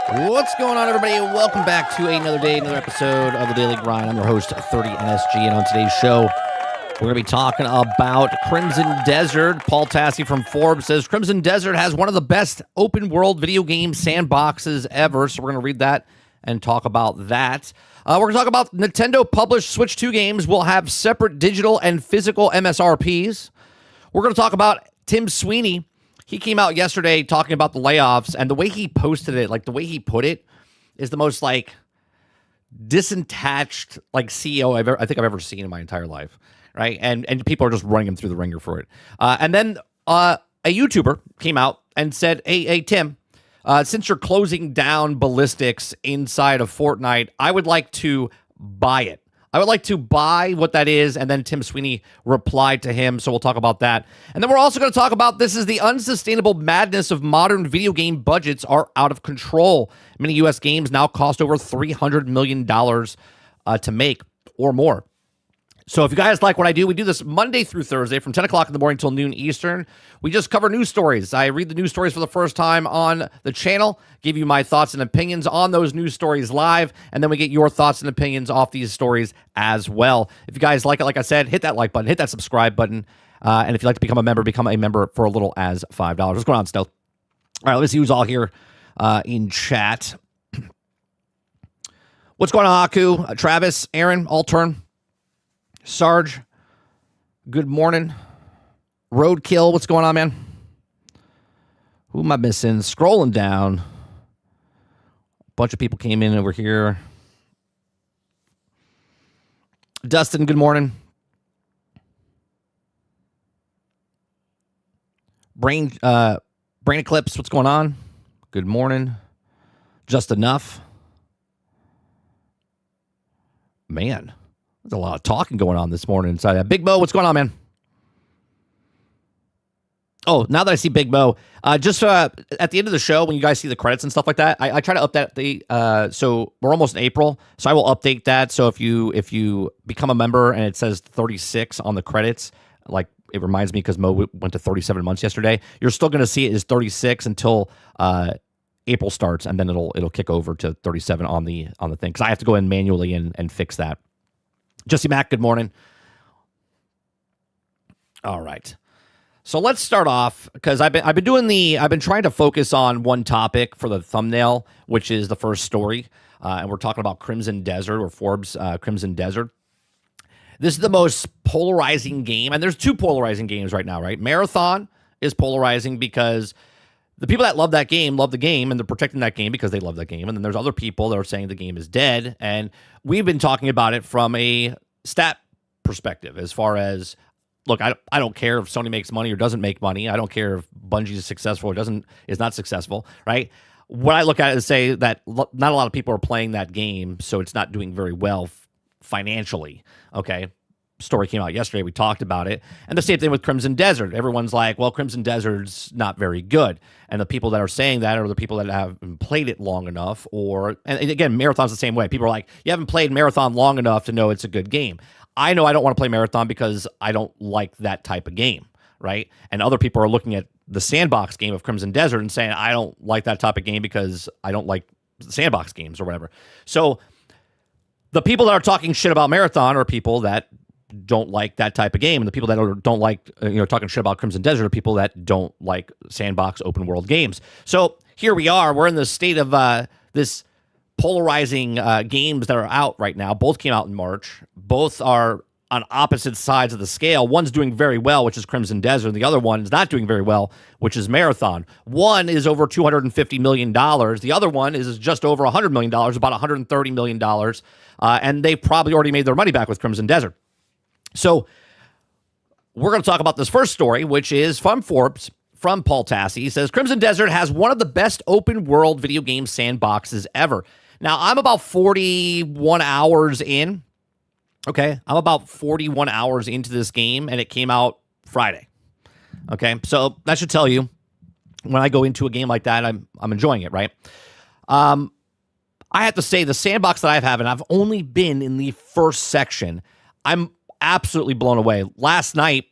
What's going on, everybody? Welcome back to another day, another episode of the Daily Grind. I'm your host, 30NSG, and on today's show, we're going to be talking about Crimson Desert. Paul Tassi from Forbes says Crimson Desert has one of the best open-world video game sandboxes ever, so we're going to read that and talk about that. We're going to talk about Nintendo-published Switch 2 games will have separate digital and physical MSRPs. We're going to talk about Tim Sweeney. He came out yesterday talking about the layoffs, and the way he posted it, like the way he put it, is the most like disattached like CEO I think I've ever seen in my entire life, right? And people are just running him through the ringer for it. And then a YouTuber came out and said, "Hey Tim, since you're closing down Ballistics inside of Fortnite, I would like to buy it. I would like to buy what that is." And then Tim Sweeney replied to him, so we'll talk about that. And then we're also going to talk about this is the unsustainable madness of modern video game budgets are out of control. Many U.S. games now cost over $300 million to make or more. So if you guys like what I do, we do this Monday through Thursday from 10 o'clock in the morning till noon Eastern. We just cover news stories. I read the news stories for the first time on the channel, give you my thoughts and opinions on those news stories live, and then we get your thoughts and opinions off these stories as well. If you guys like it, like I said, hit that like button, hit that subscribe button, and if you'd like to become a member for a little as $5. What's going on, Stealth? All right, let's see who's all here in chat. What's going on, Aku? Travis, Aaron, Altern, Sarge, good morning. Roadkill, what's going on, man? Who am I missing? Scrolling down. A bunch of people came in over here. Dustin, good morning. Brain Eclipse, what's going on? Good morning. Just enough. Man. There's a lot of talking going on this morning inside that. Big Mo, what's going on, man? Oh, now that I see Big Mo, just at the end of the show, when you guys see the credits and stuff like that, I try to update the. So we're almost in April, so I will update that. So if you become a member and it says 36 on the credits, like it reminds me because Mo went to 37 months yesterday, you're still going to see it as 36 until April starts, and then it'll kick over to 37 on the thing because I have to go in manually and fix that. Jesse Mack, good morning. All right. So let's start off because I've been trying to focus on one topic for the thumbnail, which is the first story. And we're talking about Crimson Desert or Forbes Crimson Desert. This is the most polarizing game. And there's two polarizing games right now, right? Marathon is polarizing because the people that love that game love the game, and they're protecting that game because they love that game. And then there's other people that are saying the game is dead. And we've been talking about it from a stat perspective as far as, look, I don't care if Sony makes money or doesn't make money. I don't care if Bungie is successful or is not successful, right? What I look at is say that not a lot of people are playing that game, so it's not doing very well financially, okay? Story came out yesterday. We talked about it. And the same thing with Crimson Desert. Everyone's like, well, Crimson Desert's not very good. And the people that are saying that are the people that haven't played it long enough. And again, Marathon's the same way. People are like, you haven't played Marathon long enough to know it's a good game. I know I don't want to play Marathon because I don't like that type of game, right? And other people are looking at the Sandbox game of Crimson Desert and saying, I don't like that type of game because I don't like Sandbox games or whatever. So the people that are talking shit about Marathon are people that don't like that type of game, and the people that don't like talking shit about Crimson Desert are people that don't like sandbox open world games. So here we are. We're in the state of this polarizing games that are out right now. Both came out in March. Both are on opposite sides of the scale. One's doing very well, which is Crimson Desert. The other one is not doing very well, which is Marathon. One is over $250 million. The other one is just over $100 million, about $130 million. And they probably already made their money back with Crimson Desert. So we're going to talk about this first story, which is from Forbes, from Paul Tassi. He says, Crimson Desert has one of the best open world video game sandboxes ever. Now, I'm about 41 hours in. Okay, I'm about 41 hours into this game, and it came out Friday. Okay, so that should tell you when I go into a game like that, I'm enjoying it, right? I have to say, the sandbox that I have, and I've only been in the first section, I'm absolutely blown away. Last night,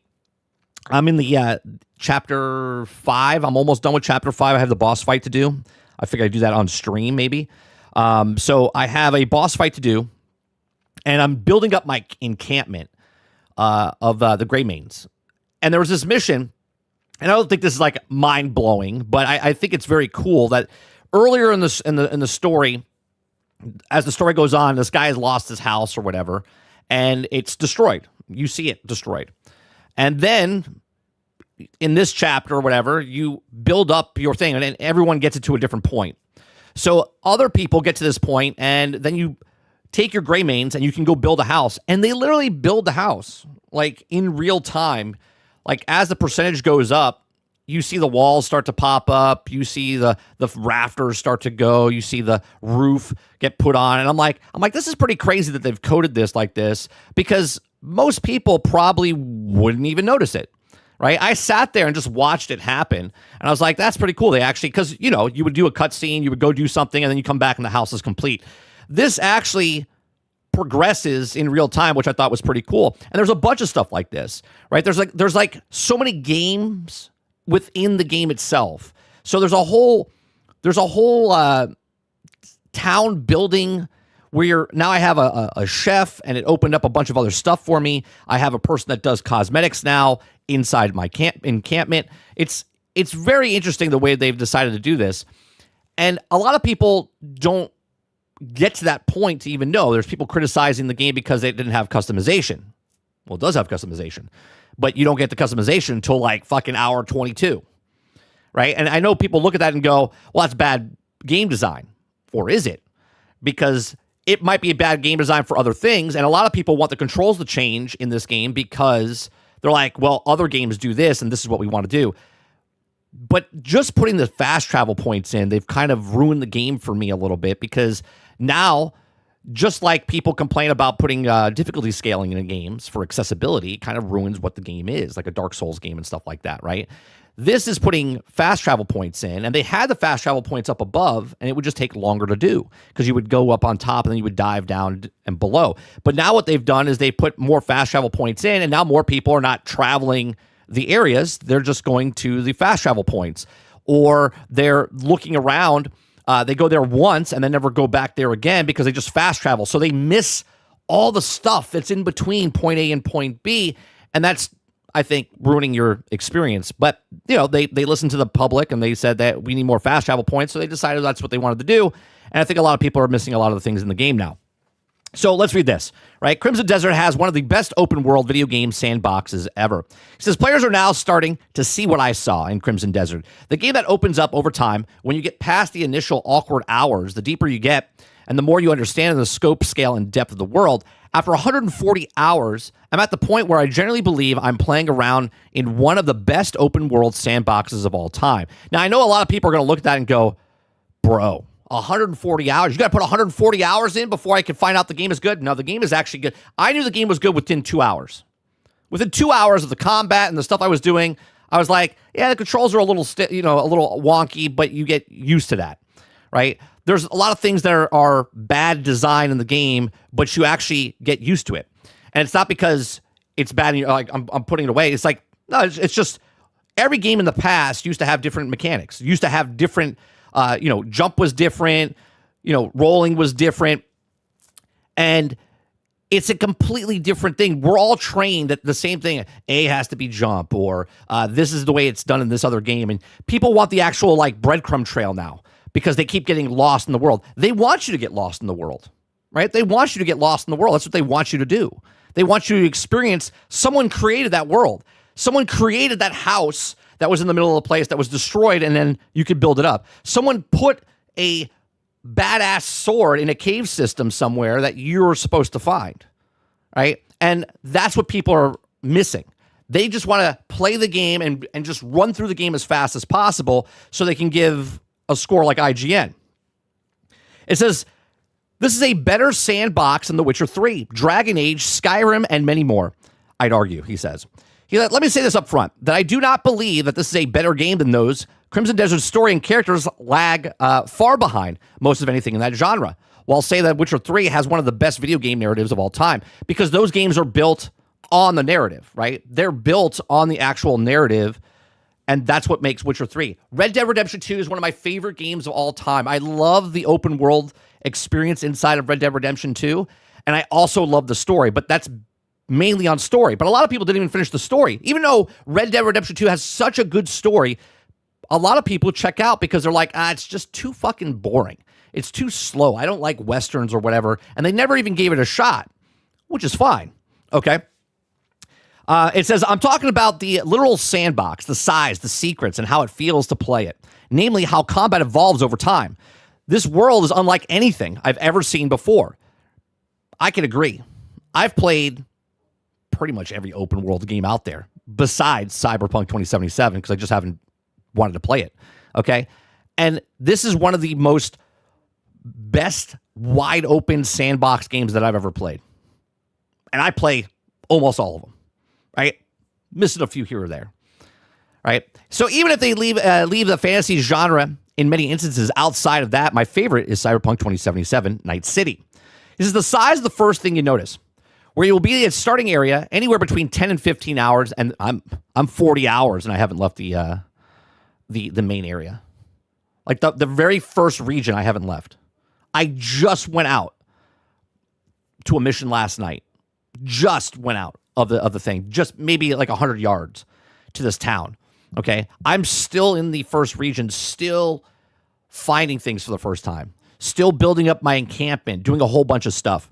I'm in the chapter 5. I'm almost done with chapter 5. I have the boss fight to do. I figured I'd do that on stream maybe. So I have a boss fight to do, and I'm building up my encampment of the Grey Mains. And there was this mission, and I don't think this is like mind blowing, but I think it's very cool that earlier in the story, as the story goes on, this guy has lost his house or whatever, and it's destroyed. You see it destroyed, and then in this chapter or whatever, you build up your thing, and everyone gets it to a different point. So other people get to this point, and then you take your Grey Mains and you can go build a house, and they literally build the house like in real time. Like as the percentage goes up, you see the walls start to pop up, you see the rafters start to go, you see the roof get put on, and I'm like, this is pretty crazy that they've coded this like this, because most people probably wouldn't even notice it. Right? I sat there and just watched it happen, and I was like, that's pretty cool. They actually, because, you know, you would do a cutscene, you would go do something, and then you come back and the house is complete. This actually progresses in real time, which I thought was pretty cool. And there's a bunch of stuff like this, right? There's like so many games within the game itself. So there's a whole town building where now I have a chef, and it opened up a bunch of other stuff for me. I have a person that does cosmetics now inside my encampment. It's very interesting the way they've decided to do this. And a lot of people don't get to that point to even know. There's people criticizing the game because they didn't have customization. Well, it does have customization, but you don't get the customization until like fucking hour 22, right? And I know people look at that and go, well, that's bad game design. Or is it? Because it might be a bad game design for other things, and a lot of people want the controls to change in this game because they're like, well, other games do this, and this is what we want to do. But just putting the fast travel points in, they've kind of ruined the game for me a little bit, because now, just like people complain about putting difficulty scaling in games for accessibility, it kind of ruins what the game is, like a Dark Souls game and stuff like that, right? This is putting fast travel points in, and they had the fast travel points up above, and it would just take longer to do because you would go up on top and then you would dive down and below. But now what they've done is they put more fast travel points in, and now more people are not traveling the areas. They're just going to the fast travel points, or they're looking around. They go there once and then never go back there again because they just fast travel. So they miss all the stuff that's in between point A and point B, and that's, I think, ruining your experience. But, you know, they listened to the public, and they said that we need more fast travel points, so they decided that's what they wanted to do. And I think a lot of people are missing a lot of the things in the game now. So let's read this, right? Crimson Desert has one of the best open world video game sandboxes ever. He says, players are now starting to see what I saw in Crimson Desert. The game that opens up over time when you get past the initial awkward hours, the deeper you get, and the more you understand the scope, scale, and depth of the world. After 140 hours, I'm at the point where I generally believe I'm playing around in one of the best open world sandboxes of all time. Now, I know a lot of people are going to look at that and go, bro, 140 hours? You got to put 140 hours in before I can find out the game is good? No, the game is actually good. I knew the game was good within 2 hours. Within 2 hours of the combat and the stuff I was doing, I was like, yeah, the controls are a little, a little wonky, but you get used to that, right? There's a lot of things that are bad design in the game, but you actually get used to it. And it's not because it's bad and you're like, I'm putting it away. It's like, no, it's just every game in the past used to have different mechanics. Used to have different, jump was different, rolling was different. And it's a completely different thing. We're all trained at the same thing. A has to be jump, or this is the way it's done in this other game. And people want the actual like breadcrumb trail now, because they keep getting lost in the world. They want you to get lost in the world, right? They want you to get lost in the world. That's what they want you to do. They want you to experience someone created that world. Someone created that house that was in the middle of the place that was destroyed, and then you could build it up. Someone put a badass sword in a cave system somewhere that you're supposed to find, right? And that's what people are missing. They just want to play the game and just run through the game as fast as possible so they can give a score like IGN. It says, this is a better sandbox than The Witcher 3, Dragon Age, Skyrim, and many more. I'd argue, he says. Let me say this up front, that I do not believe that this is a better game than those. Crimson Desert's story and characters lag far behind most of anything in that genre. While I'll say that Witcher 3 has one of the best video game narratives of all time, because those games are built on the narrative, right? They're built on the actual narrative And that's what makes Witcher 3. Red Dead Redemption 2 is one of my favorite games of all time. I love the open world experience inside of Red Dead Redemption 2. And I also love the story, but that's mainly on story. But a lot of people didn't even finish the story. Even though Red Dead Redemption 2 has such a good story, a lot of people check out because they're like, it's just too fucking boring. It's too slow. I don't like Westerns or whatever. And they never even gave it a shot, which is fine. Okay. It says, I'm talking about the literal sandbox, the size, the secrets, and how it feels to play it. Namely, how combat evolves over time. This world is unlike anything I've ever seen before. I can agree. I've played pretty much every open world game out there besides Cyberpunk 2077 because I just haven't wanted to play it. Okay. And this is one of the most best wide open sandbox games that I've ever played. And I play almost all of them. Right? Missing a few here or there. Right? So even if they leave the fantasy genre in many instances outside of that, my favorite is Cyberpunk 2077 Night City. This is the size of the first thing you notice, where you'll be at starting area anywhere between 10 and 15 hours, and I'm 40 hours and I haven't left the main area. Like the very first region I haven't left. I just went out to a mission last night. Just went out of the thing, just maybe like 100 yards to this town. Okay. I'm still in the first region, still finding things for the first time, still building up my encampment, doing a whole bunch of stuff.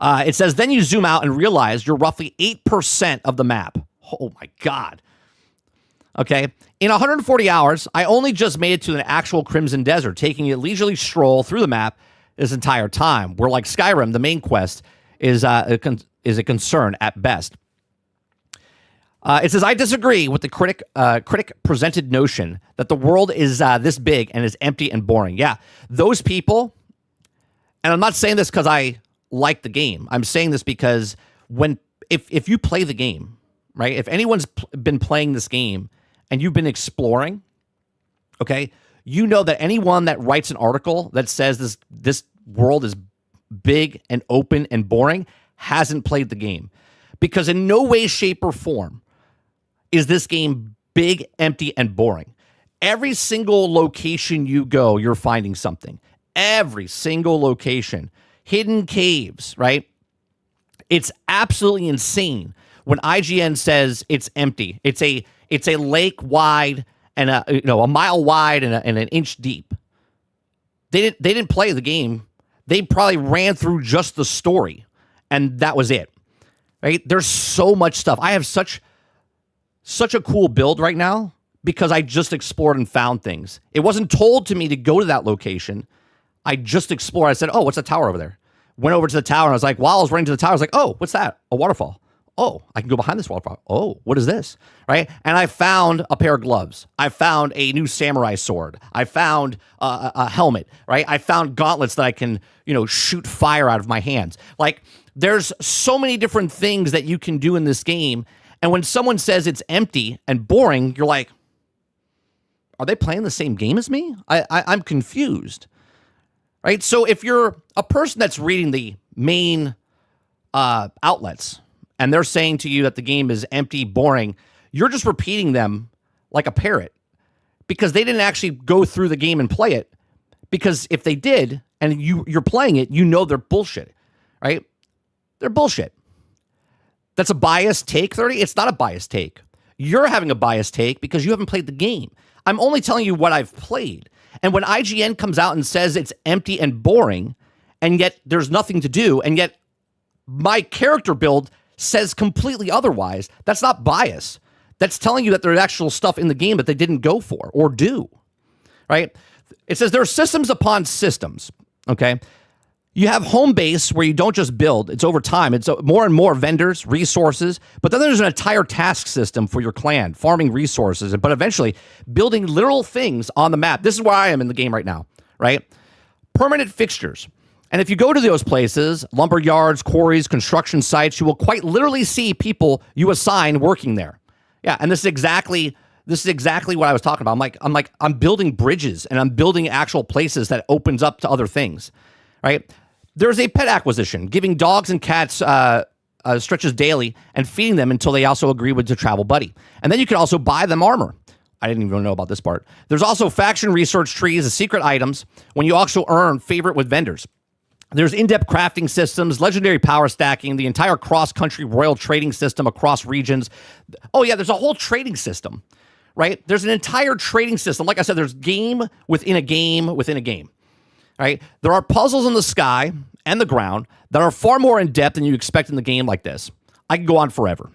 It says, then you zoom out and realize you're roughly 8% of the map. Oh my God. Okay. In 140 hours, I only just made it to an actual Crimson Desert, taking a leisurely stroll through the map this entire time, where like Skyrim, the main quest is a concern at best. It says, I disagree with the critic presented notion that the world is this big and is empty and boring. Yeah, those people, and I'm not saying this because I like the game. I'm saying this because if you play the game, right? If anyone's been playing this game and you've been exploring, okay, you know that anyone that writes an article that says this world is big and open and boring hasn't played the game, because in no way, shape, or form is this game big, empty, and boring. Every single location you go, you're finding something. Every single location. Hidden caves, right? It's absolutely insane when IGN says it's empty. It's a lake wide and a mile wide and an inch deep. They didn't play the game. They probably ran through just the story, and that was it. Right? There's so much stuff. I have such a cool build right now because I just explored and found things. It wasn't told to me to go to that location. I just explored. I said, oh, what's the tower over there? Went over to the tower, and I was like, while I was running to the tower, I was like, oh, what's that? A waterfall. Oh, I can go behind this waterfall. Oh, what is this? Right? And I found a pair of gloves. I found a new samurai sword. I found a helmet, right? I found gauntlets that I can, shoot fire out of my hands. Like, there's so many different things that you can do in this game. And when someone says it's empty and boring, you're like, are they playing the same game as me? I'm confused, right? So if you're a person that's reading the main outlets and they're saying to you that the game is empty, boring, you're just repeating them like a parrot, because they didn't actually go through the game and play it. Because if they did and you're playing it, they're bullshit, right? They're bullshit. That's a biased take, 30? It's not a biased take. You're having a biased take because you haven't played the game. I'm only telling you what I've played. And when IGN comes out and says it's empty and boring, and yet there's nothing to do, and yet my character build says completely otherwise, that's not bias. That's telling you that there's actual stuff in the game that they didn't go for or do, right? It says there are systems upon systems, okay? You have home base where you don't just build. It's over time. It's more and more vendors, resources, but then there's an entire task system for your clan, farming resources, but eventually building literal things on the map. This is where I am in the game right now, right? Permanent fixtures. And if you go to those places, lumber yards, quarries, construction sites, you will quite literally see people you assign working there. Yeah, and this is exactly what I was talking about. I'm building bridges, and I'm building actual places that opens up to other things, right? There's a pet acquisition, giving dogs and cats stretches daily and feeding them until they also agree with the travel buddy. And then you can also buy them armor. I didn't even know about this part. There's also faction research trees and secret items when you also earn favorite with vendors. There's in-depth crafting systems, legendary power stacking, the entire cross-country royal trading system across regions. Oh, yeah, there's a whole trading system, right? There's an entire trading system. Like I said, there's game within a game within a game, right? There are puzzles in the sky and the ground that are far more in-depth than you expect in the game like this. I can go on forever.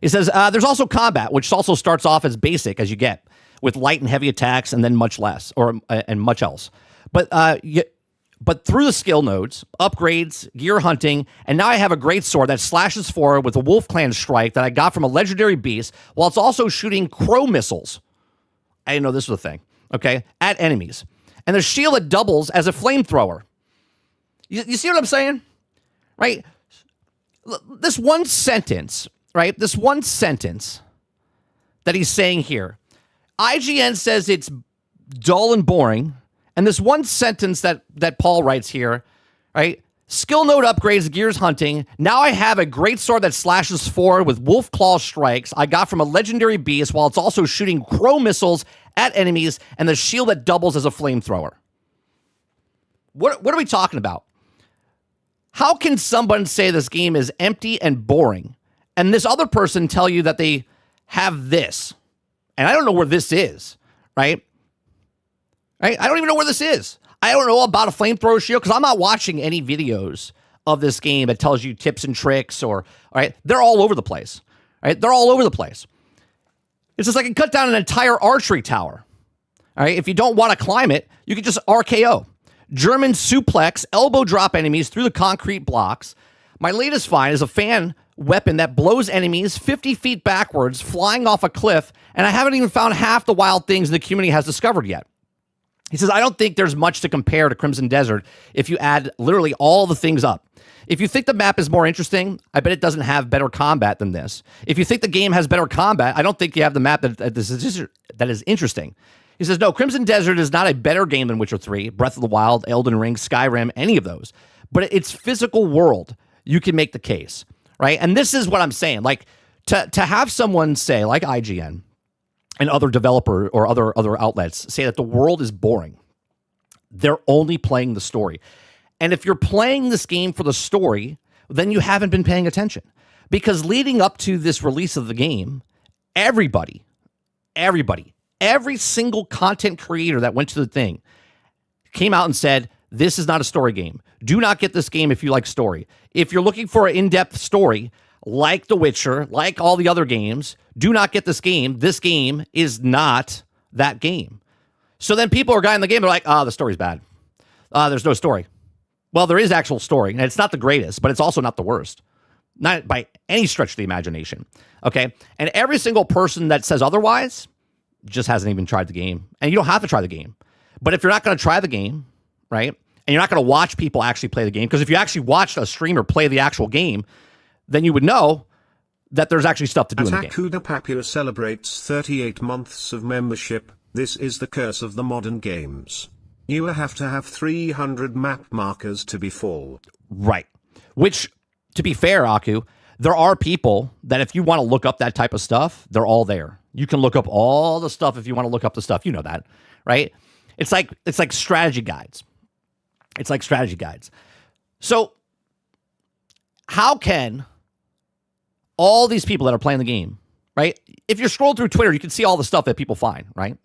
It says there's also combat, which also starts off as basic as you get, with light and heavy attacks and then much less, and much else. But through the skill nodes, upgrades, gear hunting, and now I have a great sword that slashes forward with a Wolf Clan strike that I got from a legendary beast, while it's also shooting crow missiles. I didn't know this was a thing, okay, at enemies. And the shield that doubles as a flamethrower. You see what I'm saying? Right? This one sentence, right? This one sentence that he's saying here. IGN says it's dull and boring. And this one sentence that Paul writes here, right? Skill node upgrades, gears hunting. Now I have a great sword that slashes forward with wolf claw strikes I got from a legendary beast, while it's also shooting crow missiles at enemies, and the shield that doubles as a flamethrower. What are we talking about? How can someone say this game is empty and boring, and this other person tell you that they have this? And I don't know where this is, right? I don't even know where this is. I don't know about a flamethrower shield because I'm not watching any videos of this game that tells you tips and tricks or, all right? They're all over the place, right? They're all over the place. It's just like I can cut down an entire archery tower, all right? If you don't want to climb it, you can just RKO. German suplex, elbow drop enemies through the concrete blocks. My latest find is a fan weapon that blows enemies 50 feet backwards, flying off a cliff, and I haven't even found half the wild things the community has discovered yet. He says, I don't think there's much to compare to Crimson Desert if you add literally all the things up. If you think the map is more interesting, I bet it doesn't have better combat than this. If you think the game has better combat, I don't think you have the map that is interesting. He says, no, Crimson Desert is not a better game than Witcher 3, Breath of the Wild, Elden Ring, Skyrim, any of those. But its physical world, you can make the case, right? And this is what I'm saying. Like, to have someone say, like IGN, and other developer or other outlets say that the world is boring. They're only playing the story. And if you're playing this game for the story, then you haven't been paying attention. Because leading up to this release of the game, everybody, every single content creator that went to the thing came out and said, this is not a story game. Do not get this game if you like story. If you're looking for an in-depth story, like The Witcher, like all the other games, do not get this game. This game is not that game. So then people are in the game, they're like, the story's bad. There's no story. Well, there is actual story, and it's not the greatest, but it's also not the worst. Not by any stretch of the imagination. Okay? And every single person that says otherwise just hasn't even tried the game. And you don't have to try the game. But if you're not going to try the game, right, and you're not going to watch people actually play the game, because if you actually watched a streamer play the actual game, then you would know that there's actually stuff to do in the game. Akuda Papua celebrates 38 months of membership. This is the curse of the modern games. You have to have 300 map markers to be full. Right. Which, to be fair, Aku, there are people that if you want to look up that type of stuff, they're all there. You can look up all the stuff if you want to look up the stuff. You know that, right? It's like strategy guides. It's like strategy guides. So how can all these people that are playing the game, right? If you're scrolling through Twitter, you can see all the stuff that people find, right?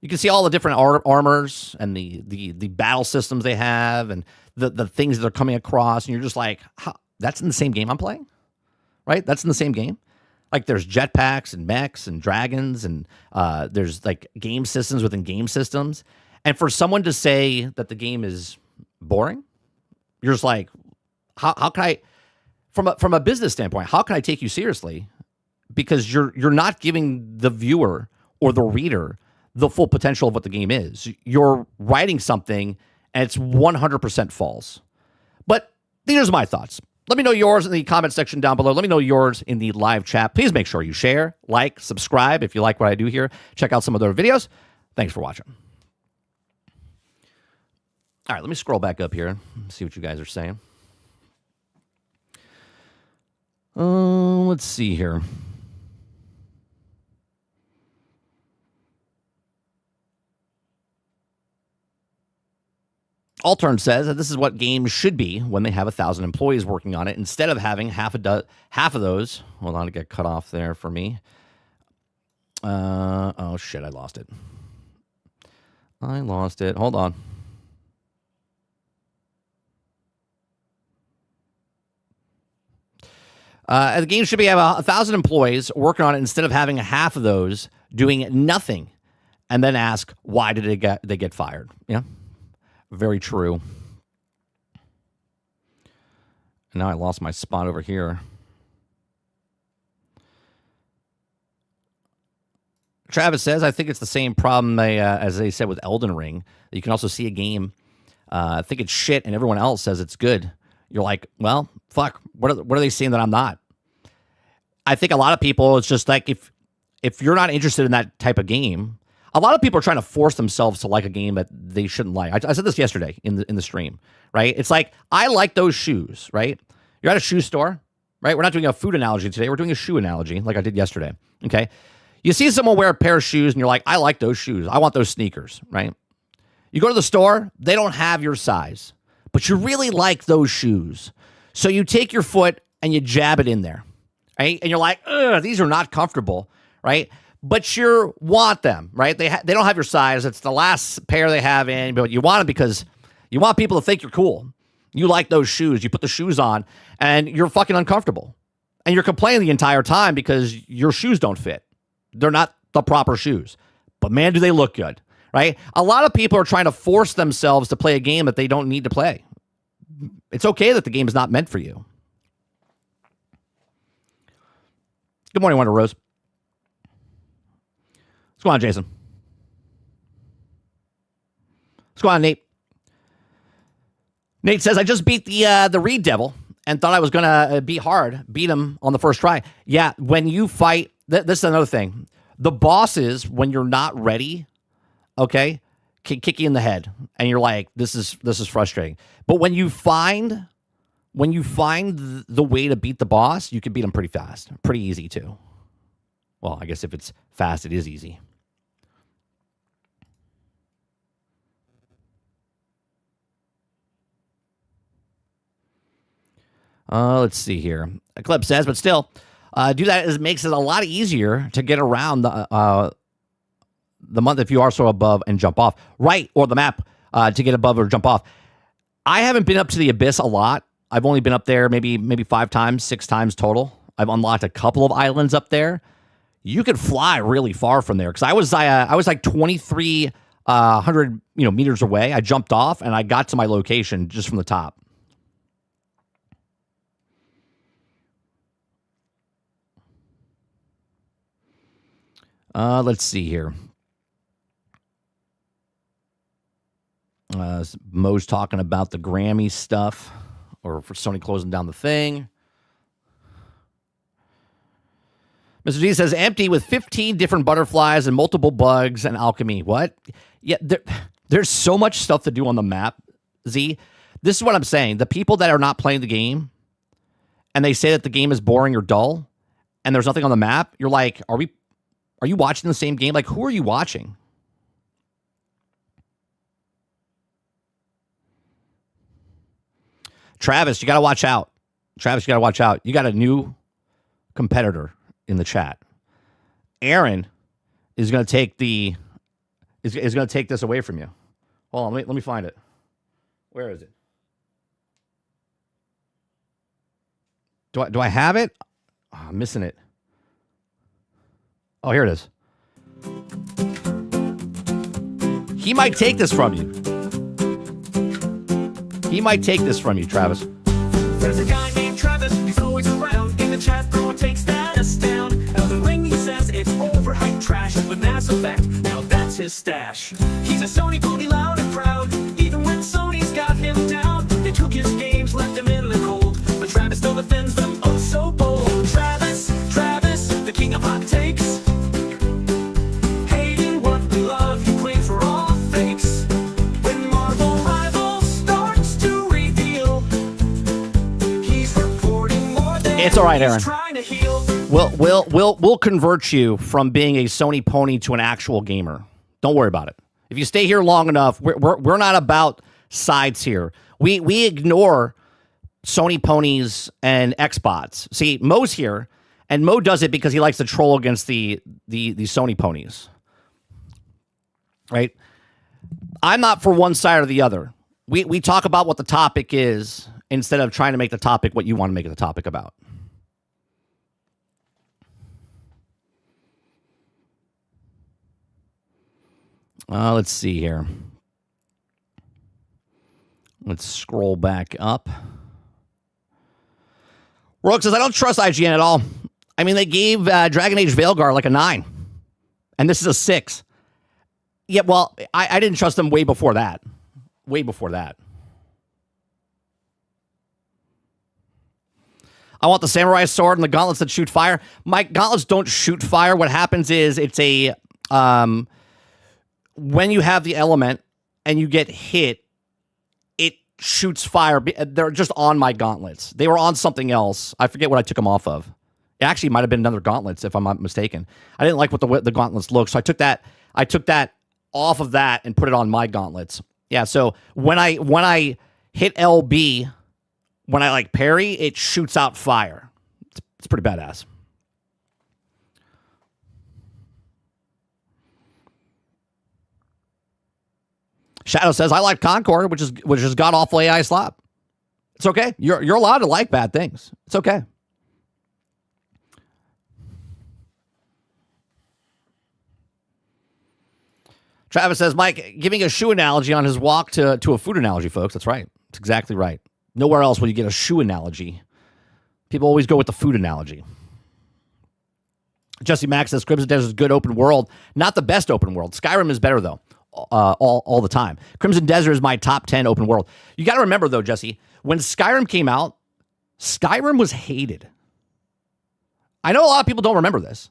You can see all the different armors and the battle systems they have and the things that they're coming across. And you're just like, that's in the same game I'm playing, right? That's in the same game. Like there's jetpacks and mechs and dragons and there's like game systems within game systems. And for someone to say that the game is boring, you're just like, how can I, from a business standpoint, how can I take you seriously? Because you're not giving the viewer or the reader the full potential of what the game is. You're writing something and it's 100% false. But these are my thoughts. Let me know yours in the comment section down below. Let me know yours in the live chat. Please make sure you share, like, subscribe if you like what I do here. Check out some of their videos. Thanks for watching. All right, let me scroll back up here and see what you guys are saying. Let's see here. Altern says that this is what games should be when they have 1,000 employees working on it, instead of having half of those. Hold on, to get cut off there for me. Oh shit, I lost it. Hold on. The game should be have 1,000 employees working on it, instead of having half of those doing nothing, and then ask why did they get fired? Yeah. Very true. And now I lost my spot over here. Travis says, I think it's the same problem as they said with Elden Ring. You can also see a game, think it's shit, and everyone else says it's good. You're like, well, fuck. What are they saying that I'm not? I think a lot of people, it's just like if you're not interested in that type of game, a lot of people are trying to force themselves to like a game that they shouldn't like. I said this yesterday in the stream, right? It's like, I like those shoes, right? You're at a shoe store, right? We're not doing a food analogy today. We're doing a shoe analogy like I did yesterday, okay? You see someone wear a pair of shoes and you're like, I like those shoes. I want those sneakers, right? You go to the store, they don't have your size, but you really like those shoes. So you take your foot and you jab it in there, right? And you're like, ugh, these are not comfortable, right? But you want them, right? They don't have your size. It's the last pair they have in, but you want them because you want people to think you're cool. You like those shoes. You put the shoes on, and you're fucking uncomfortable. And you're complaining the entire time because your shoes don't fit. They're not the proper shoes. But man, do they look good, right? A lot of people are trying to force themselves to play a game that they don't need to play. It's okay that the game is not meant for you. Good morning, Wonder Rose. What's going on, Jason? What's going on, Nate? Nate says, I just beat the Reed Devil and thought I was going to beat him on the first try. Yeah, when you fight, this is another thing. The bosses, when you're not ready, okay, can kick you in the head. And you're like, this is frustrating. But when you find the way to beat the boss, you can beat him pretty fast. Pretty easy, too. Well, I guess if it's fast, it is easy. Let's see here. Clip says, but still, do that makes it a lot easier to get around the month if you are so above and jump off. Right, or the map to get above or jump off. I haven't been up to the Abyss a lot. I've only been up there maybe 5 times, 6 times total. I've unlocked a couple of islands up there. You could fly really far from there, because I was like 2,300 meters away. I jumped off and I got to my location just from the top. Let's see here. Mo's talking about the Grammy stuff, or for Sony closing down the thing. Mr. G says, empty with 15 different butterflies and multiple bugs and alchemy. What? Yeah, there's so much stuff to do on the map, Z. This is what I'm saying. The people that are not playing the game and they say that the game is boring or dull and there's nothing on the map, you're like, are you watching the same game? Like, who are you watching? Travis, you got to watch out. Travis, you got to watch out. You got a new competitor in the chat. Aaron is going to take is going to take this away from you. Hold on, let me find it. Where is it? Do I have it? Oh, I'm missing it. Oh, here it is. He might take this from you. He might take this from you, Travis. There's a guy named Travis, he's always around. In the chat, bro, takes status down. Elden Ring, he says it's overhyped trash. But Mass Effect, now that's his stash. He's a Sony booty, loud and proud. Even when Sony's got him down, they took his games, left him in the cold. But Travis still defends them, oh so bold. Travis, the king of hot takes. Hating what we love, he claims for all fakes. When Marvel Rivals starts to reveal, he's reporting more than It's all right, Aaron. He's trying to heal. We'll convert you from being a Sony pony to an actual gamer. Don't worry about it. If you stay here long enough, we're not about sides here. We ignore Sony ponies and Xbots. See, Mo's here, and Mo does it because he likes to troll against the Sony ponies. Right? I'm not for one side or the other. We talk about what the topic is instead of trying to make the topic what you want to make it the topic about. Let's see here. Let's scroll back up. Rogue says, I don't trust IGN at all. I mean, they gave Dragon Age Veilguard like a 9. And this is a 6. Yeah, well, I didn't trust them way before that. Way before that. I want the samurai sword and the gauntlets that shoot fire. My gauntlets don't shoot fire. What happens is it's a... when you have the element and you get hit, it shoots fire. They're just on my gauntlets. They were on something else. I forget what I took them off of. It actually might have been another gauntlets, if I'm not mistaken. I didn't like what the gauntlets looked, so I took that off of that and put it on my gauntlets. Yeah, so when I hit LB, when I like parry, it shoots out fire. It's pretty badass. Shadow says, I like Concord, which is god-awful AI slop. It's okay. You're allowed to like bad things. It's okay. Travis says, Mike, giving a shoe analogy on his walk to a food analogy, folks. That's right. That's exactly right. Nowhere else will you get a shoe analogy. People always go with the food analogy. Jesse Max says, Crimson Desert is good open world. Not the best open world. Skyrim is better, though. All the time. Crimson Desert is my top 10 open world. You got to remember, though, Jesse, when Skyrim came out, Skyrim was hated. I know a lot of people don't remember this.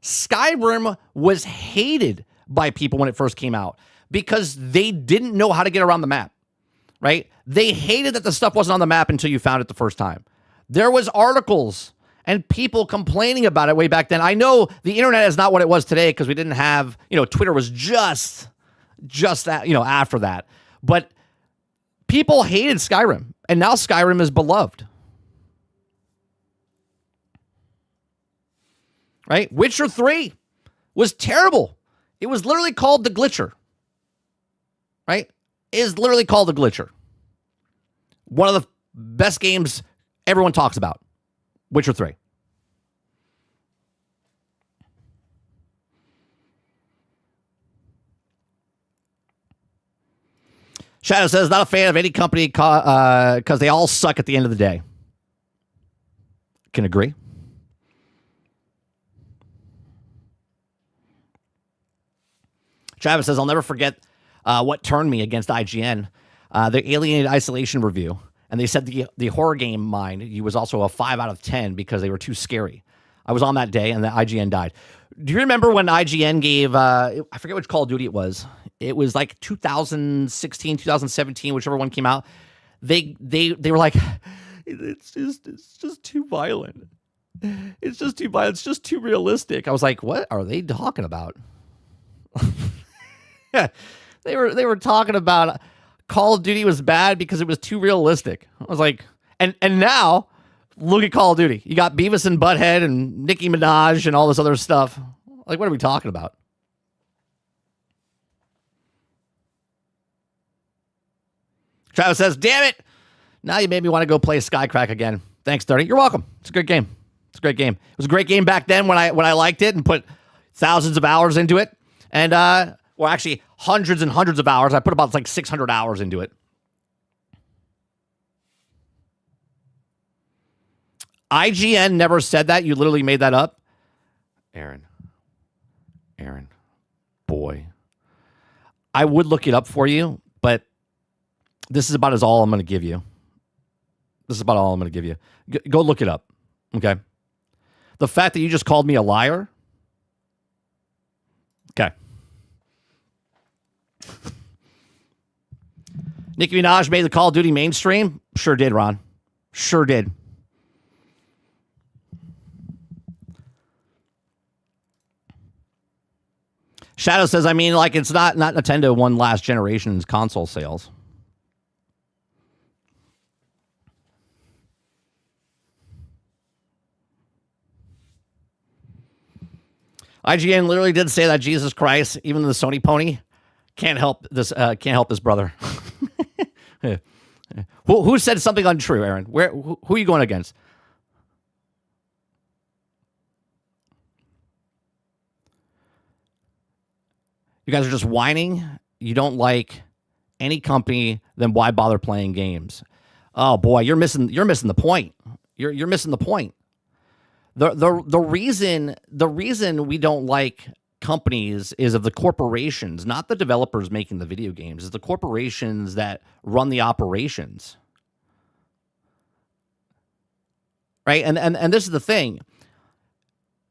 Skyrim was hated by people when it first came out because they didn't know how to get around the map, right? They hated that the stuff wasn't on the map until you found it the first time. There was articles and people complaining about it way back then. I know the internet is not what it was today because we didn't have, Twitter was just that, after that. But people hated Skyrim, and now Skyrim is beloved. Right? Witcher 3 was terrible. It was literally called The Glitcher. Right? It is literally called The Glitcher. One of the best games everyone talks about. Witcher 3. Shadow says, not a fan of any company because they all suck at the end of the day. Can agree. Travis says, I'll never forget what turned me against IGN. The Alienated Isolation review. And they said the horror game Mind you was also a 5 out of 10 because they were too scary. I was on that day and the IGN died. Do you remember when IGN gave, I forget which Call of Duty it was. It was like 2016, 2017, whichever one came out. They were like, it's just too violent. It's just too violent. It's just too realistic. I was like, what are they talking about? Yeah, they were talking about Call of Duty was bad because it was too realistic. I was like, and now look at Call of Duty. You got Beavis and Butthead and Nicki Minaj and all this other stuff. Like, what are we talking about? Travis says, damn it. Now you made me want to go play Skycrack again. Thanks, Dirty. You're welcome. It's a good game. It's a great game. It was a great game back then when I liked it and put thousands of hours into it. And, well, actually hundreds and hundreds of hours. I put about like 600 hours into it. IGN never said that. You literally made that up. Aaron, boy. I would look it up for you, but this is about all I'm going to give you. Go look it up, okay? The fact that you just called me a liar, okay. Nicki Minaj made the Call of Duty mainstream? Sure did, Ron. Sure did. Shadow says, I mean, like, it's not Nintendo won last generation's console sales. IGN literally did say that Jesus Christ, even the Sony pony, can't help this brother. Who said something untrue, Aaron? Who are you going against? You guys are just whining. You don't like any company, then why bother playing games? Oh boy, you're missing the point. You're missing the point. The reason we don't like companies is of the corporations, not the developers making the video games. It's the corporations that run the operations. Right? And this is the thing.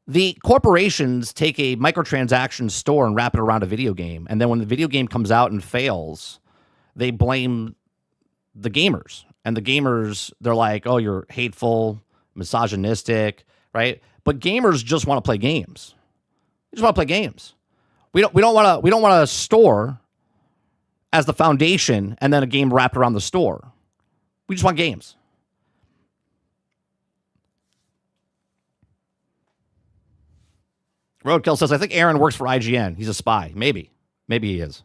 The corporations take a microtransaction store and wrap it around a video game. And then when the video game comes out and fails, they blame the gamers. And the gamers, they're like, oh, you're hateful, misogynistic, right? But gamers just want to play games. We just want to play games. We don't want a store as the foundation and then a game wrapped around the store. We just want games. Roadkill says, I think Aaron works for IGN. He's a spy. Maybe he is.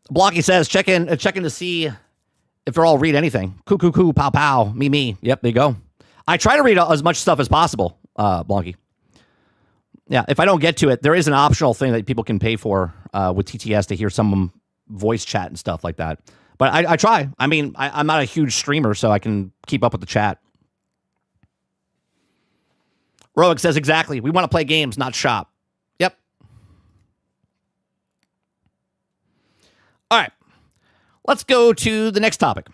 Blocky says, check in to see if they're all read anything. Coo, pow, pow, me. Yep, there you go. I try to read as much stuff as possible, Blocky. Yeah, if I don't get to it, there is an optional thing that people can pay for with TTS to hear some voice chat and stuff like that. But I try. I mean, I'm not a huge streamer, so I can keep up with the chat. Roic says, exactly. We want to play games, not shop. Yep. All right. Let's go to the next topic.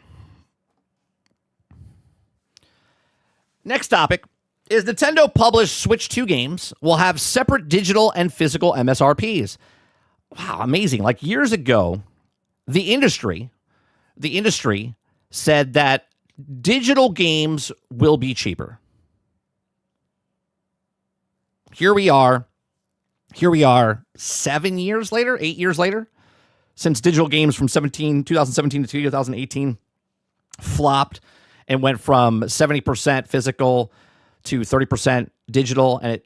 Next topic is Nintendo published Switch 2 games will have separate digital and physical MSRPs. Wow, amazing. Like years ago, the industry said that digital games will be cheaper. Here we are 7 years later, 8 years later, since digital games from 2017 to 2018 flopped and went from 70% physical to 30% digital, and it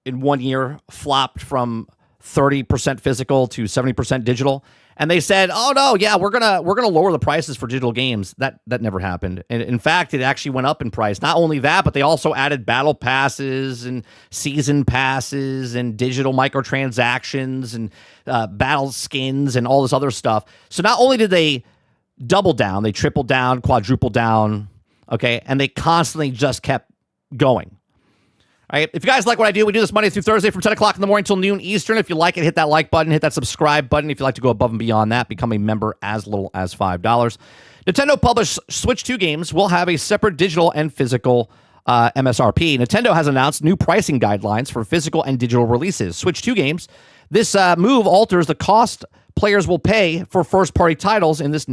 in 1 year flopped from 30% physical to 70% digital. And they said, "Oh no, yeah, we're gonna lower the prices for digital games." That never happened. And in fact, it actually went up in price. Not only that, but they also added battle passes and season passes and digital microtransactions and battle skins and all this other stuff. So not only did they double down, they tripled down, quadrupled down, okay, and they constantly just kept going. All right. If you guys like what I do, we do this Monday through Thursday from 10 o'clock in the morning till noon Eastern. If you like it, hit that like button, hit that subscribe button. If you'd like to go above and beyond that, become a member as little as $5. Nintendo published Switch 2 games will have a separate digital and physical MSRP. Nintendo has announced new pricing guidelines for physical and digital releases. Switch 2 games. This move alters the cost players will pay for first-party titles in this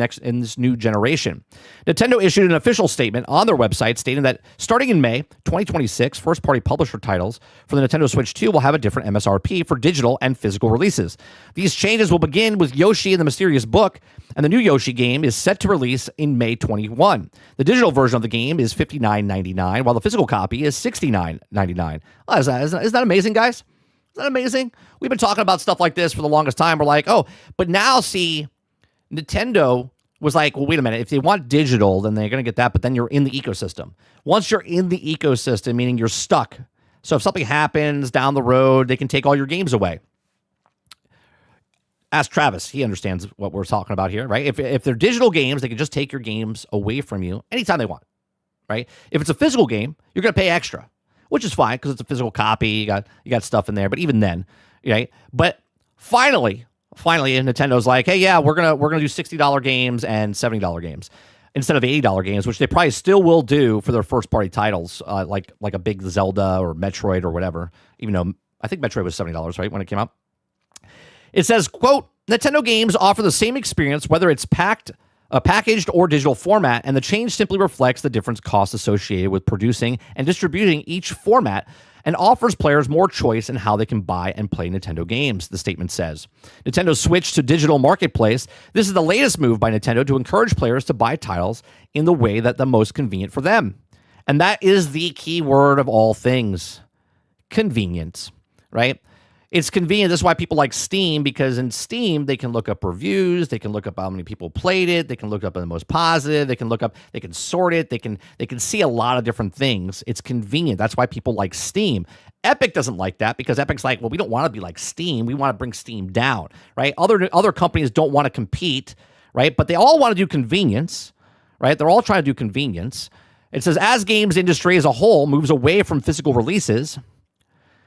new generation. Nintendo issued an official statement on their website stating that starting in May 2026, first-party publisher titles for the Nintendo Switch 2 will have a different MSRP for digital and physical releases. These changes will begin with Yoshi and the Mysterious Book, and the new Yoshi game is set to release in May 21. The digital version of the game is $59.99, while the physical copy is $69.99. Oh, isn't that amazing, guys? Isn't that amazing? We've been talking about stuff like this for the longest time. We're like, oh, but now see, Nintendo was like, well, wait a minute. If they want digital, then they're going to get that, but then you're in the ecosystem. Once you're in the ecosystem, meaning you're stuck. So if something happens down the road, they can take all your games away. Ask Travis. He understands what we're talking about here, right? If they're digital games, they can just take your games away from you anytime they want, right? If it's a physical game, you're going to pay extra, which is fine because it's a physical copy. You got stuff in there, but even then, right? But finally, Nintendo's like, hey, yeah, we're gonna do $60 games and $70 games instead of $80 games, which they probably still will do for their first party titles, like a big Zelda or Metroid or whatever. Even though I think Metroid was $70, right, when it came out. It says, quote, Nintendo games offer the same experience whether it's packed a packaged or digital format, and the change simply reflects the different costs associated with producing and distributing each format and offers players more choice in how they can buy and play Nintendo games, the statement says. Nintendo switched to digital marketplace. This is the latest move by Nintendo to encourage players to buy titles in the way that the most convenient for them. And that is the key word of all things. Convenience, right? It's convenient. This is why people like Steam, because in Steam, they can look up reviews. They can look up how many people played it. They can look up the most positive. They can sort it. They can see a lot of different things. It's convenient. That's why people like Steam. Epic doesn't like that because Epic's like, well, we don't want to be like Steam. We want to bring Steam down, right? Other companies don't want to compete, right? But they all want to do convenience, right? They're all trying to do convenience. It says, as games industry as a whole moves away from physical releases,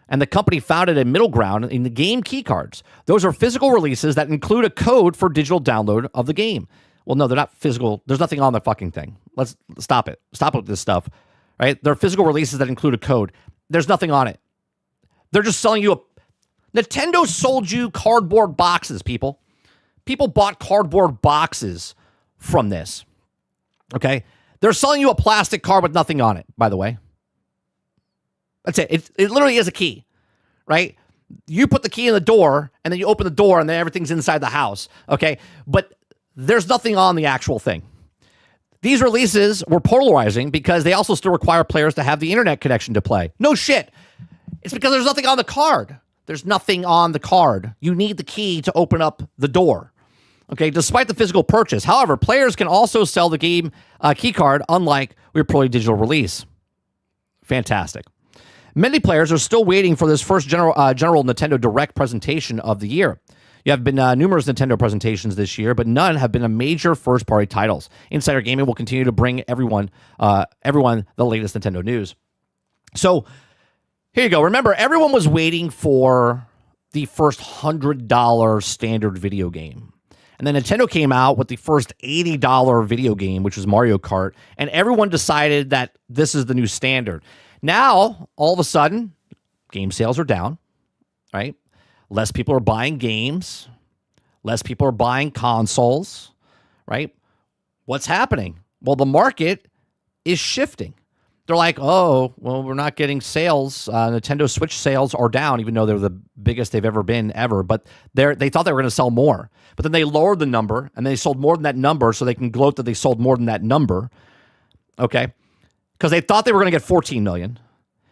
and the company founded a middle ground in the game keycards. Those are physical releases that include a code for digital download of the game. Well, no, they're not physical. There's nothing on the fucking thing. Let's stop it. Stop with this stuff, right? They're physical releases that include a code. There's nothing on it. They're just selling you Nintendo sold you cardboard boxes, people. People bought cardboard boxes from this, okay? They're selling you a plastic card with nothing on it, by the way. That's it. It literally is a key, right? You put the key in the door, and then you open the door, and then everything's inside the house, okay? But there's nothing on the actual thing. These releases were polarizing because they also still require players to have the internet connection to play. No shit. It's because there's nothing on the card. There's nothing on the card. You need the key to open up the door, okay? Despite the physical purchase. However, players can also sell the game key card, unlike your purely digital release. Fantastic. Many players are still waiting for this first general Nintendo Direct presentation of the year. You have been numerous Nintendo presentations this year, but none have been a major first-party titles. Insider Gaming will continue to bring everyone the latest Nintendo news. So here you go. Remember, everyone was waiting for the first $100 standard video game. And then Nintendo came out with the first $80 video game, which was Mario Kart, and everyone decided that this is the new standard. Now, all of a sudden, game sales are down, right? Less people are buying games. Less people are buying consoles, right? What's happening? Well, the market is shifting. They're like, oh, well, we're not getting sales. Nintendo Switch sales are down, even though they're the biggest they've ever been ever. But they thought they were going to sell more. But then they lowered the number, and they sold more than that number so they can gloat that they sold more than that number, okay? Because they thought they were going to get 14 million.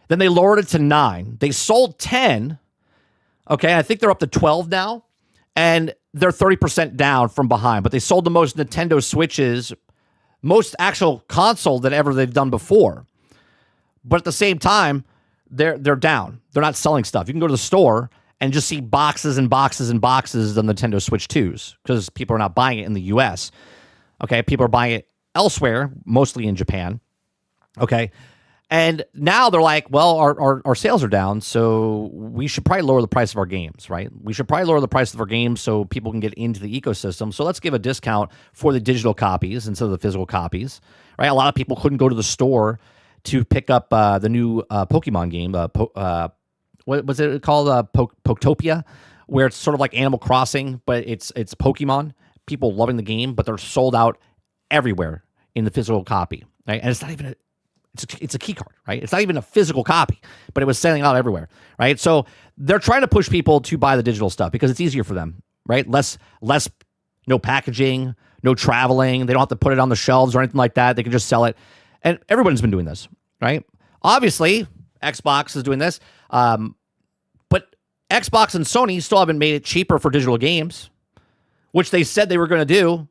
Then they lowered it to 9. They sold 10. Okay, I think they're up to 12 now. And they're 30% down from behind. But they sold the most Nintendo Switches, most actual console than ever they've done before. But at the same time, they're down. They're not selling stuff. You can go to the store and just see boxes and boxes and boxes of Nintendo Switch 2s because people are not buying it in the US. Okay, people are buying it elsewhere, mostly in Japan. Okay. And now they're like, well, our sales are down, so we should probably lower the price of our games, right? We should probably lower the price of our games so people can get into the ecosystem. So let's give a discount for the digital copies instead of the physical copies, right? A lot of people couldn't go to the store to pick up the new Pokemon game. What was it called? Poketopia, where it's sort of like Animal Crossing, but it's Pokemon. People loving the game, but they're sold out everywhere in the physical copy, right? And it's not even it's a key card, right? It's not even a physical copy, but it was selling out everywhere, right? So they're trying to push people to buy the digital stuff because it's easier for them, right? Less, no packaging, no traveling. They don't have to put it on the shelves or anything like that. They can just sell it. And everyone's been doing this, right? Obviously, Xbox is doing this. But Xbox and Sony still haven't made it cheaper for digital games, which they said they were going to do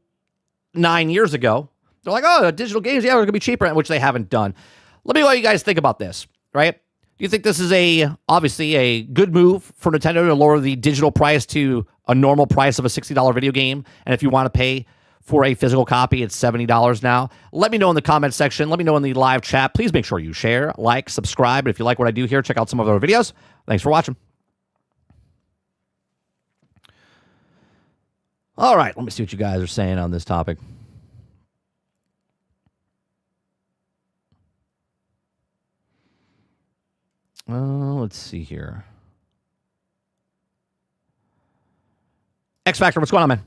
9 years ago. They're like, oh, digital games, yeah, they're going to be cheaper, which they haven't done. Let me know what you guys think about this, right? Do you think this is obviously a good move for Nintendo to lower the digital price to a normal price of a $60 video game? And if you want to pay for a physical copy, it's $70 now. Let me know in the comment section. Let me know in the live chat. Please make sure you share, like, subscribe. If you like what I do here, check out some of our videos. Thanks for watching. All right, let me see what you guys are saying on this topic. Let's see here. X Factor, what's going on, man?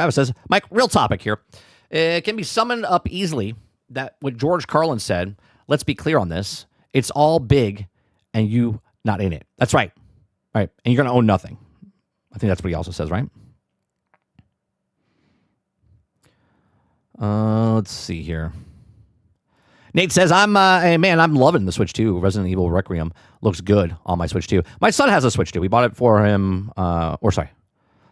Travis says, Mike, real topic here. It can be summoned up easily that what George Carlin said, let's be clear on this. It's all big and you not in it. That's right. Right. And you're going to own nothing. I think that's what he also says, right? Let's see here. Nate says, I'm loving the Switch 2. Resident Evil Requiem looks good on my Switch 2. My son has a Switch 2. We bought it for him,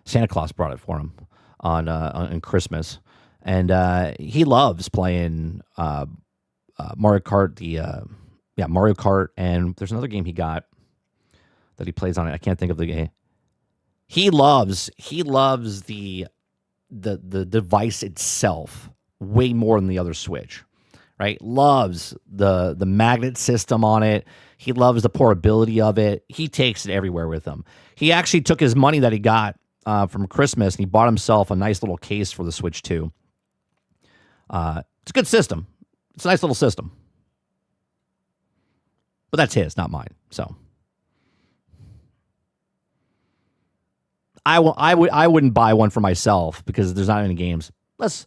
Santa Claus brought it for him on Christmas. And he loves playing Mario Kart, Mario Kart, and there's another game he got that he plays on it. I can't think of the game. He loves the device itself way more than the other Switch. Right? Loves the magnet system on it. He loves the portability of it. He takes it everywhere with him. He actually took his money that he got from Christmas and he bought himself a nice little case for the Switch 2. It's a good system. It's a nice little system. But that's his, not mine. So I wouldn't buy one for myself because there's not any games. Next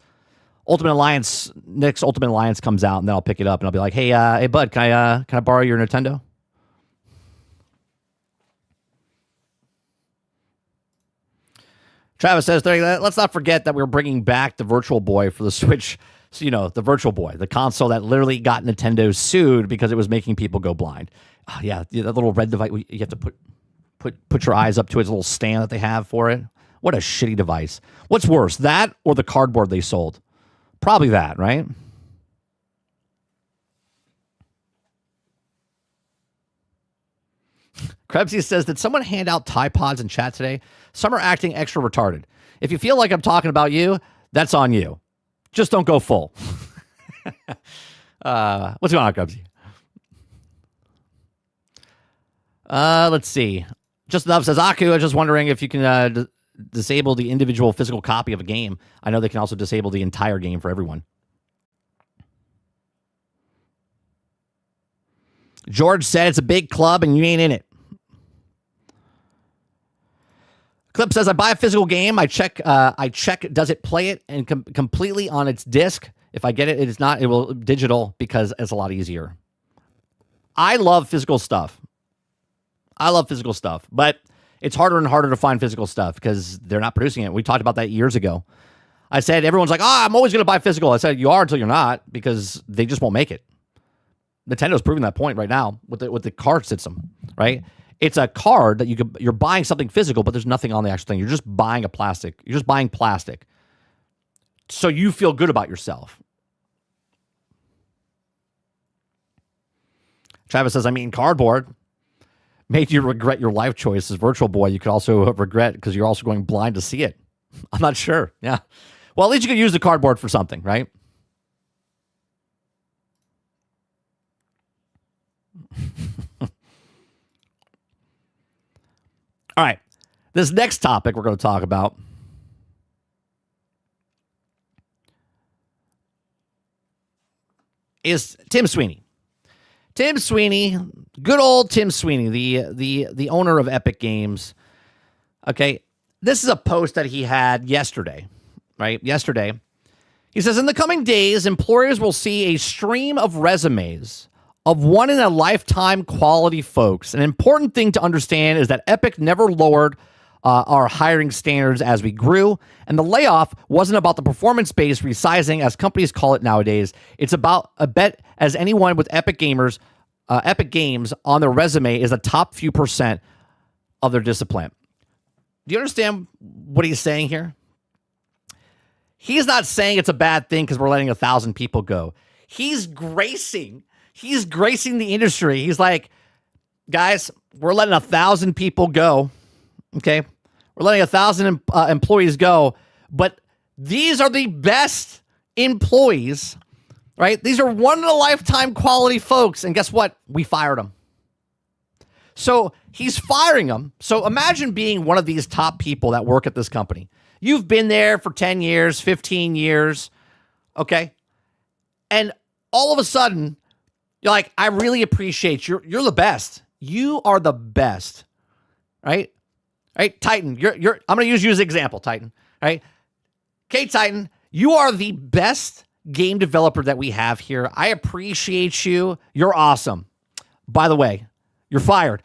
Ultimate Alliance comes out, and then I'll pick it up and I'll be like, hey bud, can I borrow your Nintendo? Travis says, let's not forget that we're bringing back the Virtual Boy for the Switch. So, the Virtual Boy, the console that literally got Nintendo sued because it was making people go blind. Oh, yeah, that little red device, you have to put your eyes up to its little stand that they have for it. What a shitty device. What's worse, that or the cardboard they sold? Probably that, right? Krebsy says, did someone hand out Tide Pods in chat today? Some are acting extra retarded. If you feel like I'm talking about you, that's on you. Just don't go full. What's going on, Krebsy? Let's see. Just Enough says, Aku, I was just wondering if you can disable the individual physical copy of a game. I know they can also disable the entire game for everyone. George said it's a big club and you ain't in it. Clip says, I buy a physical game. I check, does it play it and completely on its disc? If I get it, it is not, it will digital because it's a lot easier. I love physical stuff. But it's harder and harder to find physical stuff because they're not producing it. We talked about that years ago. I said, everyone's like, I'm always going to buy physical. I said, you are until you're not because they just won't make it. Nintendo's proving that point right now with the card system, right? It's a card that you're buying something physical, but there's nothing on the actual thing. You're just buying plastic. You're just buying plastic. So you feel good about yourself. Travis says, cardboard made you regret your life choices. Virtual Boy, you could also regret because you're also going blind to see it. I'm not sure. Yeah. Well, at least you could use the cardboard for something, right? All right. This next topic we're going to talk about is Tim Sweeney. Tim Sweeney, good old Tim Sweeney, the owner of Epic Games. Okay, this is a post that he had yesterday, right? Yesterday. He says, in the coming days, employers will see a stream of resumes of one-in-a-lifetime quality folks. An important thing to understand is that Epic never lowered our hiring standards as we grew, and the layoff wasn't about the performance-based resizing, as companies call it nowadays. It's about a bet as anyone with Epic Games on their resume is a top few percent of their discipline. Do you understand what he's saying here? He's not saying it's a bad thing because we're letting 1,000 people go. He's gracing the industry. He's like, guys, we're letting 1,000 people go. Okay. We're letting 1,000 employees go, but these are the best employees, right? These are one-in-a-lifetime quality folks. And guess what? We fired them. So he's firing them. So imagine being one of these top people that work at this company. You've been there for 10 years, 15 years. Okay. And all of a sudden, you're like, I really appreciate you're the best. You are the best. Right? Right? Titan, I'm going to use you as an example, Titan. Right? K-Titan, you are the best game developer that we have here. I appreciate you. You're awesome. By the way, you're fired.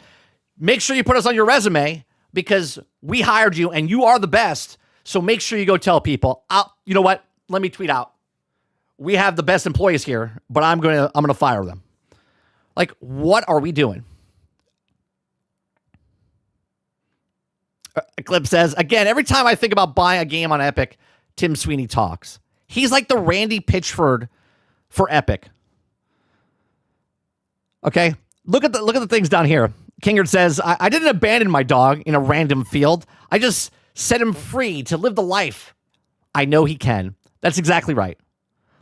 Make sure you put us on your resume because we hired you and you are the best. So make sure you go tell people. You know what? Let me tweet out. We have the best employees here, but I'm gonna fire them. Like, what are we doing? Eclipse says, again, every time I think about buying a game on Epic, Tim Sweeney talks. He's like the Randy Pitchford for Epic. Okay, look at the things down here. Kingard says, I didn't abandon my dog in a random field. I just set him free to live the life I know he can. That's exactly right.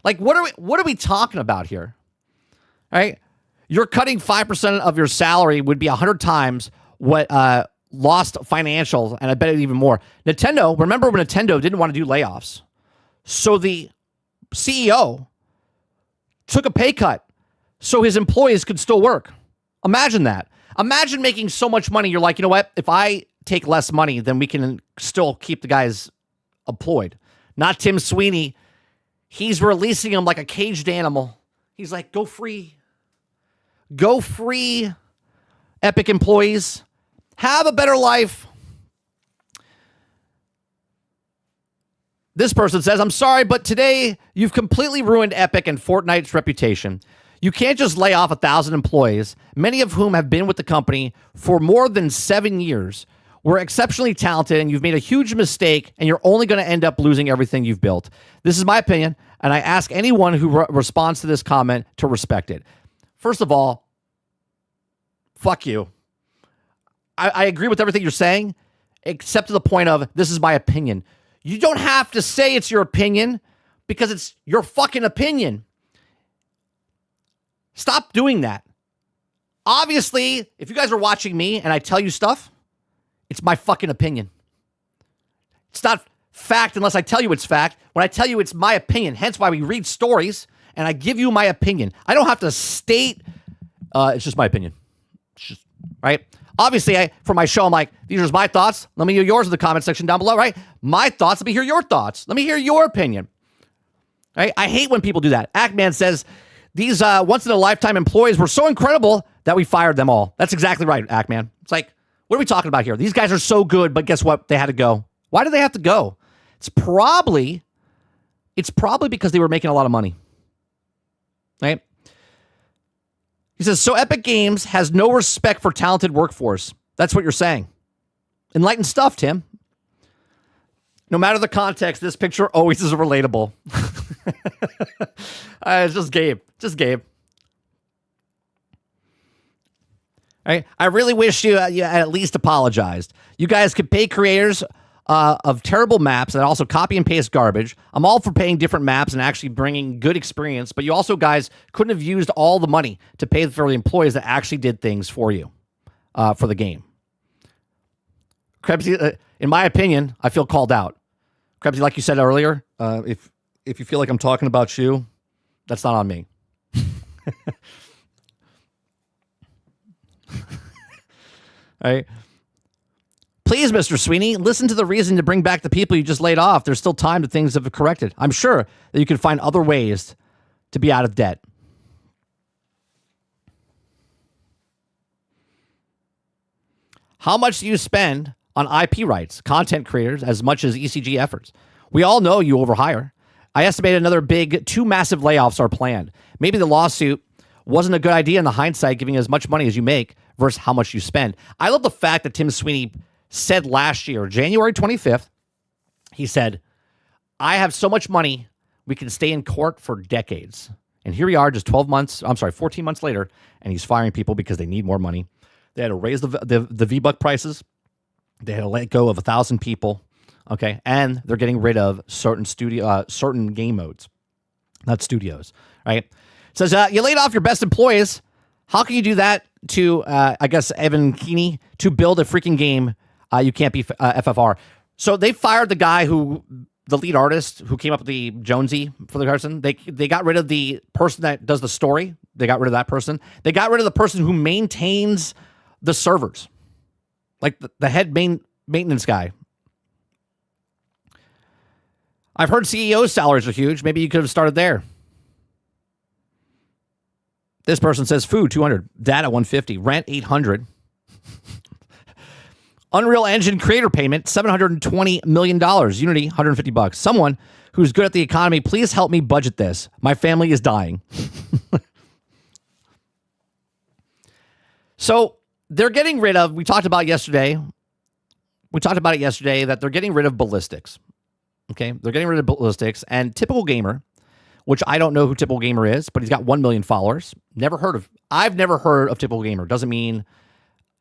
Like, what are we talking about here? All right, you're cutting 5% of your salary would be 100 times what lost financials, and I bet it even more. Nintendo, remember when Nintendo didn't want to do layoffs? So the CEO took a pay cut so his employees could still work. Imagine that. Imagine making so much money. You're like, you know what? If I take less money, then we can still keep the guys employed. Not Tim Sweeney. He's releasing them like a caged animal. He's like, go free. Go free, Epic employees. Have a better life. This person says, I'm sorry, but today you've completely ruined Epic and Fortnite's reputation. You can't just lay off 1,000 employees, many of whom have been with the company for more than 7 years. We're exceptionally talented, and you've made a huge mistake, and you're only going to end up losing everything you've built. This is my opinion, and I ask anyone who responds to this comment to respect it. First of all, fuck you. I agree with everything you're saying, except to the point of, this is my opinion. You don't have to say it's your opinion because it's your fucking opinion. Stop doing that. Obviously, if you guys are watching me and I tell you stuff, it's my fucking opinion. It's not fact unless I tell you it's fact. When I tell you it's my opinion, hence why we read stories and I give you my opinion. I don't have to state, it's just my opinion. It's just, right? Obviously, for my show, I'm like, these are my thoughts. Let me hear yours in the comment section down below, right? My thoughts, let me hear your thoughts. Let me hear your opinion. Right? I hate when people do that. Ackman says, these once-in-a-lifetime employees were so incredible that we fired them all. That's exactly right, Ackman. It's like, what are we talking about here? These guys are so good, but guess what? They had to go. Why did they have to go? It's probably because they were making a lot of money. Right? He says, so Epic Games has no respect for talented workforce. That's what you're saying. Enlightened stuff, Tim. No matter the context, this picture always is relatable. It's just Gabe. Just Gabe. Right? I really wish you at least apologized. You guys could pay creators of terrible maps and also copy and paste garbage. I'm all for paying different maps and actually bringing good experience, but you also guys couldn't have used all the money to pay for the employees that actually did things for you, for the game. Krebsy, in my opinion, I feel called out. Krebsy, like you said earlier, if you feel like I'm talking about you, that's not on me. All right. Please, Mr. Sweeney, listen to the reason to bring back the people you just laid off. There's still time to things have corrected. I'm sure that you can find other ways to be out of debt. How much do you spend on IP rights, content creators, as much as ECG efforts? We all know you overhire. I estimate another big 2 massive layoffs are planned. Maybe the lawsuit wasn't a good idea in the hindsight, giving as much money as you make versus how much you spend. I love the fact that Tim Sweeney said last year, January 25th, he said, I have so much money, we can stay in court for decades. And here we are just 14 months later, and he's firing people because they need more money. They had to raise the V-Buck prices. They had to let go of 1,000 people. Okay. And they're getting rid of certain game modes, not studios. Right. It says, you laid off your best employees. How can you do that to, I guess, Evan Keeney to build a freaking game? You can't be FFR. So they fired the guy the lead artist who came up with the Jonesy for the person. They got rid of the person that does the story. They got rid of that person. They got rid of the person who maintains the servers, like the head maintenance guy. I've heard CEO salaries are huge. Maybe you could have started there. This person says food 200, data 150, rent 800. Unreal Engine creator payment $720 million. Unity $150. Someone who's good at the economy, please help me budget this. My family is dying. So they're getting rid of, we talked about it yesterday that they're getting rid of Ballistics. Okay, they're getting rid of Ballistics, and Typical Gamer, which I don't know who Typical Gamer is, but he's got 1 million followers. I've never heard of Typical Gamer. Doesn't mean,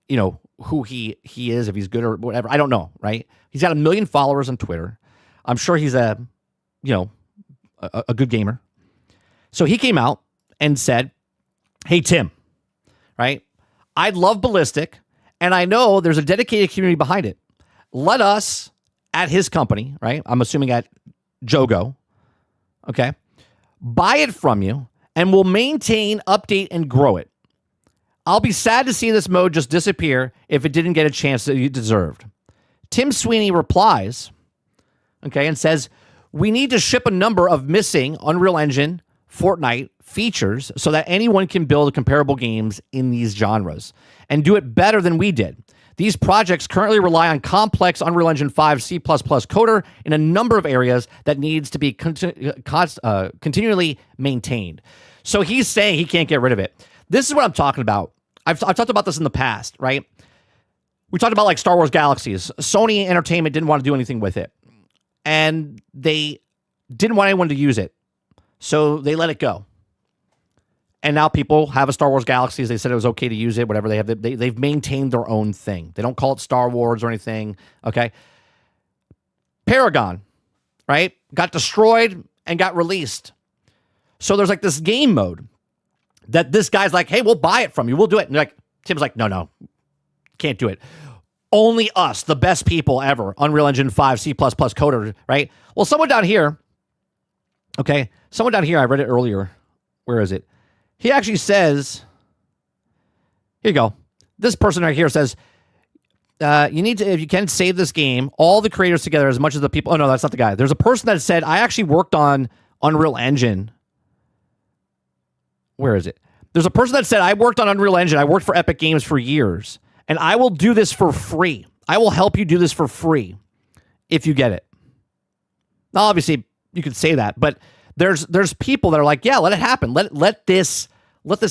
you know, who he is, if he's good or whatever. I don't know, right? He's got 1 million followers on Twitter. I'm sure he's a good gamer. So he came out and said, hey, Tim, right? I love Ballistic, and I know there's a dedicated community behind it. Let us, at his company, right? I'm assuming at Jogo, okay, buy it from you, and we'll maintain, update, and grow it. I'll be sad to see this mode just disappear if it didn't get a chance that it deserved. Tim Sweeney replies, okay, and says, we need to ship a number of missing Unreal Engine, Fortnite features so that anyone can build comparable games in these genres and do it better than we did. These projects currently rely on complex Unreal Engine 5 C++ coder in a number of areas that needs to be continually maintained. So he's saying he can't get rid of it. This is what I'm talking about. I've talked about this in the past, right? We talked about like Star Wars Galaxies. Sony Entertainment didn't want to do anything with it. And they didn't want anyone to use it. So they let it go. And now people have a Star Wars Galaxies. They said it was okay to use it, whatever they have. They've maintained their own thing. They don't call it Star Wars or anything, okay? Paragon, right, got destroyed and got released. So there's like this game mode that this guy's like, hey, we'll buy it from you. We'll do it. And like Tim's like, no, can't do it. Only us, the best people ever. Unreal Engine 5 C++ coder, right? Well, someone down here, okay, I read it earlier. Where is it? He actually says, here you go. This person right here says, you need to, if you can, save this game, all the creators together as much as the people. Oh, no, that's not the guy. There's a person that said, I actually worked on Unreal Engine. Where is it? There's a person that said, I worked on Unreal Engine. I worked for Epic Games for years, and I will do this for free. I will help you do this for free if you get it. Now, obviously, you could say that, but there's people that are like, yeah, let it happen. Let this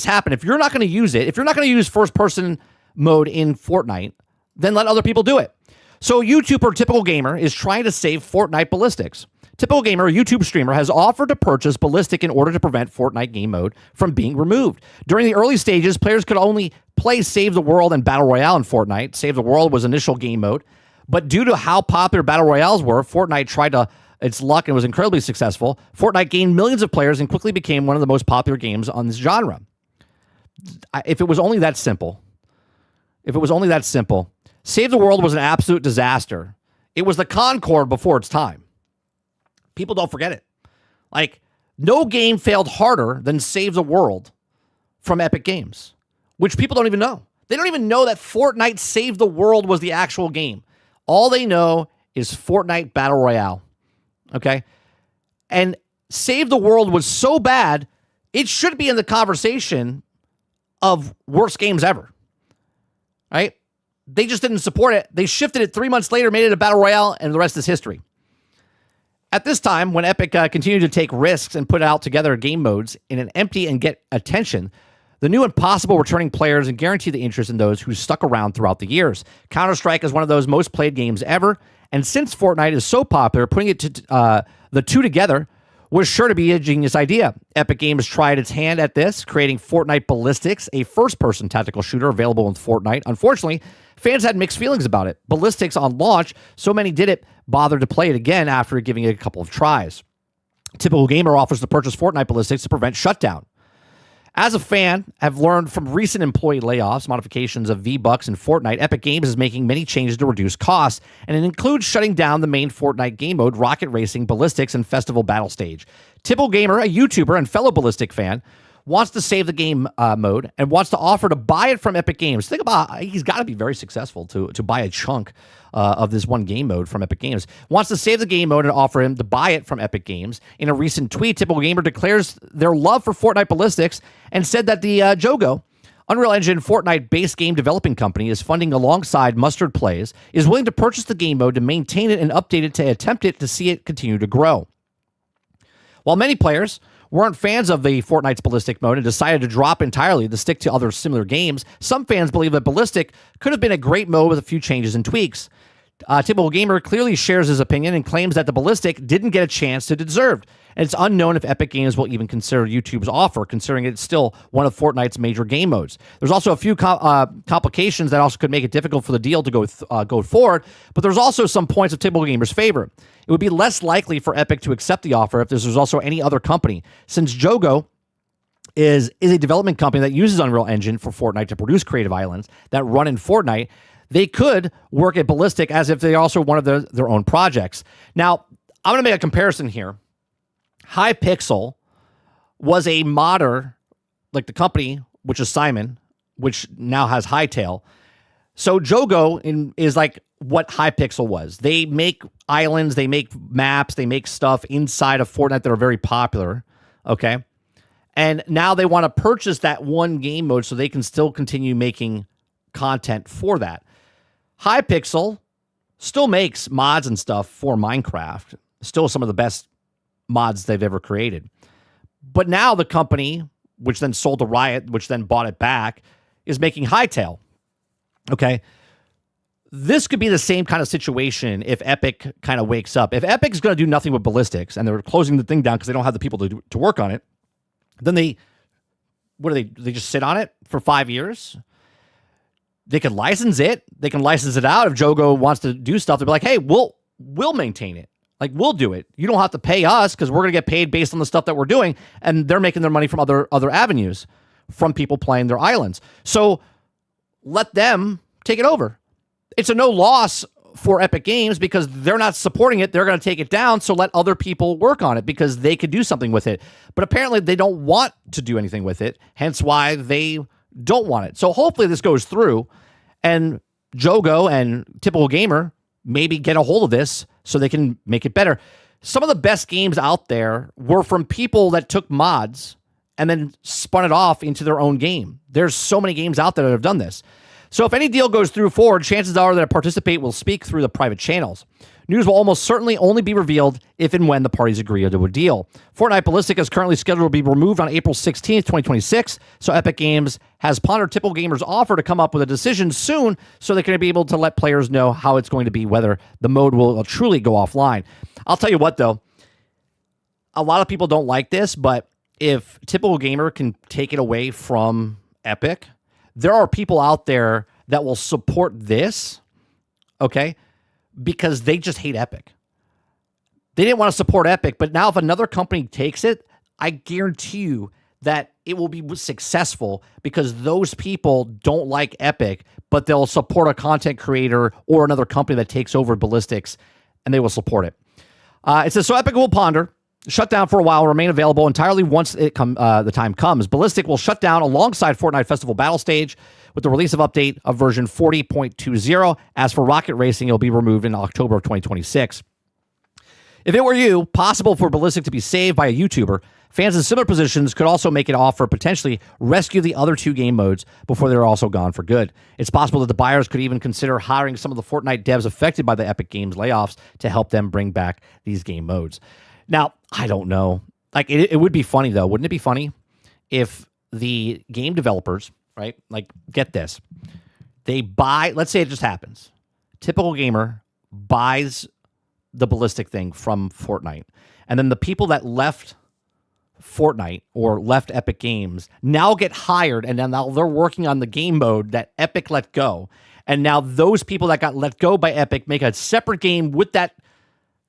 happen. If you're not going to use it, if you're not going to use first person mode in Fortnite, then let other people do it. So YouTuber Typical Gamer is trying to save Fortnite Ballistics. Typical Gamer, a YouTube streamer, has offered to purchase Ballistic in order to prevent Fortnite game mode from being removed. During the early stages, players could only play Save the World and Battle Royale in Fortnite. Save the World was initial game mode. But due to how popular Battle Royales were, Fortnite tried its luck and was incredibly successful. Fortnite gained millions of players and quickly became one of the most popular games on this genre. If it was only that simple, Save the World was an absolute disaster. It was the Concorde before its time. People don't forget it. Like, no game failed harder than Save the World from Epic Games, which people don't even know. They don't even know that Fortnite Save the World was the actual game. All they know is Fortnite Battle Royale. Okay? And Save the World was so bad, it should be in the conversation of worst games ever. Right? They just didn't support it. They shifted it 3 months later, made it a Battle Royale, and the rest is history. At this time, when Epic continued to take risks and put out together game modes in an empty and get attention, the new and possible returning players and guarantee the interest in those who stuck around throughout the years. Counter-Strike is one of those most played games ever, and since Fortnite is so popular, putting it to the two together was sure to be a genius idea. Epic Games tried its hand at this, creating Fortnite Ballistics, a first-person tactical shooter available in Fortnite. Unfortunately, fans had mixed feelings about it. Ballistics on launch, so many didn't bother to play it again after giving it a couple of tries. Typical Gamer offers to purchase Fortnite Ballistics to prevent shutdown. As a fan, I've learned from recent employee layoffs, modifications of V-Bucks in Fortnite, Epic Games is making many changes to reduce costs, and it includes shutting down the main Fortnite game mode, Rocket Racing, Ballistics, and Festival Battle Stage. Typical Gamer, a YouTuber and fellow Ballistic fan, wants to save the game mode and wants to offer to buy it from Epic Games. Think about, he's got to be very successful to buy a chunk of this one game mode from Epic Games. Wants to save the game mode and offer him to buy it from Epic Games. In a recent tweet, Typical Gamer declares their love for Fortnite Ballistics and said that the Jogo, Unreal Engine Fortnite-based game developing company, is funding alongside Mustard Plays, is willing to purchase the game mode to maintain it and update it to attempt it to see it continue to grow. While many players weren't fans of the Fortnite's Ballistic mode and decided to drop entirely to stick to other similar games, some fans believe that Ballistic could have been a great mode with a few changes and tweaks. Typical Gamer clearly shares his opinion and claims that the Ballistic didn't get a chance it deserved, and it's unknown if Epic Games will even consider YouTube's offer, considering it's still one of Fortnite's major game modes. There's also a few complications that also could make it difficult for the deal to go forward, but there's also some points of Typical Gamer's favor. It would be less likely for Epic to accept the offer if there's also any other company, since Jogo is a development company that uses Unreal Engine for Fortnite to produce creative islands that run in Fortnite. They could work at Ballistic as if they're also one of their own projects. Now, I'm going to make a comparison here. Hypixel was a modder, like the company, which is Simon, which now has Hightail. So Jogo is like what Hypixel was. They make islands, they make maps, they make stuff inside of Fortnite that are very popular, okay? And now they want to purchase that one game mode so they can still continue making content for that. Hypixel still makes mods and stuff for Minecraft. Still some of the best mods they've ever created. But now the company, which then sold to Riot, which then bought it back, is making Hightail. Okay? This could be the same kind of situation if Epic kind of wakes up. If Epic's going to do nothing with Ballistics and they're closing the thing down because they don't have the people to work on it, then they just sit on it for 5 years? They can license it. They can license it out. If Jogo wants to do stuff, they'll be like, hey, we'll maintain it. Like, we'll do it. You don't have to pay us because we're going to get paid based on the stuff that we're doing. And they're making their money from other avenues, from people playing their islands. So let them take it over. It's a no loss for Epic Games because they're not supporting it. They're going to take it down. So let other people work on it because they could do something with it. But apparently they don't want to do anything with it. Hence why they don't want it. So hopefully this goes through and Jogo and Typical Gamer maybe get a hold of this so they can make it better. Some of the best games out there were from people that took mods and then spun it off into their own game. There's so many games out there that have done this. So if any deal goes through forward, chances are that a participant will speak through the private channels. News will almost certainly only be revealed if and when the parties agree to a deal. Fortnite Ballistic is currently scheduled to be removed on April 16th, 2026, so Epic Games has pondered Typical Gamer's offer to come up with a decision soon so they can be able to let players know how it's going to be, whether the mode will truly go offline. I'll tell you what, though. A lot of people don't like this, but if Typical Gamer can take it away from Epic, there are people out there that will support this, okay, because they just hate Epic. They didn't want to support Epic, but now if another company takes it, I guarantee you that it will be successful because those people don't like Epic, but they'll support a content creator or another company that takes over Ballistics, and they will support it. It says, so Epic will ponder, shut down for a while, remain available entirely once the time comes. Ballistic will shut down alongside Fortnite Festival Battle Stage with the release of update of version 40.20. As for Rocket Racing, it'll be removed in October of 2026. If it were you, possible for Ballistic to be saved by a YouTuber, fans in similar positions could also make an offer, potentially rescue the other two game modes before they're also gone for good. It's possible that the buyers could even consider hiring some of the Fortnite devs affected by the Epic Games layoffs to help them bring back these game modes. Now, I don't know. Like, it would be funny, though. Wouldn't it be funny if the game developers, right, like, get this. They buy, let's say it just happens. Typical Gamer buys the Ballistic thing from Fortnite. And then the people that left Fortnite or left Epic Games now get hired, and then now they're working on the game mode that Epic let go. And now those people that got let go by Epic make a separate game with that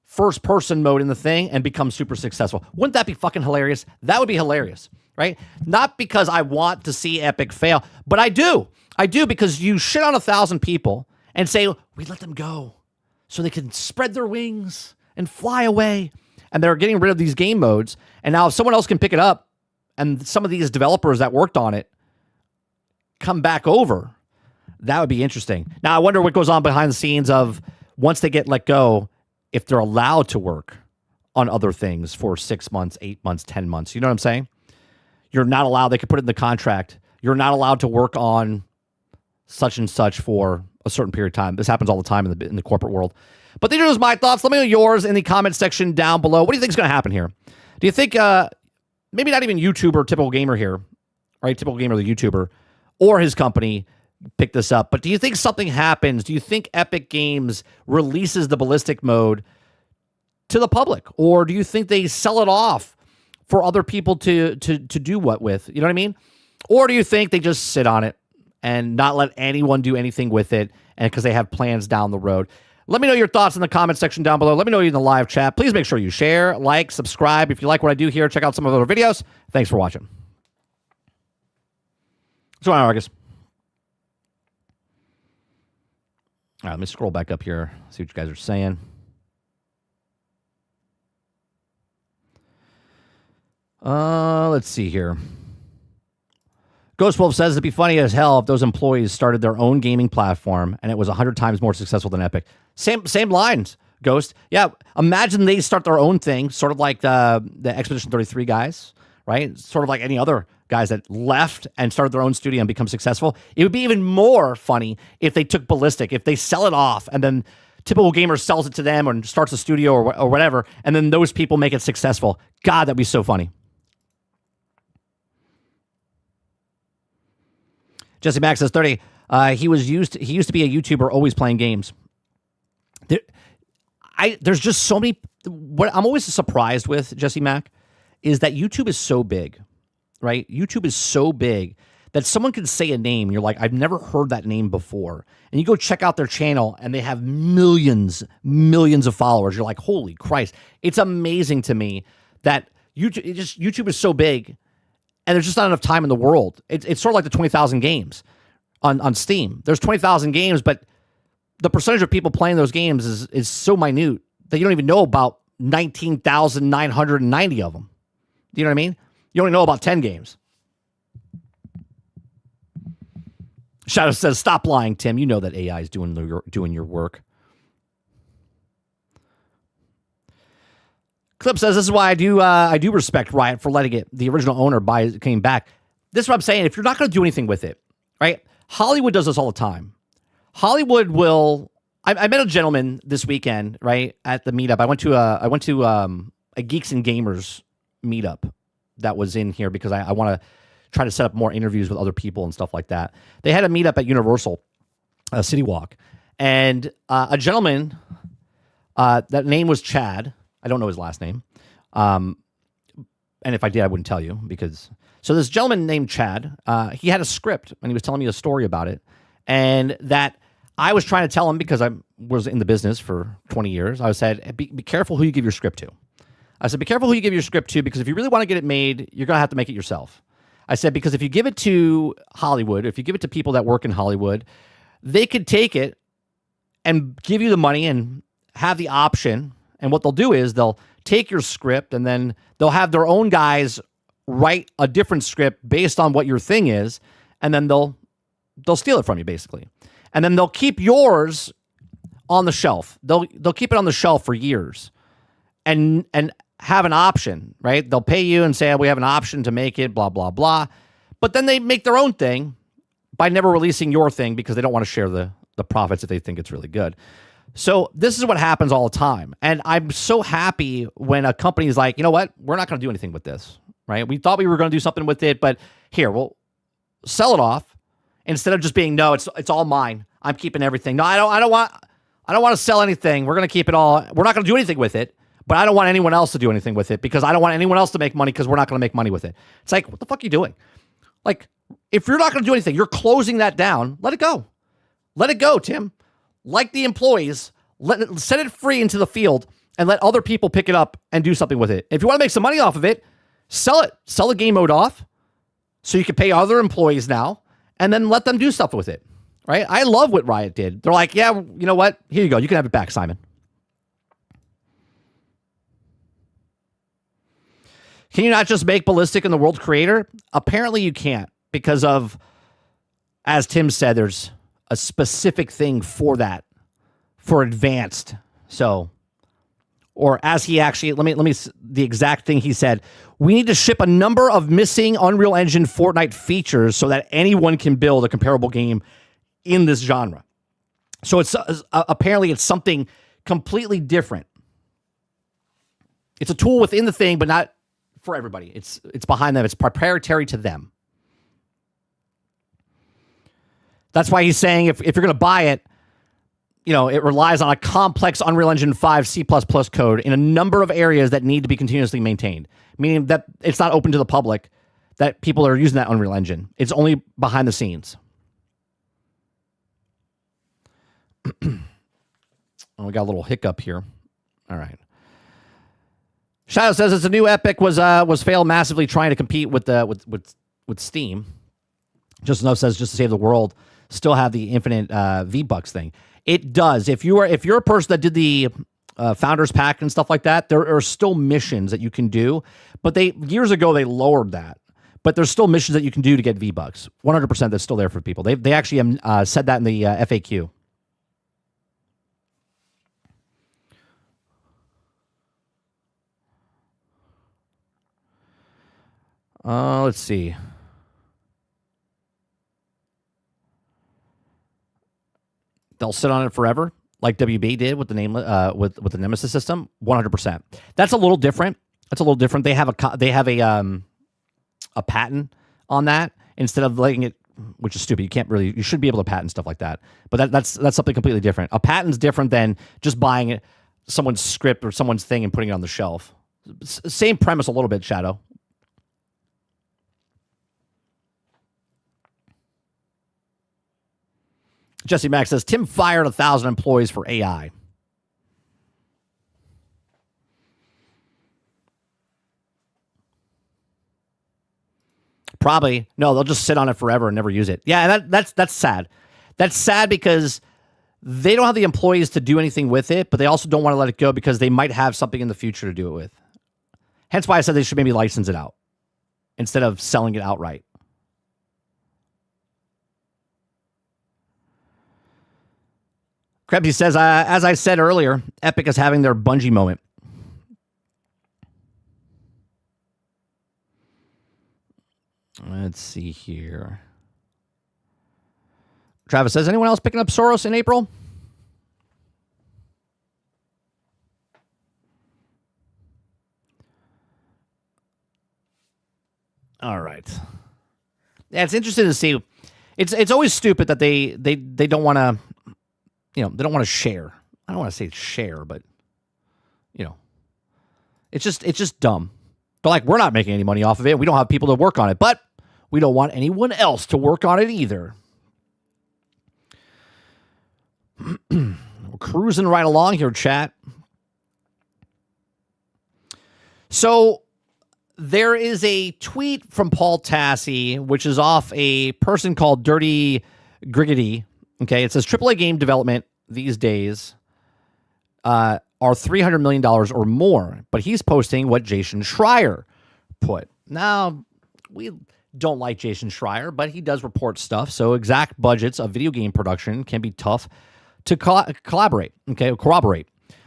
first-person mode in the thing and become super successful. Wouldn't that be fucking hilarious? That would be hilarious, right? Not because I want to see Epic fail, but I do. I do because you shit on 1,000 people and say, we let them go so they can spread their wings and fly away. And they're getting rid of these game modes. And now if someone else can pick it up and some of these developers that worked on it come back over, that would be interesting. Now, I wonder what goes on behind the scenes of once they get let go, if they're allowed to work on other things for 6 months, 8 months, 10 months. You know what I'm saying? You're not allowed. They could put it in the contract. You're not allowed to work on such and such for a certain period of time. This happens all the time in the corporate world. But these are just my thoughts. Let me know yours in the comment section down below. What do you think is going to happen here? Do you think maybe not even YouTuber, typical gamer here, right? Typical gamer, the YouTuber, or his company pick this up. But do you think something happens? Do you think Epic Games releases the Ballistic mode to the public? Or do you think they sell it off for other people to do what with? You know what I mean? Or do you think they just sit on it and not let anyone do anything with it, and because they have plans down the road? Let me know your thoughts in the comment section down below. Let me know you in the live chat. Please make sure you share, like, subscribe. If you like what I do here, check out some of the other videos. Thanks for watching. So, Argus. All right, let me scroll back up here, see what you guys are saying. Let's see here. Ghost Wolf says it'd be funny as hell if those employees started their own gaming platform and it was 100 times more successful than Epic. Same lines, Ghost. Yeah, imagine they start their own thing, sort of like the Expedition 33 guys, right? Sort of like any other guys that left and started their own studio and become successful. It would be even more funny if they took Ballistic, if they sell it off and then Typical Gamer sells it to them or starts a studio or whatever, and then those people make it successful. God, that'd be so funny. Jesse Max says 30. He used to be a YouTuber, always playing games. There's just so many. What I'm always surprised with, Jesse Mack, is that YouTube is so big, right? YouTube is so big that someone can say a name and you're like, I've never heard that name before. And you go check out their channel and they have millions of followers. You're like, holy Christ. It's amazing to me that YouTube is so big and there's just not enough time in the world. It's sort of like the 20,000 games on Steam. There's 20,000 games, but the percentage of people playing those games is so minute that you don't even know about 19,990 of them. Do you know what I mean? You only know about 10 games. Shadow says, stop lying, Tim. You know that AI is doing your work. Clip says, this is why I do respect Riot for letting it, the original owner came back. This is what I'm saying. If you're not going to do anything with it, right? Hollywood does this all the time. Hollywood will. I met a gentleman this weekend, right, at the meetup. I went to a Geeks and Gamers meetup that was in here because I want to try to set up more interviews with other people and stuff like that. They had a meetup at Universal, City Walk, and a gentleman, that name was Chad. I don't know his last name. And if I did, I wouldn't tell you because... So this gentleman named Chad, he had a script and he was telling me a story about it. And that I was trying to tell him because I was in the business for 20 years. I said, be careful who you give your script to. I said, be careful who you give your script to because if you really want to get it made, you're going to have to make it yourself. I said, because if you give it to Hollywood, if you give it to people that work in Hollywood, they could take it and give you the money and have the option. And what they'll do is they'll take your script and then they'll have their own guys write a different script based on what your thing is. And then they'll steal it from you basically. And then they'll keep yours on the shelf. They'll keep it on the shelf for years and have an option, right? They'll pay you and say, oh, we have an option to make it, blah, blah, blah. But then they make their own thing by never releasing your thing because they don't want to share the profits if they think it's really good. So this is what happens all the time. And I'm so happy when a company is like, you know what? We're not going to do anything with this, right? We thought we were going to do something with it, but here, we'll sell it off instead of just being, no, it's all mine. I'm keeping everything. No, I don't want to sell anything. We're going to keep it all. We're not going to do anything with it, but I don't want anyone else to do anything with it because I don't want anyone else to make money because we're not going to make money with it. It's like, what the fuck are you doing? Like, if you're not going to do anything, you're closing that down. Let it go. Let it go, Tim. Like the employees, set it free into the field and let other people pick it up and do something with it. If you want to make some money off of it, sell it. Sell the game mode off so you can pay other employees now and then let them do stuff with it. Right? I love what Riot did. They're like, yeah, you know what? Here you go. You can have it back, Simon. Can you not just make Ballistic in the world creator? Apparently you can't because of, as Tim said, there's a specific thing for that, for advanced. So, or as he actually, let me, the exact thing he said, we need to ship a number of missing Unreal Engine Fortnite features so that anyone can build a comparable game in this genre. So it's apparently it's something completely different. It's a tool within the thing, but not for everybody. It's behind them. It's proprietary to them. That's why he's saying if you're going to buy it, it relies on a complex Unreal Engine 5 C++ code in a number of areas that need to be continuously maintained, meaning that it's not open to the public, that people are using that Unreal Engine. It's only behind the scenes. Oh, we got a little hiccup here. All right. Shadow says it's a new Epic was failed massively trying to compete with Steam. Just enough says just to save the world, still have the infinite V-Bucks thing. It does. If you're a person that did the Founders Pack and stuff like that, there are still missions that you can do. But years ago they lowered that. But there's still missions that you can do to get V-Bucks. 100% that's still there for people. They actually said that in the FAQ. Let's see. They'll sit on it forever, like WB did with the name with the Nemesis system. 100%. That's a little different. They have a patent on that instead of letting it, which is stupid. You should be able to patent stuff like that. But that's something completely different. A patent's different than just buying someone's script or someone's thing and putting it on the shelf. Same premise a little bit, Shadow. Jesse Mack says, Tim fired 1,000 employees for AI. Probably. No, they'll just sit on it forever and never use it. Yeah, that's sad. That's sad because they don't have the employees to do anything with it, but they also don't want to let it go because they might have something in the future to do it with. Hence why I said they should maybe license it out instead of selling it outright. Krebsy says, as I said earlier, Epic is having their Bungie moment. Let's see here. Travis says, anyone else picking up Soros in April? All right. Yeah, it's interesting to see. It's always stupid that they don't want to. They don't want to share. I don't want to say share, but, it's just dumb. They're like, we're not making any money off of it. We don't have people to work on it, but we don't want anyone else to work on it either. We're cruising right along here, chat. So there is a tweet from Paul Tassi, which is off a person called Dirty Griggity. Okay, it says AAA game development these days are $300 million or more, but he's posting what Jason Schreier put. Now, we don't like Jason Schreier, but he does report stuff, so exact budgets of video game production can be tough to corroborate.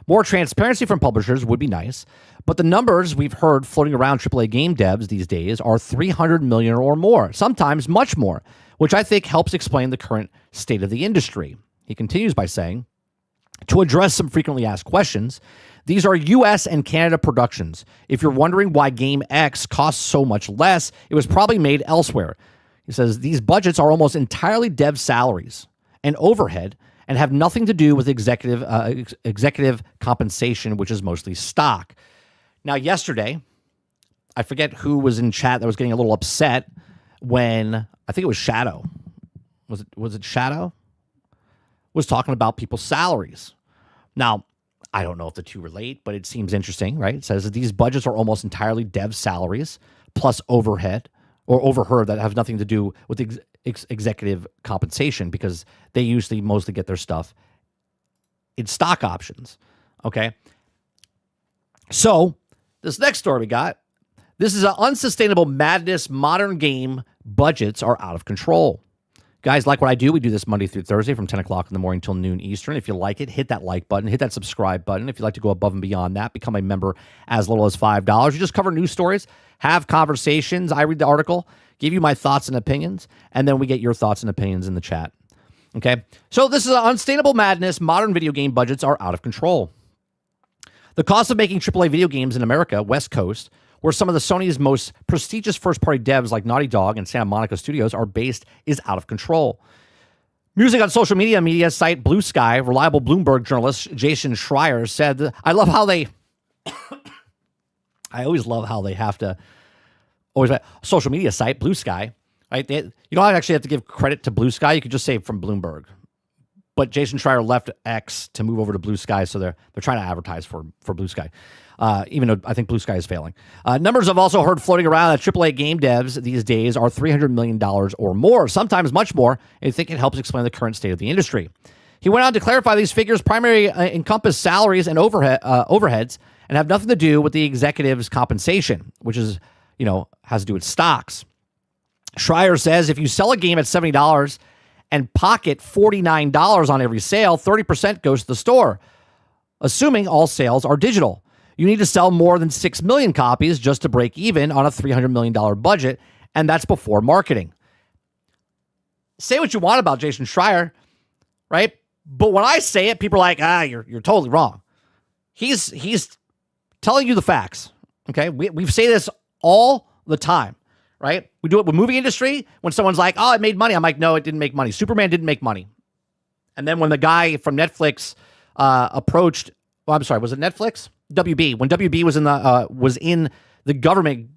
More transparency from publishers would be nice, but the numbers we've heard floating around AAA game devs these days are $300 million or more, sometimes much more, which I think helps explain the current state of the industry. He continues by saying, to address some frequently asked questions, these are US and Canada productions. If you're wondering why Game X costs so much less, it was probably made elsewhere. He says, these budgets are almost entirely dev salaries and overhead and have nothing to do with executive compensation, which is mostly stock. Now, yesterday, I forget who was in chat that was getting a little upset when, I think it was Shadow. Was it Shadow? Was talking about people's salaries. Now, I don't know if the two relate, but it seems interesting, right? It says that these budgets are almost entirely dev salaries plus overhead or overheard that have nothing to do with executive compensation because they usually mostly get their stuff in stock options. Okay. So this next story we got, This is an unsustainable madness. Modern game budgets are out of control. Guys, like what I do, we do this Monday through Thursday from 10 o'clock in the morning till noon Eastern. If you like it, hit that like button, hit that subscribe button. If you'd like to go above and beyond that, become a member as little as $5. You just cover news stories, have conversations. I read the article, give you my thoughts and opinions, and then we get your thoughts and opinions in the chat. Okay? So this is an unsustainable madness. Modern video game budgets are out of control. The cost of making AAA video games in America, West Coast, where some of the Sony's most prestigious first-party devs like Naughty Dog and Santa Monica Studios are based, is out of control. Music on social media site Blue Sky, reliable Bloomberg journalist Jason Schreier said, I love how they... I always love how they have to... social media site, Blue Sky, right? You don't actually have to give credit to Blue Sky. You could just say from Bloomberg. But Jason Schreier left X to move over to Blue Sky, so they're trying to advertise for Blue Sky, even though I think Blue Sky is failing. Numbers have also heard floating around that AAA game devs these days are $300 million or more, sometimes much more. I think it helps explain the current state of the industry. He went on to clarify these figures primarily encompass salaries and overheads and have nothing to do with the executive's compensation, which is, has to do with stocks. Schreier says if you sell a game at $70 and pocket $49 on every sale, 30% goes to the store, assuming all sales are digital. You need to sell more than 6 million copies just to break even on a $300 million budget, and that's before marketing. Say what you want about Jason Schreier, right? But when I say it, people are like, you're totally wrong. He's telling you the facts, okay? We say this all the time, right? We do it with movie industry. When someone's like, it made money. I'm like, no, it didn't make money. Superman didn't make money. And then when the guy from Netflix approached, was it Netflix? WB. When WB was in the government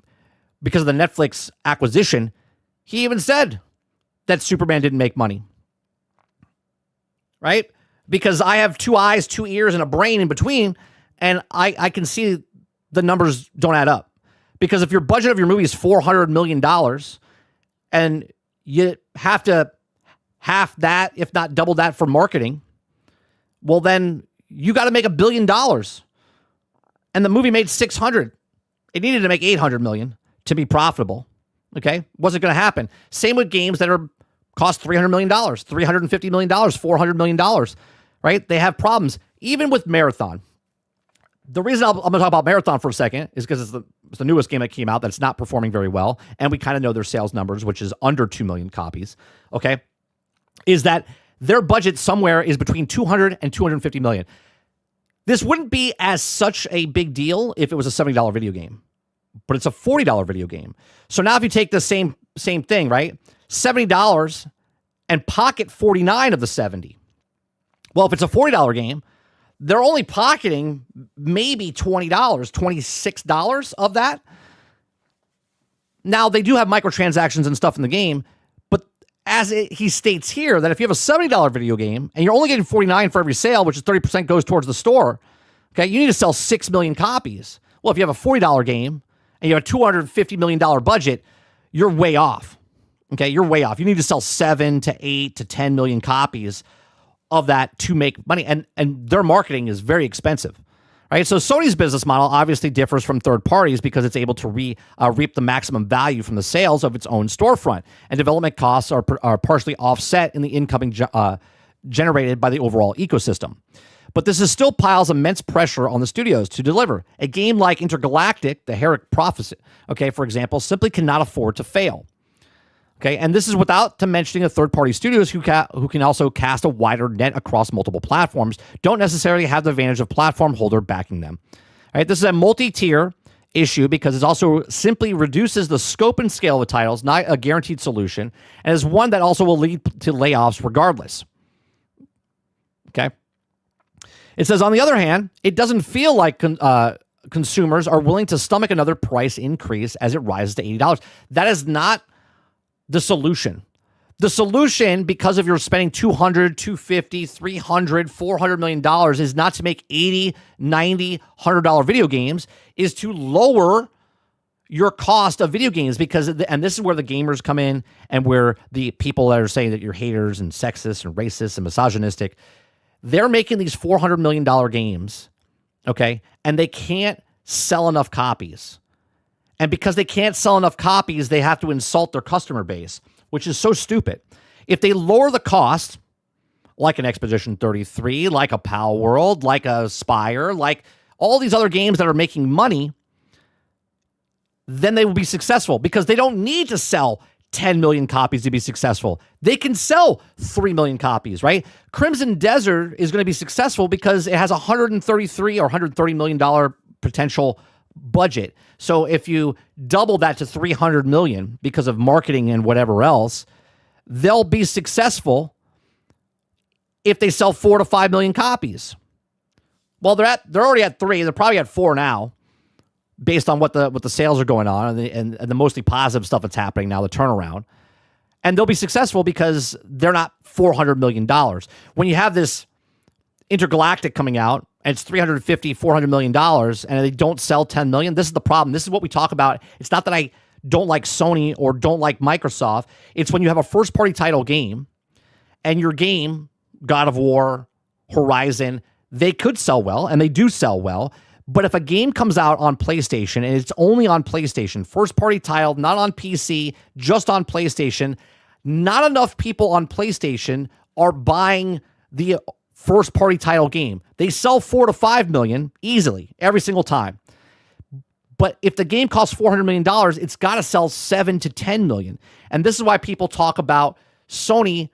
because of the Netflix acquisition, he even said that Superman didn't make money. Right? Because I have 2 eyes, 2 ears, and a brain in between, and I can see the numbers don't add up. Because if your budget of your movie is $400 million and you have to half that, if not double that for marketing, well, then you got to make $1 billion. And the movie made 600. It needed to make 800 million to be profitable. Okay. Wasn't going to happen. Same with games that cost $300 million, $350 million, $400 million, right? They have problems. Even with Marathon. The reason I'm going to talk about Marathon for a second is because it's the newest game that came out that's not performing very well, and we kind of know their sales numbers, which is under 2 million copies, okay, is that their budget somewhere is between 200 and 250 million. This wouldn't be as such a big deal if it was a $70 video game, but it's a $40 video game. So now if you take the same thing, right, $70 and pocket 49 of the 70. Well, if it's a $40 game, they're only pocketing maybe $20, $26 of that. Now, they do have microtransactions and stuff in the game, but he states here that if you have a $70 video game and you're only getting 49 for every sale, which is 30% goes towards the store, okay, you need to sell 6 million copies. Well, if you have a $40 game and you have a $250 million budget, you're way off. Okay, you're way off. You need to sell 7 to 8 to 10 million copies of that to make money, and their marketing is very expensive, right? So Sony's business model obviously differs from third parties because it's able to reap the maximum value from the sales of its own storefront, and development costs are partially offset in the incoming generated by the overall ecosystem. But this is still piles immense pressure on the studios to deliver. A game like Intergalactic, the Herrick Prophecy, okay, for example, simply cannot afford to fail. Okay, and this is without to mentioning the third-party studios who can also cast a wider net across multiple platforms, don't necessarily have the advantage of platform holder backing them. All right, this is a multi-tier issue because it also simply reduces the scope and scale of the titles, not a guaranteed solution, and is one that also will lead to layoffs regardless. Okay. It says, on the other hand, it doesn't feel like consumers are willing to stomach another price increase as it rises to $80. That is not the solution. The solution, because if you're spending $200, $250, $300, $400 million, is not to make $80, $90, $100 video games, is to lower your cost of video games and this is where the gamers come in and where the people that are saying that you're haters and sexist and racist and misogynistic, they're making these $400 million games, okay, and they can't sell enough copies. And because they can't sell enough copies, they have to insult their customer base, which is so stupid. If they lower the cost, like an Expedition 33, like a Pal World, like a Spire, like all these other games that are making money, then they will be successful because they don't need to sell 10 million copies to be successful. They can sell 3 million copies, right? Crimson Desert is going to be successful because it has $133 or $130 million potential budget. So if you double that to 300 million because of marketing and whatever else, they'll be successful if they sell 4 to 5 million copies. Well, they're already at 3. They're probably at 4 now, based on what the sales are going on and the mostly positive stuff that's happening now, the turnaround. And they'll be successful because they're not $400 million. When you have this Intergalactic coming out and it's $350, $400 million and they don't sell 10 million, this is the problem. This is what we talk about. It's not that I don't like Sony or don't like Microsoft. It's when you have a first-party title game and your game, God of War, Horizon, they could sell well and they do sell well. But if a game comes out on PlayStation and it's only on PlayStation, first-party title, not on PC, just on PlayStation, not enough people on PlayStation are buying the first-party title game. They sell 4 to 5 million easily every single time. But if the game costs $400 million, it's got to sell 7 to 10 million. And this is why people talk about Sony.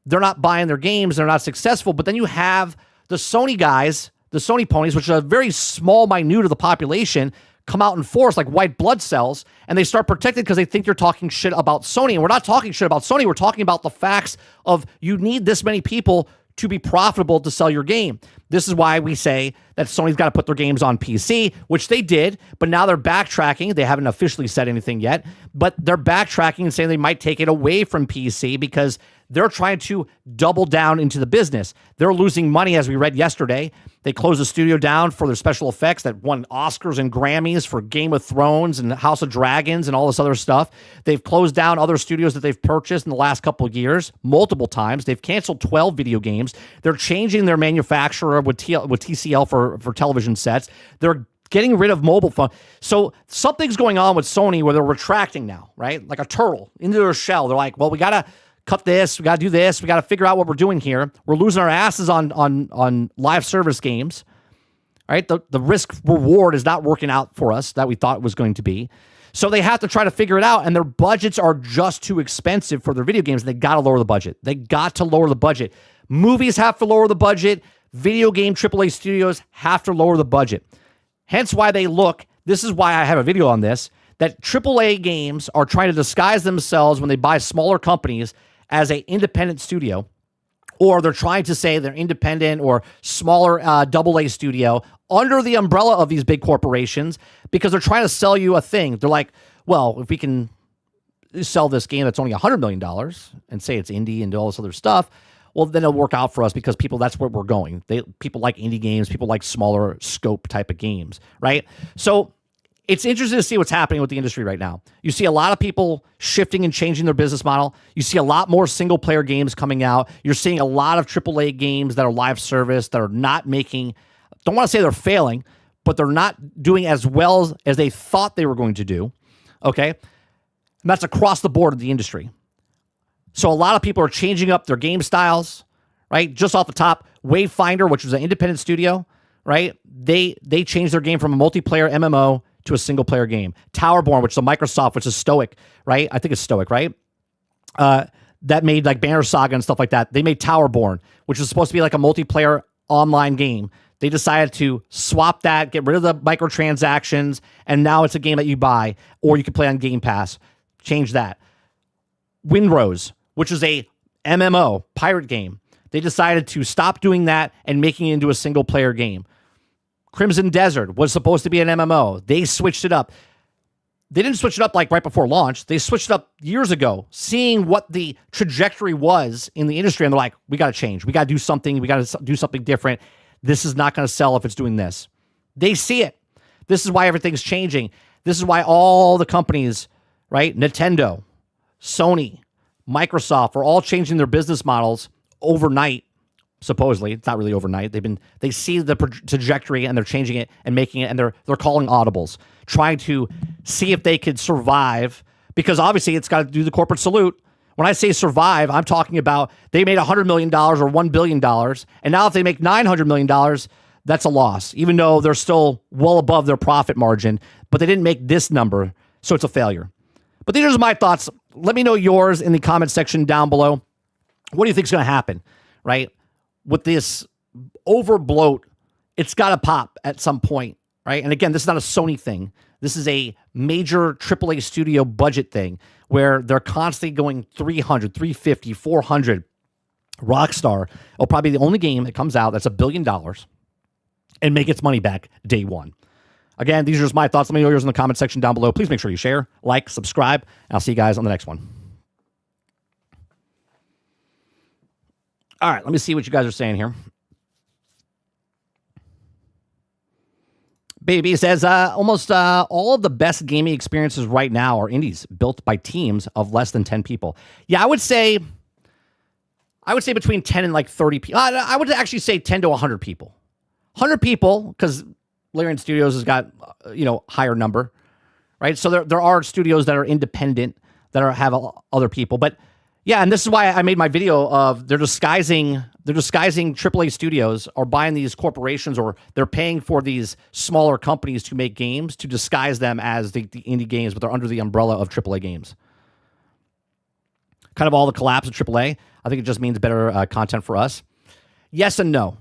They're not buying their games. They're not successful. But then you have the Sony guys, the Sony ponies, which are a very small minute of the population, come out in force like white blood cells, and they start protected because they think you're talking shit about Sony. And we're not talking shit about Sony. We're talking about the facts of you need this many people to be profitable to sell your game. This is why we say that Sony's got to put their games on PC, which they did, but now they're backtracking. They haven't officially said anything yet, but they're backtracking and saying they might take it away from PC because they're trying to double down into the business. They're losing money, as we read yesterday. They closed the studio down for their special effects that won Oscars and Grammys for Game of Thrones and House of Dragons and all this other stuff. They've closed down other studios that they've purchased in the last couple of years, multiple times. They've canceled 12 video games. They're changing their manufacturer with TCL for television sets. They're getting rid of mobile phone. So something's going on with Sony where they're retracting now, right? Like a turtle into their shell. They're like, well, we got to cut this. We got to do this. We got to figure out what we're doing here. We're losing our asses on live service games. All right. The risk reward is not working out for us that we thought it was going to be. So they have to try to figure it out. And their budgets are just too expensive for their video games. They got to lower the budget. They got to lower the budget. Movies have to lower the budget. Video game AAA studios have to lower the budget. Hence why this is why I have a video on this, that AAA games are trying to disguise themselves when they buy smaller companies as an independent studio, or they're trying to say they're independent or smaller AA studio under the umbrella of these big corporations because they're trying to sell you a thing. They're like, well, if we can sell this game that's only $100 million and say it's indie and do all this other stuff, well, then it'll work out for us because that's where we're going. People like indie games, people like smaller scope type of games, right? So it's interesting to see what's happening with the industry right now. You see a lot of people shifting and changing their business model. You see a lot more single-player games coming out. You're seeing a lot of AAA games that are live service that are not making, don't want to say they're failing, but they're not doing as well as they thought they were going to do, okay? And that's across the board of the industry. So a lot of people are changing up their game styles, right? Just off the top, Wayfinder, which was an independent studio, right? They changed their game from a multiplayer MMO to a single-player game. Towerborn, which is a Microsoft, which is Stoic, right? I think it's Stoic, right? That made like Banner Saga and stuff like that. They made Towerborn, which was supposed to be like a multiplayer online game. They decided to swap that, get rid of the microtransactions, and now it's a game that you buy, or you can play on Game Pass. Change that. Windrose, which is a MMO, pirate game. They decided to stop doing that and making it into a single-player game. Crimson Desert was supposed to be an MMO. They switched it up. They didn't switch it up like right before launch. They switched it up years ago, seeing what the trajectory was in the industry. And they're like, we got to change. We got to do something. We got to do something different. This is not going to sell if it's doing this. They see it. This is why everything's changing. This is why all the companies, right? Nintendo, Sony, Microsoft are all changing their business models overnight Supposedly, it's not really overnight. They see the trajectory and they're changing it and making it, and they're calling audibles, trying to see if they could survive, because obviously it's got to do the corporate salute. When I say survive, I'm talking about they made $100 million or $1 billion, and now if they make $900 million, that's a loss, even though they're still well above their profit margin, but they didn't make this number, so it's a failure. But these are my thoughts. Let me know yours in the comment section down below. What do you think is going to happen, right? With this overbloat, it's got to pop at some point, right? And again, this is not a Sony thing. This is a major AAA studio budget thing where they're constantly going 300, 350, 400. Rockstar will probably be the only game that comes out that's $1 billion and make its money back day one. Again, these are just my thoughts. Let me know yours in the comment section down below. Please make sure you share, like, subscribe, and I'll see you guys on the next one. All right, let me see what you guys are saying here. Baby says, almost all of the best gaming experiences right now are indies built by teams of less than 10 people. Yeah, I would say between 10 and like 30 people. I would actually say 10 to 100 people. 100 people, because Larian Studios has got, higher number, right? So there are studios that are independent that have other people. But yeah, and this is why I made my video of they're disguising AAA studios or buying these corporations, or they're paying for these smaller companies to make games to disguise them as the indie games, but they're under the umbrella of AAA games. Kind of all the collapse of AAA. I think it just means better content for us. Yes and no.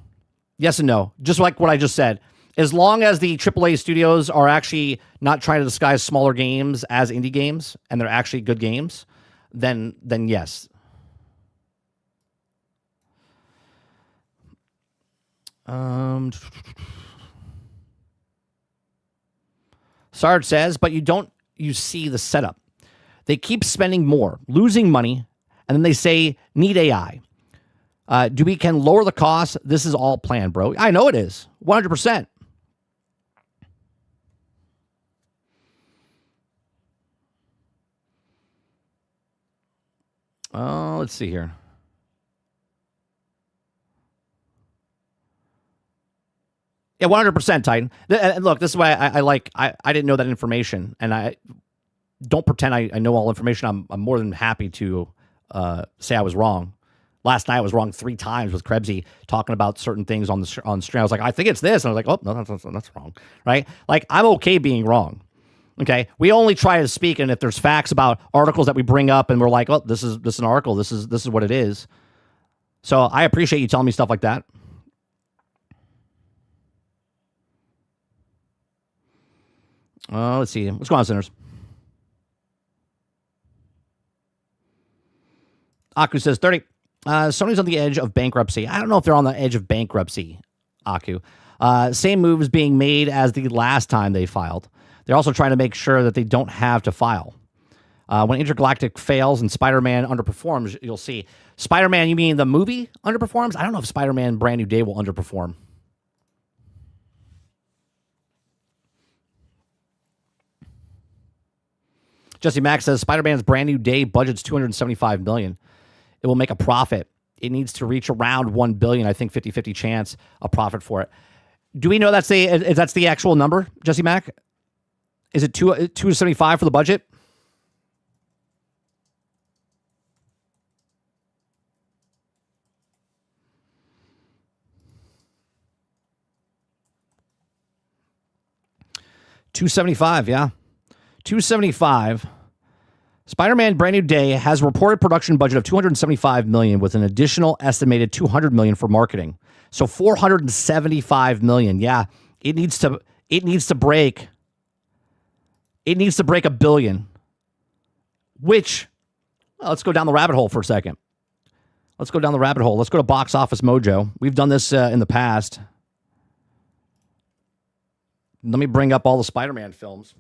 Yes and no. Just like what I just said. As long as the AAA studios are actually not trying to disguise smaller games as indie games and they're actually good games, then yes. Sarge says, but you see the setup. They keep spending more, losing money, and then they say, need AI. We can lower the cost. This is all planned, bro. I know it is. 100%. Let's see here. Yeah, 100%, Titan. Look, this is why I didn't know that information, and I don't pretend I know all information. I'm more than happy to say I was wrong. Last night I was wrong 3 times with Krebsy talking about certain things on stream. I was like, I think it's this, and I was like, oh no, that's wrong, right? Like, I'm okay being wrong. Okay, we only try to speak, and if there's facts about articles that we bring up, and we're like, oh, this is an article, this is what it is. So I appreciate you telling me stuff like that. Let's see. What's going on, sinners? Aku says 30. Sony's on the edge of bankruptcy. I don't know if they're on the edge of bankruptcy, Aku. Same moves being made as the last time they filed. They're also trying to make sure that they don't have to file. When Intergalactic fails and Spider-Man underperforms, you'll see. Spider-Man, you mean the movie underperforms? I don't know if Spider-Man Brand New Day will underperform. Jesse Max says Spider-Man's Brand New Day budget's $275 million. It will make a profit. It needs to reach around $1 billion. I think 50-50 chance a profit for it. Do we know that's the actual number, Jesse Mack? Is it 275 for the budget? $275, yeah. $275. Spider-Man Brand New Day has a reported production budget of $275 million with an additional estimated $200 million for marketing. So $475 million. Yeah, it needs to break. It needs to break $1 billion. Which, well, let's go down the rabbit hole for a second. Let's go down the rabbit hole. Let's go to Box Office Mojo. We've done this in the past. Let me bring up all the Spider-Man films.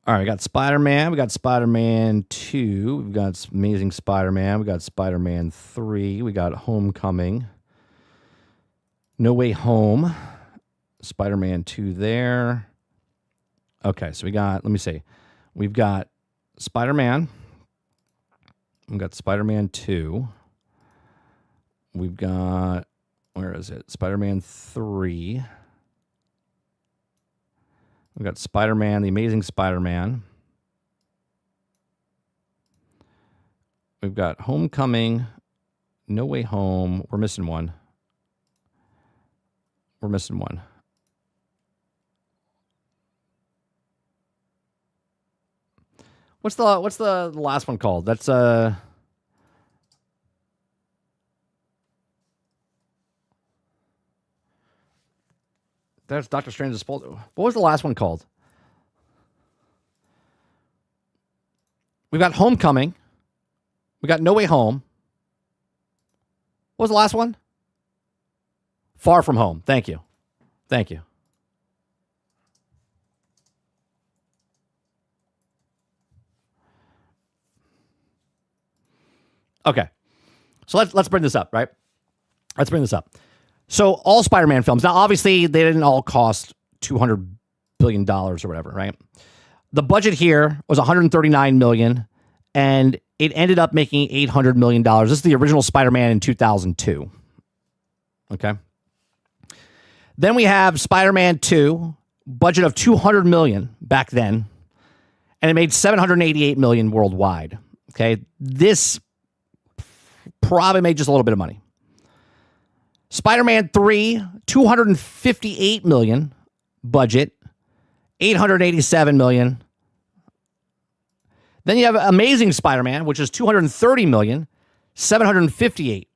All right, we got Spider-Man. We got Spider-Man 2. We've got Amazing Spider-Man. We got Spider-Man 3. We got Homecoming. No Way Home. Spider-Man 2 there. Okay, so we got, let me see. We've got Spider-Man. We've got Spider-Man 2. We've got, where is it? Spider-Man 3. We've got Spider-Man, The Amazing Spider-Man. We've got Homecoming, No Way Home. We're missing one. We're missing one. What's the last one called? That's Doctor Strange's fault. What was the last one called? We've got Homecoming. We got No Way Home. What was the last one? Far From Home. Thank you. Thank you. Okay. So let's bring this up, right? Let's bring this up. So all Spider-Man films, now obviously they didn't all cost $200 billion or whatever, right? The budget here was $139 million, and it ended up making $800 million. This is the original Spider-Man in 2002. Okay. Then we have Spider-Man 2, budget of $200 million back then, and it made $788 million worldwide. Okay. This probably made just a little bit of money. Spider-Man 3, $258 million budget, $887 million. Then you have Amazing Spider-Man, which is $230 million, $758.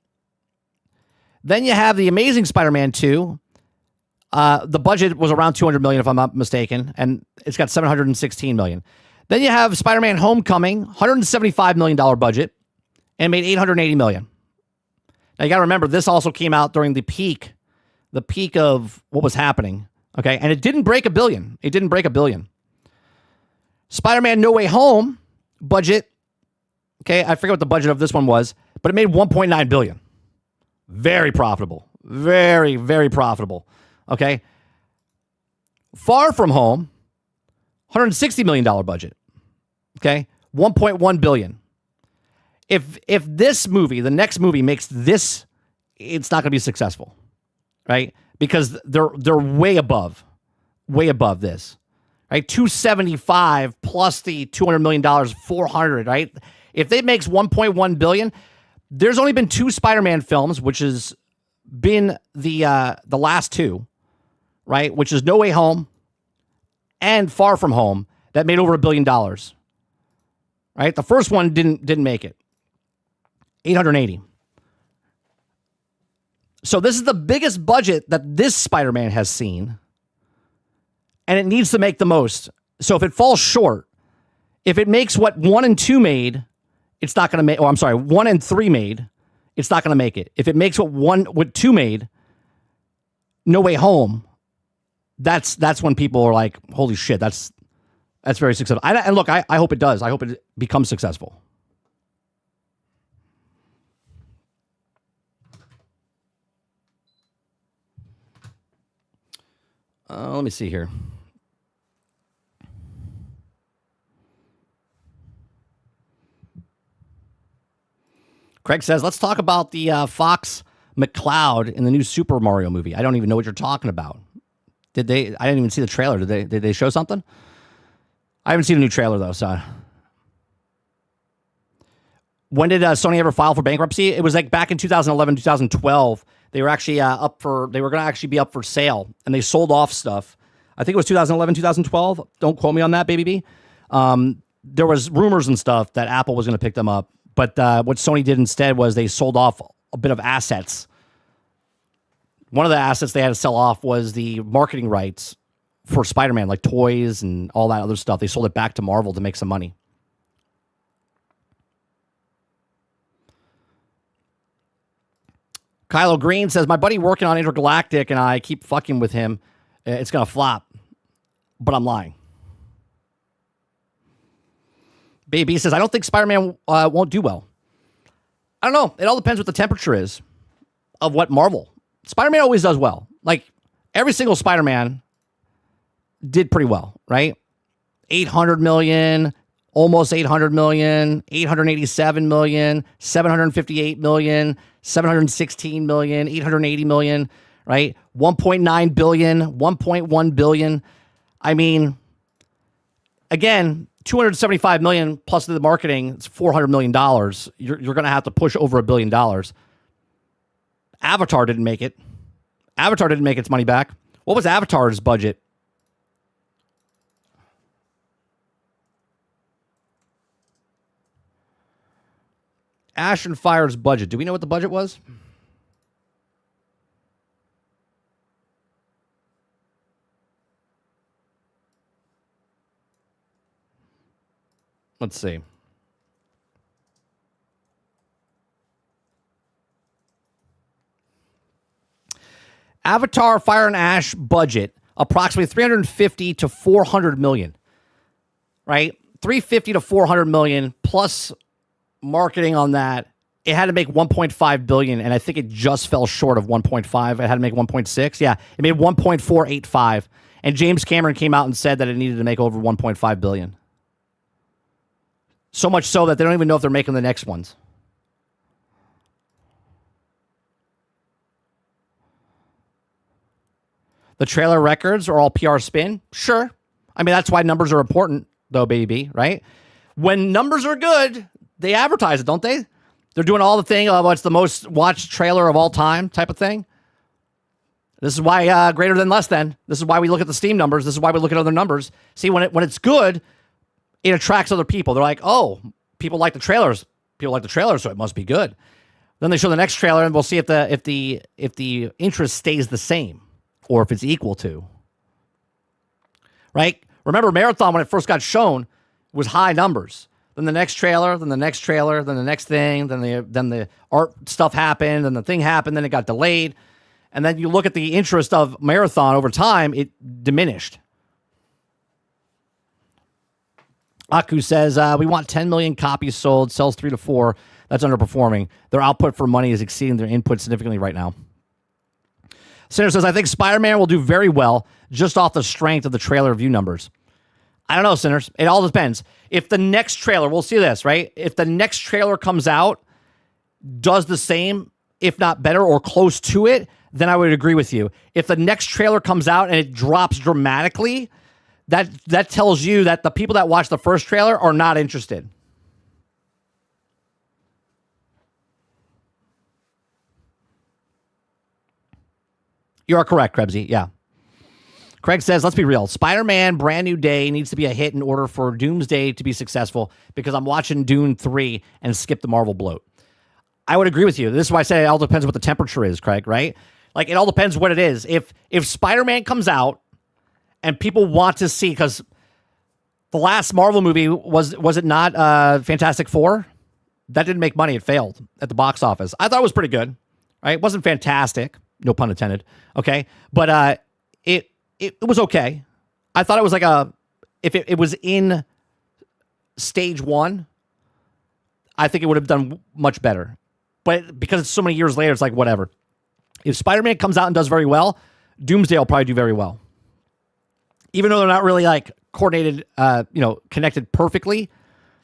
Then you have The Amazing Spider-Man 2. The budget was around $200 million, if I'm not mistaken, and it's got $716 million. Then you have Spider-Man Homecoming, $175 million budget, and made $880 million. Now, you got to remember, this also came out during the peak of what was happening, okay? And it didn't break $1 billion. It didn't break $1 billion. Spider-Man No Way Home, budget, okay, I forget what the budget of this one was, but it made $1.9 billion. Very profitable. Very, very profitable, okay? Far From Home, $160 million budget, okay? $1.1 billion. If this movie, the next movie, makes this, it's not going to be successful, right? Because they're way above this, right? 275 plus the $200 million, 400, right? If it makes 1.1 billion, there's only been 2 Spider-Man films, which has been the last 2, right? Which is No Way Home and Far From Home, that made over $1 billion, right? The first one didn't make it. 880. So this is the biggest budget that this Spider-Man has seen, and it needs to make the most. So if it falls short, if it makes what 1 and 2 made, it's not going to make, 1 and 3 made, it's not going to make it. If it makes what 2 made, No Way Home, that's when people are like, holy shit, that's very successful. And look, I hope it does. I hope it becomes successful. Let me see here. Craig says, let's talk about the Fox McCloud in the new Super Mario movie. I don't even know what you're talking about. I didn't even see the trailer. Did they show something? I haven't seen a new trailer, though, so. When did Sony ever file for bankruptcy? It was like back in 2011, 2012. They were actually they were going to actually be up for sale, and they sold off stuff. I think it was 2011, 2012. Don't quote me on that, baby B. There was rumors and stuff that Apple was going to pick them up, but what Sony did instead was they sold off a bit of assets. One of the assets they had to sell off was the marketing rights for Spider-Man, like toys and all that other stuff. They sold it back to Marvel to make some money. Kylo Green says, my buddy working on Intergalactic and I keep fucking with him. It's going to flop, but I'm lying. Baby says, I don't think Spider-Man won't do well. I don't know. It all depends what the temperature is of what Marvel. Spider-Man always does well. Like, every single Spider-Man did pretty well, right? 800 million, almost 800 million, 887 million, 758 million, 716 million, 880 million, right? 1.9 billion, 1.1 billion. I mean, again, 275 million plus the marketing, it's $400 million. You're going to have to push over $1 billion. Avatar didn't make it. Avatar didn't make its money back. What was Avatar's budget? Ash and Fire's budget. Do we know what the budget was? Let's see. Avatar, Fire and Ash budget approximately 350 to 400 million. Right? 350 to 400 million plus marketing on that. It had to make 1.5 billion, and I think it just fell short of 1.5. It had to make 1.6. Yeah, it made 1.485. And James Cameron came out and said that it needed to make over 1.5 billion. So much so that they don't even know if they're making the next ones. The trailer records are all PR spin? Sure. I mean, that's why numbers are important, though, baby, right? When numbers are good, they advertise it, don't they? They're doing all the thing of what's the most watched trailer of all time type of thing. This is why greater than less than. This is why we look at the Steam numbers. This is why we look at other numbers. See, when it's good, it attracts other people. They're like, oh, people like the trailers. People like the trailers, so it must be good. Then they show the next trailer, and we'll see if the interest stays the same or if it's equal to. Right? Remember, Marathon, when it first got shown, was high numbers. Then the next trailer, then the next trailer, then the next thing, then the art stuff happened, then the thing happened, then it got delayed. And then you look at the interest of Marathon over time, it diminished. Aku says, we want 10 million copies sold, sells 3 to 4. That's underperforming. Their output for money is exceeding their input significantly right now. Sinner says, I think Spider-Man will do very well just off the strength of the trailer view numbers. I don't know, Sinners. It all depends. If the next trailer, we'll see this, right? If the next trailer comes out, does the same, if not better or close to it, then I would agree with you. If the next trailer comes out and it drops dramatically, that tells you that the people that watched the first trailer are not interested. You are correct, Krebsy. Yeah. Craig says, let's be real. Spider-Man Brand New Day needs to be a hit in order for Doomsday to be successful because I'm watching Dune 3 and skip the Marvel bloat. I would agree with you. This is why I say it all depends what the temperature is, Craig, right? Like, it all depends what it is. If Spider-Man comes out and people want to see, because the last Marvel movie, was it not Fantastic Four? That didn't make money. It failed at the box office. I thought it was pretty good, right? It wasn't fantastic. No pun intended. Okay. But it was okay. I thought it was like if it was in stage one, I think it would have done much better. But because it's so many years later, it's like, whatever. If Spider-Man comes out and does very well, Doomsday will probably do very well. Even though they're not really like coordinated, connected perfectly,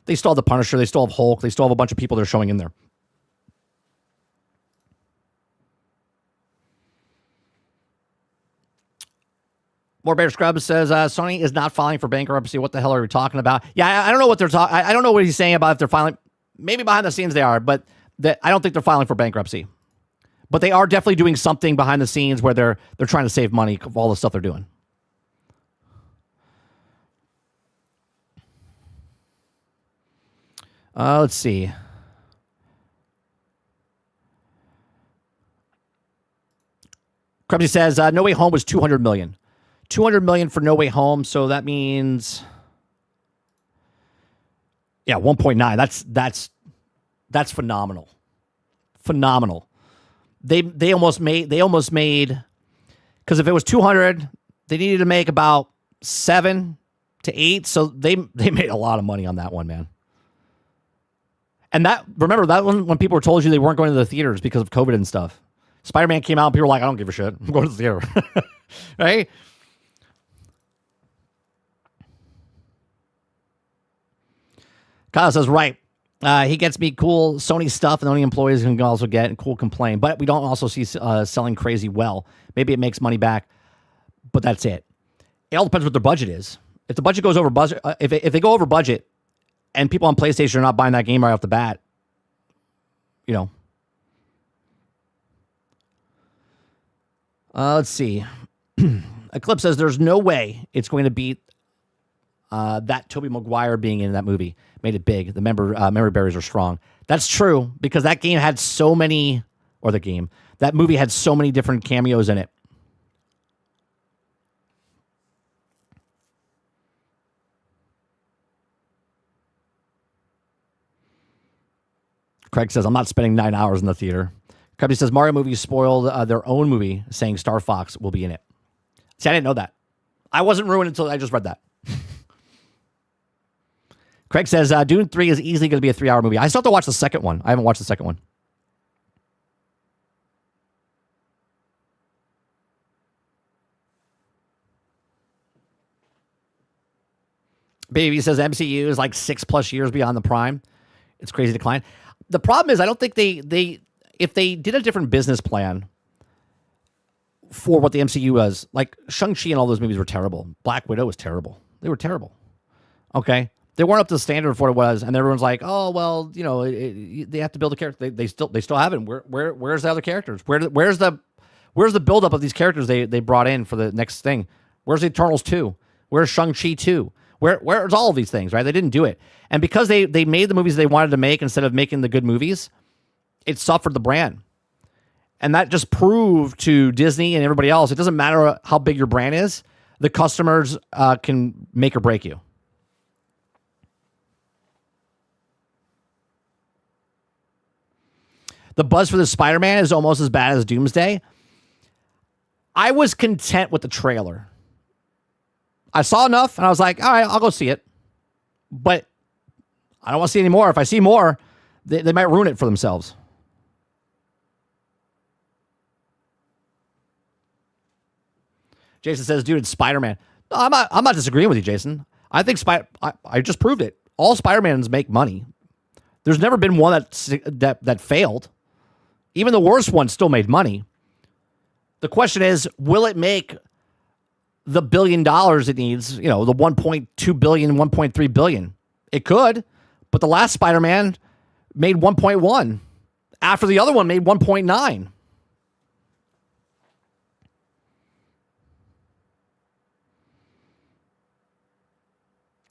they still have the Punisher, they still have Hulk, they still have a bunch of people they're showing in there. More Bear Scrubs says, Sony is not filing for bankruptcy. What the hell are we talking about? Yeah, I don't know what they're talking. I don't know what he's saying about if they're filing. Maybe behind the scenes they are, but I don't think they're filing for bankruptcy. But they are definitely doing something behind the scenes where they're trying to save money of all the stuff they're doing. Let's see. Krebsy says, No Way Home was $200 million. $200 million for No Way Home, so that means 1.9. That's phenomenal. Phenomenal. They almost made, because if it was 200, they needed to make about 7 to 8, so they made a lot of money on that one, man. And remember that one when people were told you they weren't going to the theaters because of COVID and stuff. Spider-Man came out and people were like, I don't give a shit. I'm going to the theater. Right? Kyle says, right. He gets me cool Sony stuff, and the only employees can also get and cool complain. But we don't also see selling crazy well. Maybe it makes money back, but that's it. It all depends what their budget is. If the budget goes over budget, if they go over budget, and people on PlayStation are not buying that game right off the bat, you know. Let's see. Eclipse says there's no way it's going to beat that Tobey Maguire being in that movie. Made it big. The memory barriers are strong. That's true, because that game had so many, that movie had so many different cameos in it. Craig says, I'm not spending 9 hours in the theater. Cubby says, Mario movies spoiled their own movie, saying Star Fox will be in it. See, I didn't know that. I wasn't ruined until I just read that. Craig says, Dune 3 is easily going to be a 3-hour movie. I still have to watch the second one. I haven't watched the second one. Baby says MCU is like 6+ years beyond the prime. It's crazy decline. The problem is, I don't think they if they did a different business plan for what the MCU was, like Shang-Chi and all those movies were terrible. Black Widow was terrible. They were terrible. Okay. They weren't up to the standard for what it was, and everyone's like, "Oh well, you know, they have to build a character. They still haven't. Where's the other characters? Where's the buildup of these characters they brought in for the next thing? Where's the Eternals 2? Where's Shang-Chi 2? Where's all of these things? Right? They didn't do it, and because they made the movies they wanted to make instead of making the good movies, it suffered the brand, and that just proved to Disney and everybody else it doesn't matter how big your brand is, the customers can make or break you. The buzz for the Spider-Man is almost as bad as Doomsday. I was content with the trailer. I saw enough, and I was like, all right, I'll go see it. But I don't want to see any more. If I see more, they might ruin it for themselves. Jason says, dude, it's Spider-Man. No, I'm not disagreeing with you, Jason. I think I just proved it. All Spider-Mans make money. There's never been one that failed. Even the worst one still made money. The question is, will it make the $1 billion it needs? You know, the 1.2 billion, 1.3 billion. It could, but the last Spider-Man made 1.1 after the other one made 1.9.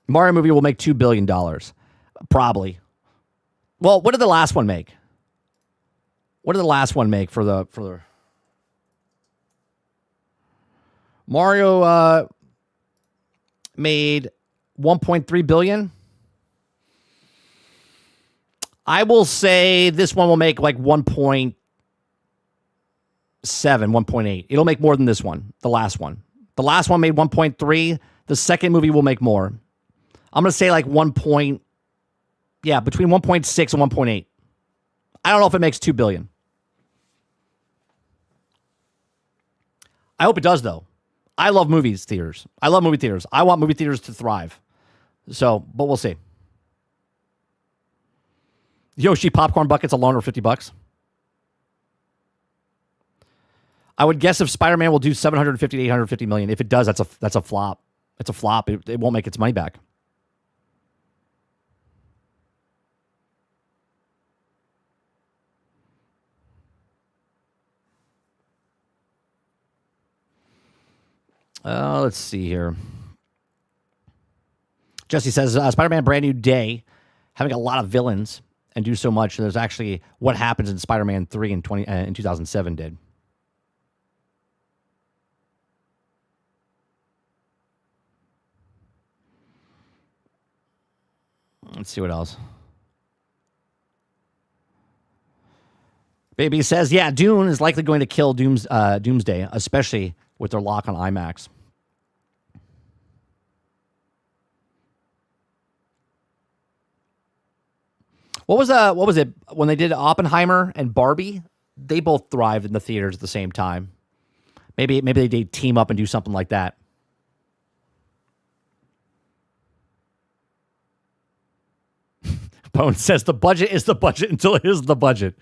Mario movie will make $2 billion. Probably. Well, what did the last one make? What did the last one make for the Mario made 1.3 billion? I will say this one will make like 1.7, 1.8. It'll make more than this one, the last one. The last one made 1.3. The second movie will make more. I'm going to say like between 1.6 and 1.8. I don't know if it makes 2 billion. I hope it does, though. I love theaters. I love movie theaters. I want movie theaters to thrive. So, but we'll see. Yoshi popcorn buckets alone are $50. I would guess if Spider-Man will do 750 to 850 million. If it does, that's a flop. It's a flop. It won't make its money back. Let's see here. Jesse says, Spider-Man Brand New Day, having a lot of villains and do so much. There's actually what happens in Spider-Man 3 in 2007 did. Let's see what else. Baby says, yeah, Dune is likely going to kill Doomsday, especially with their lock on IMAX. What was it when they did Oppenheimer and Barbie? They both thrived in the theaters at the same time. Maybe they team up and do something like that. Pone says the budget is the budget until it is the budget.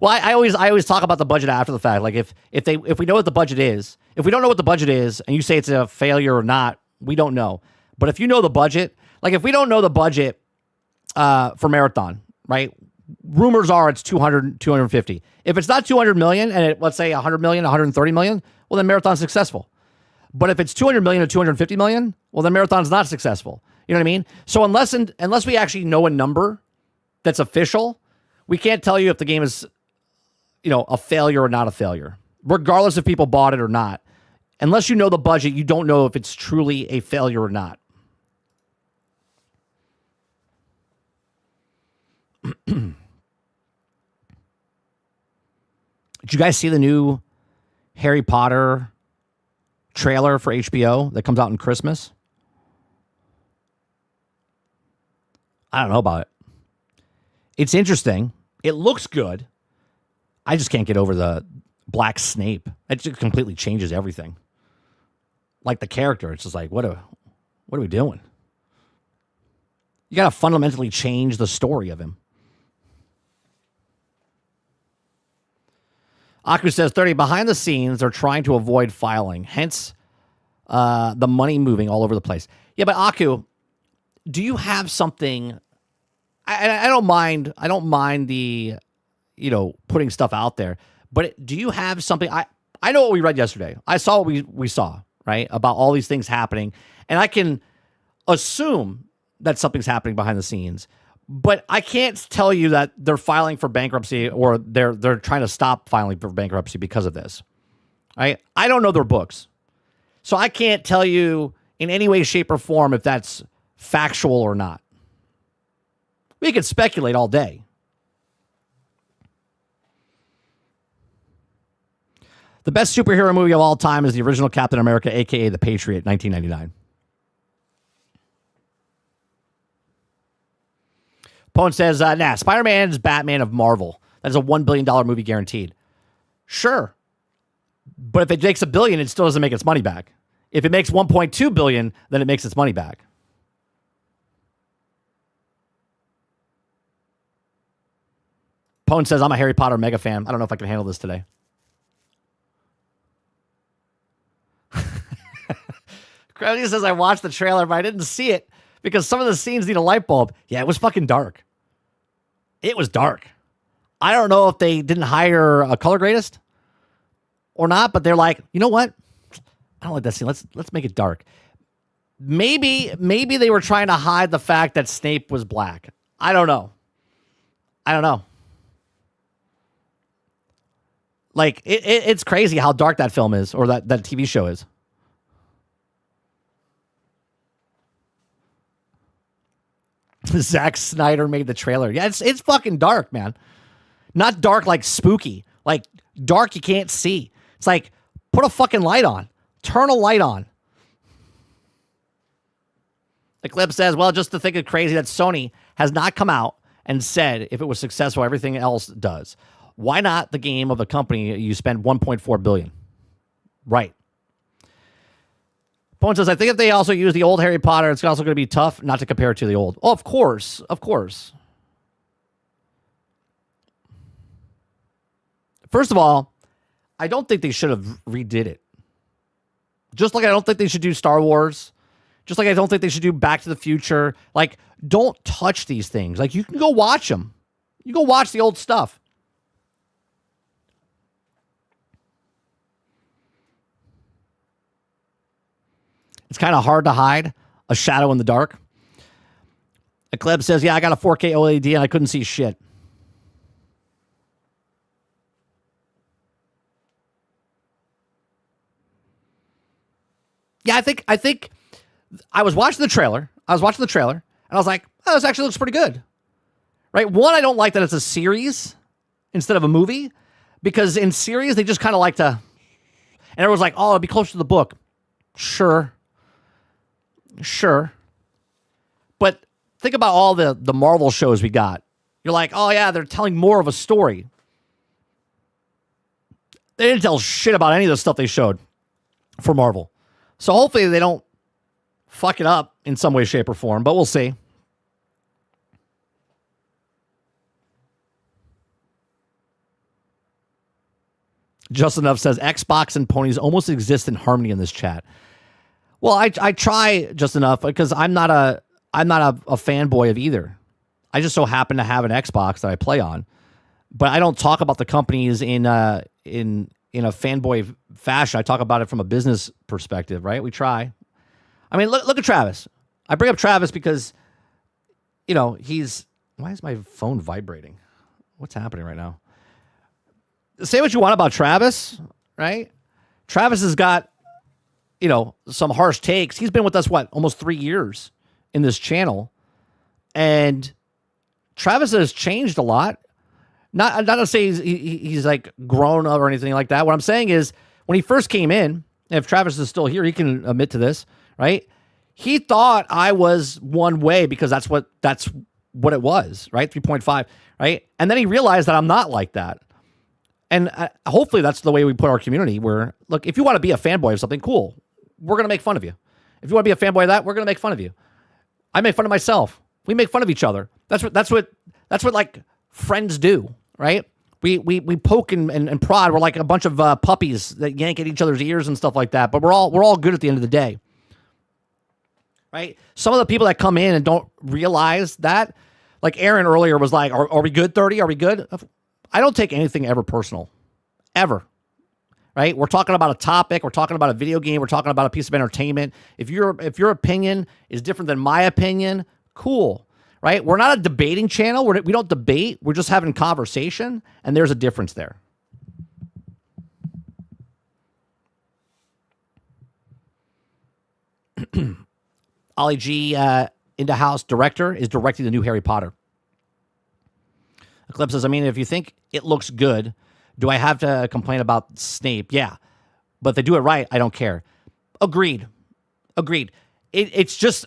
Well, I always talk about the budget after the fact. Like if we know what the budget is, if we don't know what the budget is, and you say it's a failure or not, we don't know. But if you know the budget, like if we don't know the budget for Marathon, right? Rumors are it's 200, 250. If it's not 200 million and let's say 100 million, 130 million, well then Marathon's successful. But if it's 200 million or 250 million, well then Marathon's not successful. You know what I mean? So unless we actually know a number that's official, we can't tell you if the game is, a failure or not a failure, regardless if people bought it or not. Unless you know the budget, you don't know if it's truly a failure or not. Did you guys see the new Harry Potter trailer for HBO that comes out in Christmas? I don't know about it. It's interesting. It looks good. I just can't get over the Black Snape. It just completely changes everything. Like the character, it's just like, what are we doing? You got to fundamentally change the story of him. Aku says 30 behind the scenes, they're trying to avoid filing, hence the money moving all over the place. Yeah, but Aku, do you have something? I don't mind the putting stuff out there, but do you have something? I know what we read yesterday. I saw what we saw, right? About all these things happening, and I can assume that something's happening behind the scenes. But I can't tell you that they're filing for bankruptcy or they're trying to stop filing for bankruptcy because of this. I don't know their books. So I can't tell you in any way, shape, or form if that's factual or not. We could speculate all day. The best superhero movie of all time is the original Captain America, a.k.a. The Patriot, 1999. Pone says, Spider-Man's Batman of Marvel. That's a $1 billion movie guaranteed. Sure. But if it makes $1 billion, it still doesn't make its money back. If it makes $1.2 billion, then it makes its money back. Pone says, I'm a Harry Potter mega fan. I don't know if I can handle this today. Gravity says, I watched the trailer, but I didn't see it because some of the scenes need a light bulb. Yeah, it was fucking dark. It was dark. I don't know if they didn't hire a color gradist or not, but they're like, you know what? I don't like that scene. Let's make it dark. Maybe they were trying to hide the fact that Snape was black. I don't know. Like, it's crazy how dark that film is, or that TV show is. Zack Snyder made the trailer. Yeah, it's fucking dark, man. Not dark like spooky. Like, dark you can't see. It's like, put a fucking light on. Turn a light on. The clip says, well, just to think it's crazy that Sony has not come out and said if it was successful, everything else does. Why not the game of the company you spend $1.4 billion? Right. Pone says, I think if they also use the old Harry Potter, it's also going to be tough not to compare it to the old. Oh, of course. Of course. First of all, I don't think they should have redid it. Just like I don't think they should do Star Wars. Just like I don't think they should do Back to the Future. Like, don't touch these things. Like, you can go watch them. You go watch the old stuff. It's kind of hard to hide a shadow in the dark. Eclipse says, yeah, I got a 4K OLED and I couldn't see shit. Yeah, I think I was watching the trailer. And I was like, oh, this actually looks pretty good. Right? One, I don't like that it's a series instead of a movie, because in series, they just kind of like to, and everyone's like, oh, it'd be closer to the book. Sure. But think about all the Marvel shows we got. You're like, oh yeah, they're telling more of a story. They didn't tell shit about any of the stuff they showed for Marvel. So hopefully they don't fuck it up in some way, shape, or form, but we'll see. Just Enough says Xbox and ponies almost exist in harmony in this chat. Well, I try Just Enough because I'm not a fanboy of either. I just so happen to have an Xbox that I play on, but I don't talk about the companies in a fanboy fashion. I talk about it from a business perspective, right? We try. I mean, look at Travis. I bring up Travis because, you know, why is my phone vibrating? What's happening right now? Say what you want about Travis, right? Travis has got, you know, some harsh takes. He's been with us, almost 3 years in this channel. And Travis has changed a lot. Not to say he's like grown up or anything like that. What I'm saying is when he first came in, if Travis is still here, he can admit to this, right? He thought I was one way because that's what it was, right? 3.5, right? And then he realized that I'm not like that. And hopefully that's the way we put our community where, look, if you want to be a fanboy of something, cool. We're going to make fun of you. If you want to be a fanboy of that, we're going to make fun of you. I make fun of myself. We make fun of each other. That's what like friends do, right? We poke and prod. We're like a bunch of puppies that yank at each other's ears and stuff like that. But we're all good at the end of the day, right? Some of the people that come in and don't realize that, like Aaron earlier was like, are we good, 30? Are we good? I don't take anything ever personal, ever, right? We're talking about a topic. We're talking about a video game. We're talking about a piece of entertainment. If your opinion is different than my opinion, cool, right? We're not a debating channel. We don't debate. We're just having conversation, and there's a difference there. Ollie G, into house director, is directing the new Harry Potter. Eclipse says, I mean, if you think it looks good, do I have to complain about Snape? Yeah. But if they do it right, I don't care. Agreed. It's just,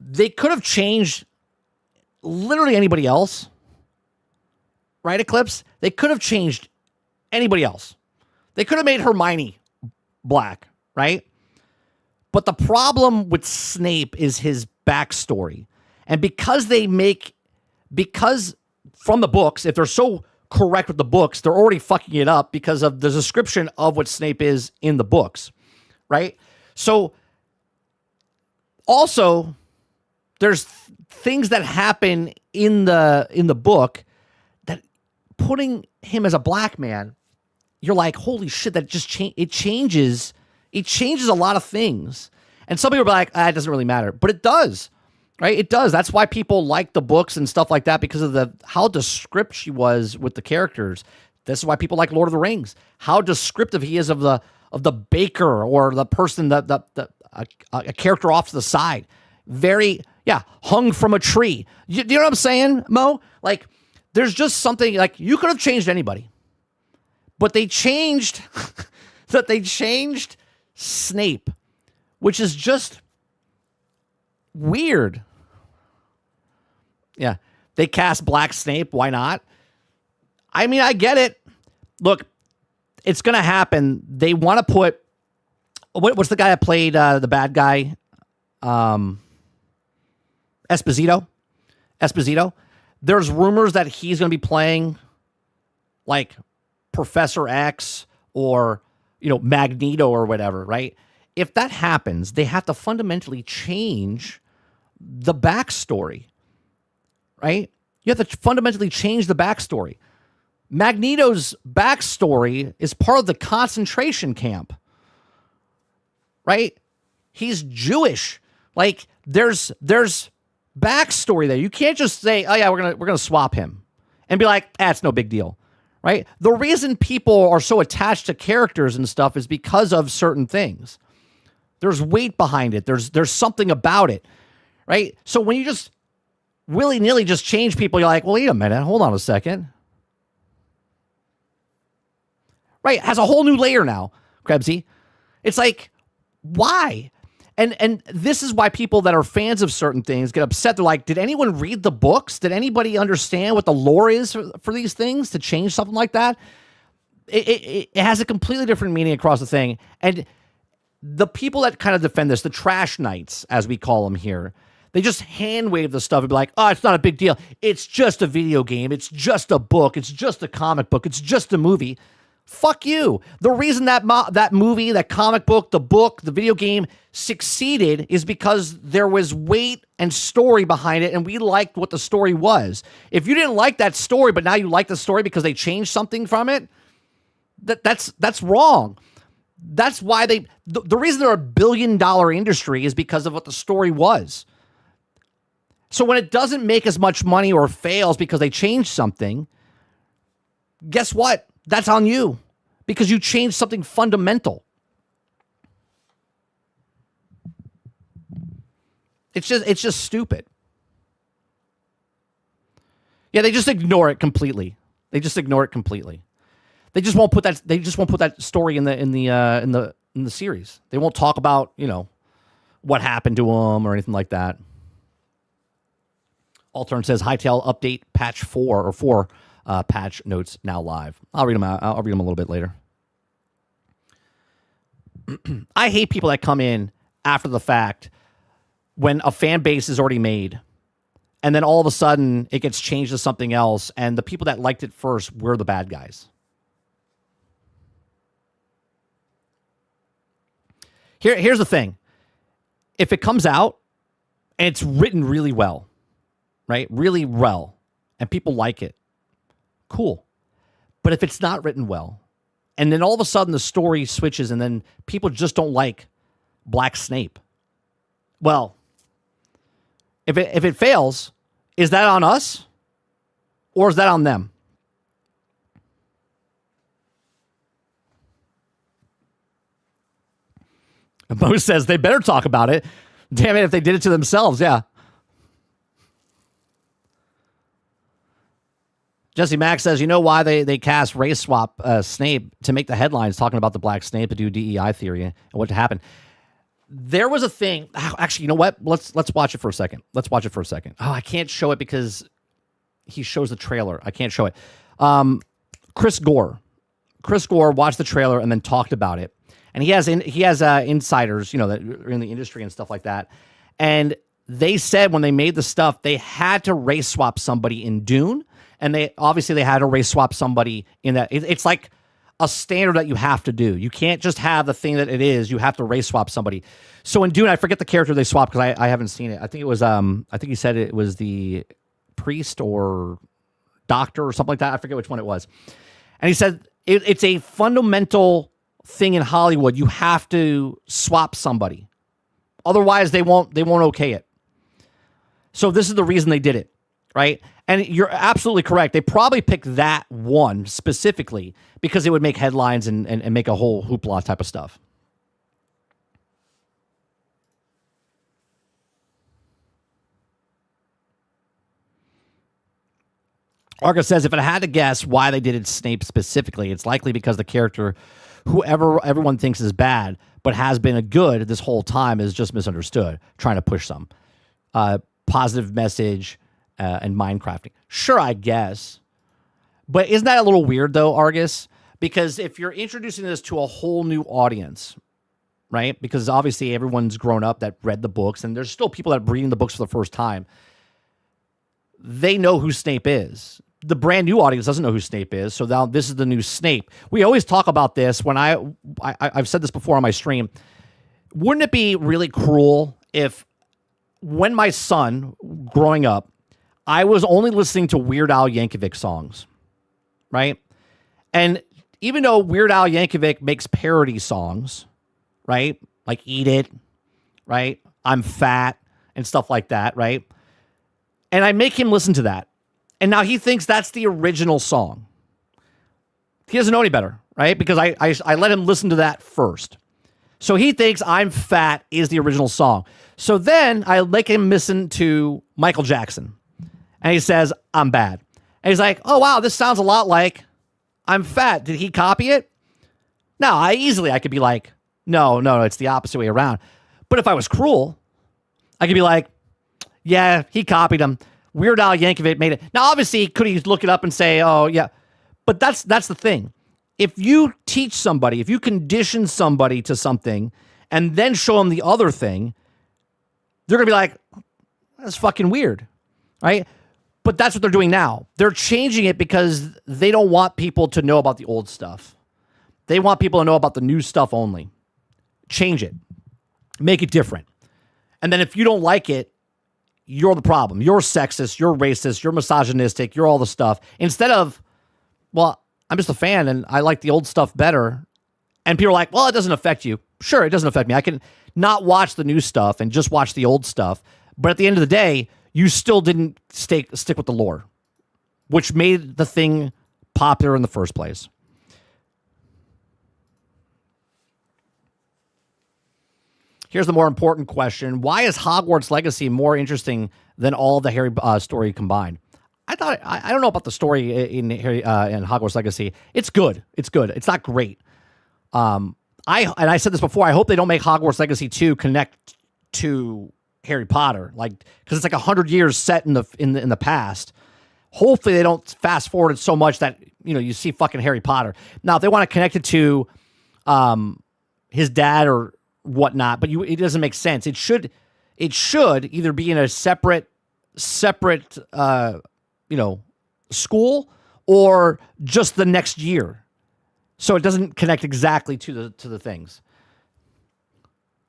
they could have changed literally anybody else. Right, Eclipse? They could have changed anybody else. They could have made Hermione black, right? But the problem with Snape is his backstory. And because from the books, if they're so correct with the books, they're already fucking it up because of the description of what Snape is in the books, right? So also there's things that happen in the book that putting him as a black man, you're like, holy shit, that just changes a lot of things. And some people are like, it doesn't really matter, but it does. Right, it does. That's why people like the books and stuff like that, because of how descriptive she was with the characters. This is why people like Lord of the Rings. How descriptive he is of the baker or the person a character off to the side. Very hung from a tree. You know what I'm saying, Mo? Like, there's just something like you could have changed anybody, but they changed Snape, which is just weird. Yeah. They cast Black Snape. Why not? I mean, I get it. Look, it's going to happen. They want to put, what's the guy that played the bad guy? Esposito. There's rumors that he's going to be playing like Professor X or, Magneto or whatever, right? If that happens, they have to fundamentally change the backstory, right? You have to fundamentally change the backstory. Magneto's backstory is part of the concentration camp, right? He's Jewish. Like, there's backstory there. You can't just say, oh yeah, we're gonna swap him and be like, it's no big deal, right? The reason people are so attached to characters and stuff is because of certain things. There's weight behind it. There's something about it, right? So when you just willy-nilly just change people, you're like, well, wait a minute, hold on a second. Right? It has a whole new layer now, Krebsy. It's like, why? And this is why people that are fans of certain things get upset. They're like, did anyone read the books? Did anybody understand what the lore is for these things to change something like that? It has a completely different meaning across the thing. And the people that kind of defend this, the trash knights, as we call them here, they just hand wave the stuff and be like, oh, it's not a big deal. It's just a video game. It's just a book. It's just a comic book. It's just a movie. Fuck you. The reason that that movie, that comic book, the video game succeeded is because there was weight and story behind it, and we liked what the story was. If you didn't like that story, but now you like the story because they changed something from it, that's wrong. That's why the reason they're $1 billion industry is because of what the story was. So when it doesn't make as much money or fails because they changed something, guess what? That's on you because you changed something fundamental. It's just stupid. Yeah, they just ignore it completely. They just won't put that story in the series. They won't talk about, what happened to them or anything like that. Altern says Hightail update patch 4 patch notes now live. I'll read them out. I'll read them a little bit later. I hate people that come in after the fact when a fan base is already made, and then all of a sudden it gets changed to something else, and the people that liked it first were the bad guys. Here's the thing. If it comes out and it's written really well, right? Really well, and people like it, cool. But if it's not written well, and then all of a sudden the story switches and then people just don't like Black Snape, well, if it fails, is that on us or is that on them? Mo says they better talk about it. Damn it, if they did it to themselves, yeah. Jesse Mack says, you know why they cast race swap Snape to make the headlines talking about the Black Snape to do DEI theory and what happened. There was a thing. Actually, you know what? Let's watch it for a second. Oh, I can't show it because he shows the trailer. I can't show it. Chris Gore watched the trailer and then talked about it. And he has insiders, that are in the industry and stuff like that. And they said when they made the stuff, they had to race swap somebody in Dune. And they had to race swap somebody in that. It's like a standard that you have to do. You can't just have the thing that it is. You have to race swap somebody. So in Dune, I forget the character they swapped because I haven't seen it. I think it was I think he said it was the priest or doctor or something like that. I forget which one it was. And he said it's a fundamental thing in Hollywood. You have to swap somebody, otherwise they won't okay it. So this is the reason they did it, right? And you're absolutely correct. They probably picked that one specifically because it would make headlines and make a whole hoopla type of stuff. Argus says, if I had to guess why they did it Snape specifically, it's likely because the character whoever everyone thinks is bad but has been a good this whole time is just misunderstood, trying to push some positive message and Minecrafting. Sure, I guess. But isn't that a little weird, though, Argus? Because if you're introducing this to a whole new audience, right? Because obviously everyone's grown up that read the books, and there's still people that are reading the books for the first time. They know who Snape is. The brand new audience doesn't know who Snape is, so now this is the new Snape. We always talk about this when I've said this before on my stream. Wouldn't it be really cruel if, when my son, growing up, I was only listening to Weird Al Yankovic songs, right? And even though Weird Al Yankovic makes parody songs, right? Like Eat It, right? I'm Fat and stuff like that, right? And I make him listen to that. And now he thinks that's the original song. He doesn't know any better, right? Because I let him listen to that first. So he thinks I'm Fat is the original song. So then I make him listen to Michael Jackson. And he says, I'm bad. And he's like, oh, wow, this sounds a lot like I'm Fat. Did he copy it? No, I could be like, no, it's the opposite way around. But if I was cruel, I could be like, yeah, he copied him. Weird Al Yankovic made it. Now, obviously, could he look it up and say, oh, yeah. But that's the thing. If you teach somebody, if you condition somebody to something and then show them the other thing, they're going to be like, that's fucking weird, right? But that's what they're doing now. They're changing it because they don't want people to know about the old stuff. They want people to know about the new stuff only. Change it. Make it different. And then if you don't like it, you're the problem. You're sexist. You're racist. You're misogynistic. You're all the stuff. Instead of, well, I'm just a fan and I like the old stuff better. And people are like, well, it doesn't affect you. Sure, it doesn't affect me. I can not watch the new stuff and just watch the old stuff. But at the end of the day, you still didn't stick with the lore, which made the thing popular in the first place. Here's the more important question. Why is Hogwarts Legacy more interesting than all of the Harry story combined? I don't know about the story in Harry in Hogwarts Legacy. It's good. It's good. It's not great. I said this before. I hope they don't make Hogwarts Legacy 2 connect to Harry Potter, like, because it's like 100 years set in the past. Hopefully they don't fast forward it so much that you see fucking Harry Potter. Now, if they want to connect it to his dad or whatnot, but it doesn't make sense. It should either be in a separate school or just the next year, so it doesn't connect exactly to the things.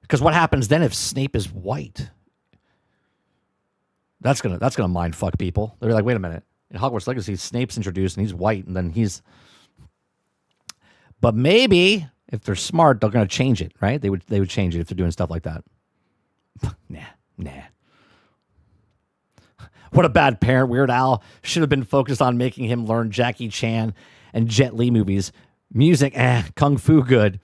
Because what happens then if Snape is white? That's gonna mind fuck people. They're like, wait a minute, in Hogwarts Legacy, Snape's introduced and he's white, and then he's. But maybe if they're smart, they're gonna change it, right? They would change it if they're doing stuff like that. Nah. What a bad parent. Weird Al should have been focused on making him learn Jackie Chan and Jet Li movies. Music, Kung Fu good.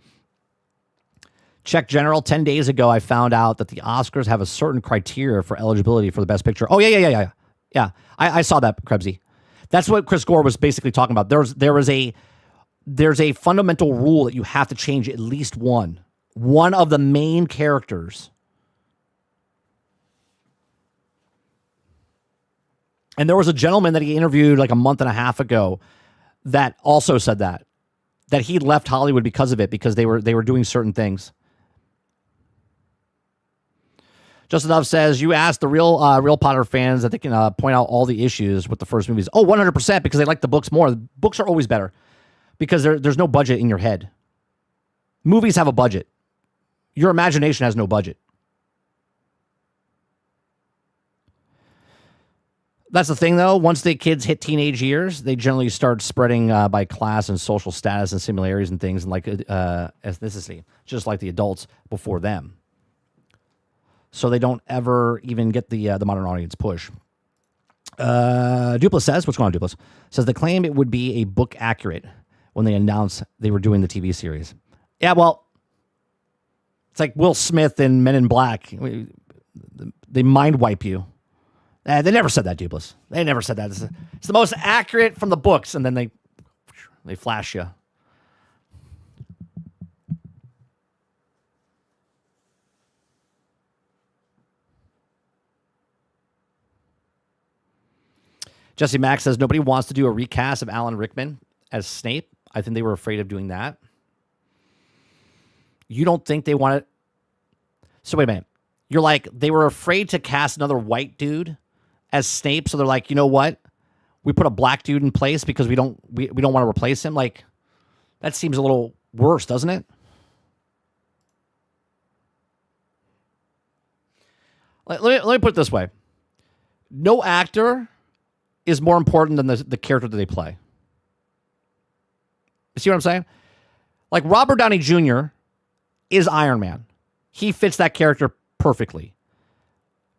Check General, 10 days ago, I found out that the Oscars have a certain criteria for eligibility for the Best Picture. Oh, yeah. I saw that, Krebsy. That's what Chris Gore was basically talking about. There's a fundamental rule that you have to change at least one of the main characters. And there was a gentleman that he interviewed like a month and a half ago that also said that he left Hollywood because of it, because they were doing certain things. Justin Dove says, you asked the real Potter fans that they can point out all the issues with the first movies. Oh, 100%, because they like the books more. The books are always better because there's no budget in your head. Movies have a budget. Your imagination has no budget. That's the thing, though. Once the kids hit teenage years, they generally start spreading by class and social status and similarities and things, and like ethnicity, just like the adults before them. So they don't ever even get the modern audience push. Dupla says, what's going on, Dupla? Says the claim it would be a book accurate when they announced they were doing the TV series. Yeah, well, it's like Will Smith in Men in Black. They mind wipe you. They never said that, Duplas. They never said that. It's the most accurate from the books, and then they flash you. Jesse Mack says nobody wants to do a recast of Alan Rickman as Snape. I think they were afraid of doing that. You don't think they want it? So wait a minute. You're like, they were afraid to cast another white dude as Snape, so they're like, you know what? We put a black dude in place because we don't want to replace him. Like, that seems a little worse, doesn't it? Let me put it this way. No actor is more important than the character that they play. You see what I'm saying? Like, Robert Downey Jr. is Iron Man. He fits that character perfectly.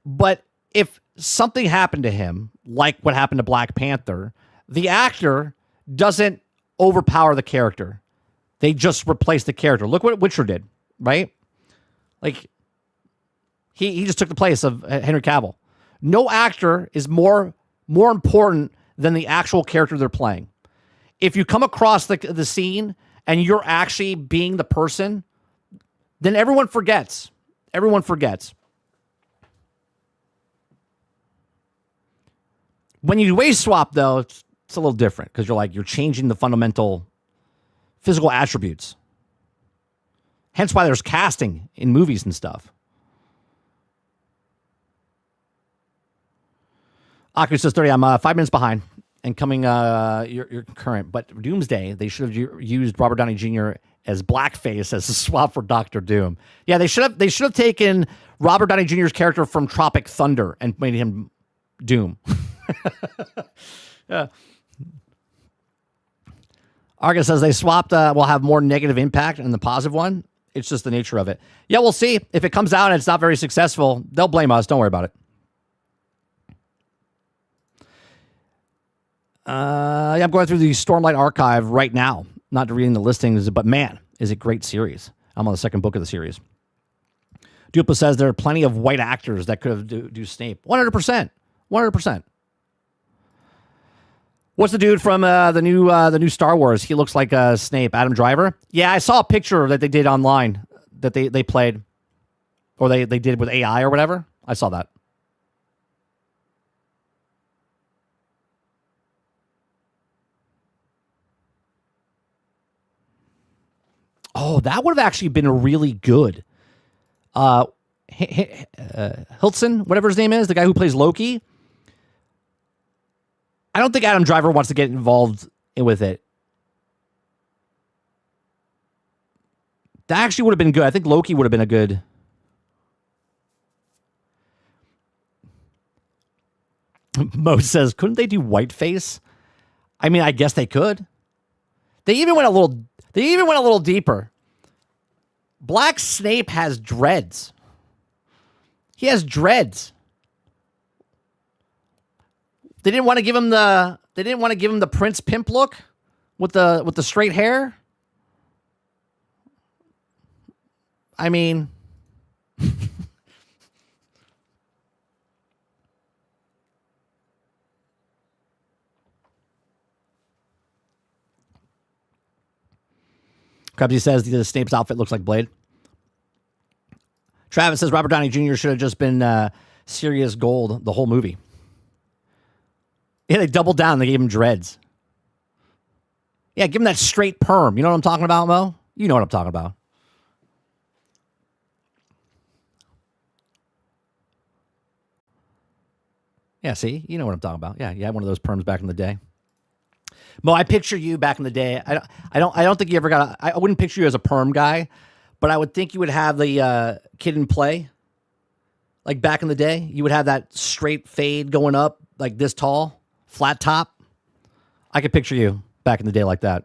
But if something happened to him, like what happened to Black Panther, the actor doesn't overpower the character. They just replace the character. Look what Witcher did, right? Like, he just took the place of Henry Cavill. No actor is more important than the actual character they're playing. If you come across the scene and you're actually being the person, then everyone forgets. Everyone forgets. When you race swap, though, it's a little different because you're changing the fundamental physical attributes. Hence why there's casting in movies and stuff. Aku says 30. I'm 5 minutes behind. and coming your current. But Doomsday, they should have used Robert Downey Jr. as blackface as a swap for Doctor Doom. Yeah, they should have taken Robert Downey Jr.'s character from Tropic Thunder and made him Doom. Yeah. Argus says they swapped will have more negative impact than the positive one. It's just the nature of it. Yeah, we'll see. If it comes out and it's not very successful, they'll blame us. Don't worry about it. I'm going through the Stormlight archive right now. Not reading the listings, but man, is it a great series. I'm on the second book of the series. Dupa says there are plenty of white actors that could have do Snape. 100%. 100%. What's the dude from the new Star Wars? He looks like Snape, Adam Driver. Yeah, I saw a picture that they did online that they played, or they did with AI or whatever. I saw that. Oh, that would have actually been really good. Hilton, whatever his name is, the guy who plays Loki. I don't think Adam Driver wants to get involved with it. That actually would have been good. I think Loki would have been a good. Mo says, couldn't they do whiteface? I mean, I guess they could. They even went a little deeper. Black Snape has dreads. He has dreads. They didn't want to give him the Prince Pimp look with the straight hair. I mean, Krebsy says the Snape's outfit looks like Blade. Travis says Robert Downey Jr. should have just been Sirius Gold the whole movie. Yeah, they doubled down. They gave him dreads. Yeah, give him that straight perm. You know what I'm talking about, Mo? You know what I'm talking about. Yeah, see? You know what I'm talking about. Yeah, you had one of those perms back in the day. Mo, I picture you back in the day. I don't think you ever got I wouldn't picture you as a perm guy, but I would think you would have the Kid and Play. Like back in the day, you would have that straight fade going up like this tall, flat top. I could picture you back in the day like that.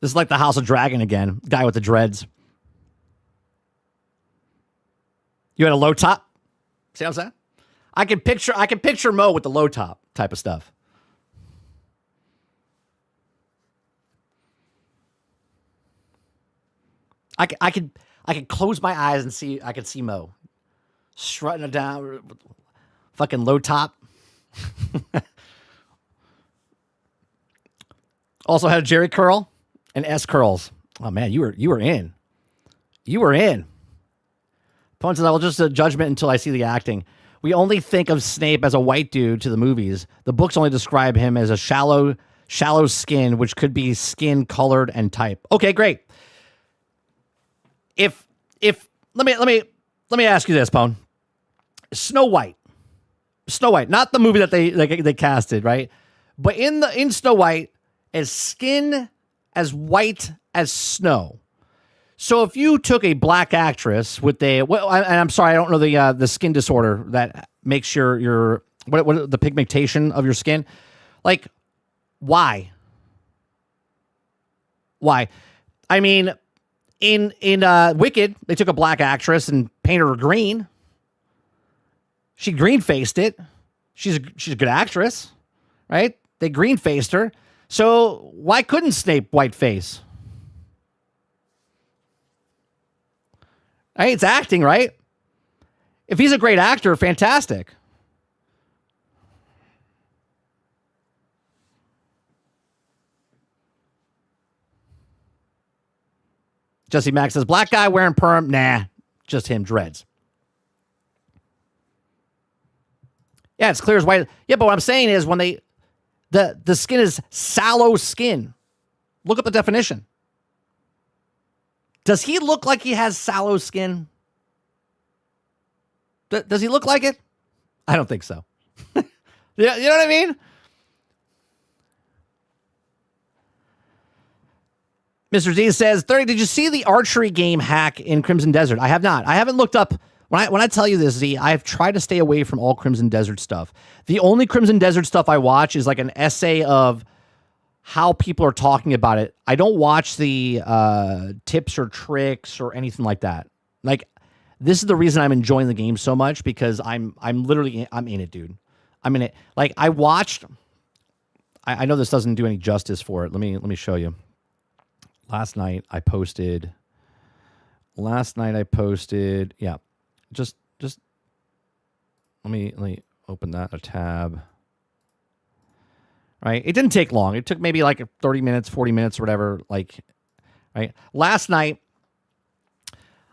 This is like the House of Dragon again. Guy with the dreads. You had a low top? See what I'm saying? I can picture Mo with the low top type of stuff. I could close my eyes and see. I could see Mo strutting it down, fucking low top. Also had a Jerry curl and S curls. Oh man, you were in. You were in. Pone says I will just a judgment until I see the acting. We only think of Snape as a white dude to the movies. The books only describe him as a shallow skin, which could be skin colored and type. Okay, great. If let me ask you this, Pone. Snow White, not the movie that they casted, right? But in Snow White, is skin as white as snow. So if you took a black actress with and I'm sorry, I don't know the skin disorder that makes your what the pigmentation of your skin, like why? I mean, in Wicked, they took a black actress and painted her green. She green faced it. She's a good actress, right? They green faced her. So why couldn't Snape whiteface? Hey, it's acting, right? If he's a great actor, fantastic. Jesse Max says, black guy wearing perm? Nah, just him, dreads. Yeah, it's clear as white. Yeah, but what I'm saying is when the skin is sallow skin. Look up the definition. Does he look like he has sallow skin? Does he look like it? I don't think so. Yeah, you know what I mean? Mr. Z says, 30, did you see the archery game hack in Crimson Desert? I have not. I haven't looked up. When I tell you this, Z, I've tried to stay away from all Crimson Desert stuff. The only Crimson Desert stuff I watch is like an essay of how people are talking about it. I don't watch the tips or tricks or anything like that. Like, this is the reason I'm enjoying the game so much, because I'm literally I'm in it, dude. I'm in it. Like, I watched. I know this doesn't do any justice for it. Let me show you. Last night I posted. Yeah, just let me open that a tab. Right, it didn't take long. It took maybe like 30 minutes, 40 minutes, or whatever. Like, right, last night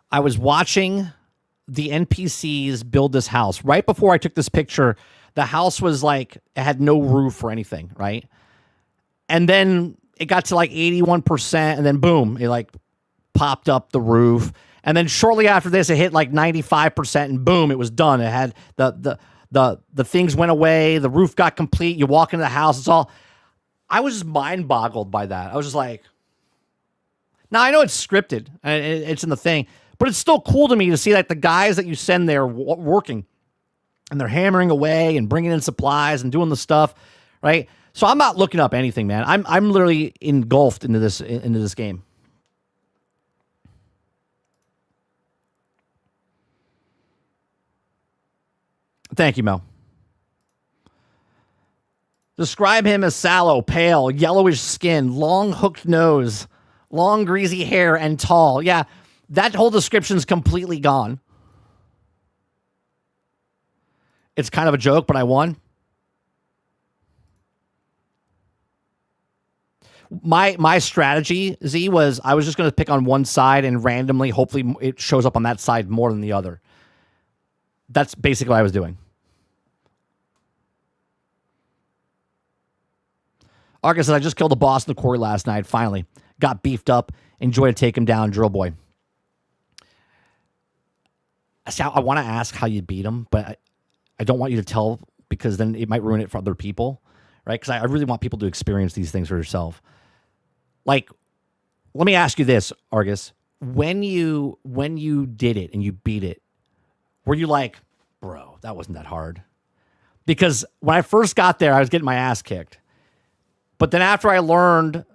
I was watching the NPCs build this house. Right before I took this picture, the house was like, it had no roof or anything, right? And then it got to like 81%, and then boom, it like popped up the roof. And then shortly after this, it hit like 95%, and boom, it was done. It had the things went away, the roof got complete. You walk into the house, it's all. I was just mind boggled by that. I was just like, now I know it's scripted and it's in the thing, but it's still cool to me to see like the guys that you send there working, and they're hammering away and bringing in supplies and doing the stuff, right? So I'm not looking up anything, man. I'm literally engulfed into this game. Thank you, Mel. Describe him as sallow, pale, yellowish skin, long hooked nose, long greasy hair, and tall. Yeah, that whole description's completely gone. It's kind of a joke, but I won. My strategy, Z, was I was just going to pick on one side and randomly, hopefully it shows up on that side more than the other. That's basically what I was doing. Argus says, I just killed a boss in the quarry last night. Finally. Got beefed up. Enjoy to take him down, Drill Boy. See, I want to ask how you beat him, but I don't want you to tell, because then it might ruin it for other people, right? Because I really want people to experience these things for yourself. Like, let me ask you this, Argus. When you did it and you beat it, were you like, bro, that wasn't that hard? Because when I first got there, I was getting my ass kicked. But then after I learned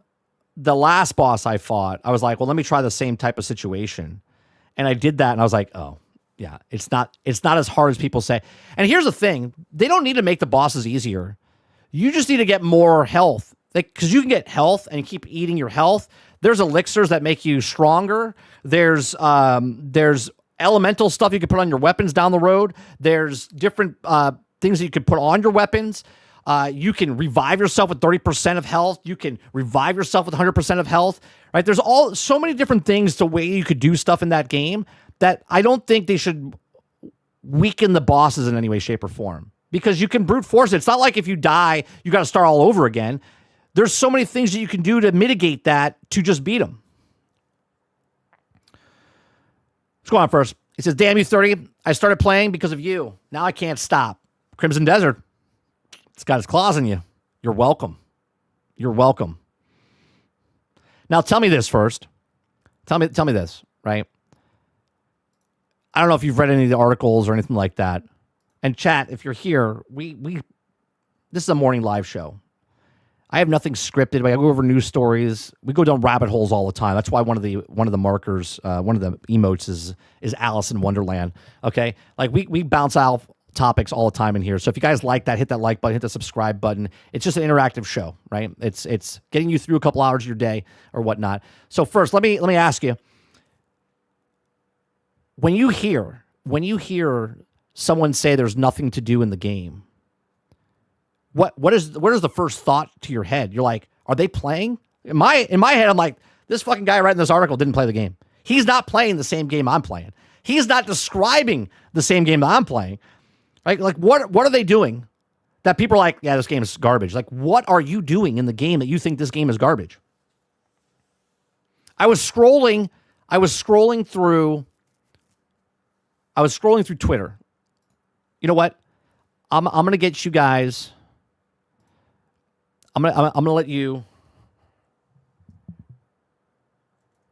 the last boss I fought, I was like, well, let me try the same type of situation. And I did that, and I was like, oh, yeah, it's not as hard as people say. And here's the thing. They don't need to make the bosses easier. You just need to get more health. Because you can get health and keep eating your health. There's elixirs that make you stronger. There's elemental stuff you can put on your weapons down the road. There's different things that you can put on your weapons. You can revive yourself with 30% of health. You can revive yourself with 100% of health. Right? There's so many different things the way you could do stuff in that game that I don't think they should weaken the bosses in any way, shape, or form. Because you can brute force it. It's not like if you die, you got to start all over again. There's so many things that you can do to mitigate that to just beat them. Let's go on first. He says, damn you, 30. I started playing because of you. Now I can't stop. Crimson Desert. It's got its claws in you. You're welcome. You're welcome. Now tell me this first. Tell me this, right? I don't know if you've read any of the articles or anything like that. And chat, if you're here, this is a morning live show. I have nothing scripted. I go over news stories. We go down rabbit holes all the time. That's why one of the markers, one of the emotes is Alice in Wonderland. Okay, like we bounce out topics all the time in here. So if you guys like that, hit that like button, hit the subscribe button. It's just an interactive show, right? It's getting you through a couple hours of your day or whatnot. So first, let me ask you: when you hear someone say there's nothing to do in the game, what is the first thought to your head? You're like, are they playing? In my head, I'm like, this fucking guy writing this article didn't play the game. He's not playing the same game I'm playing. He's not describing the same game that I'm playing. Right? Like what are they doing that people are like, yeah, this game is garbage? Like, what are you doing in the game that you think this game is garbage? I was scrolling I was scrolling through Twitter. You know what? I'm gonna get you guys. I'm gonna let you.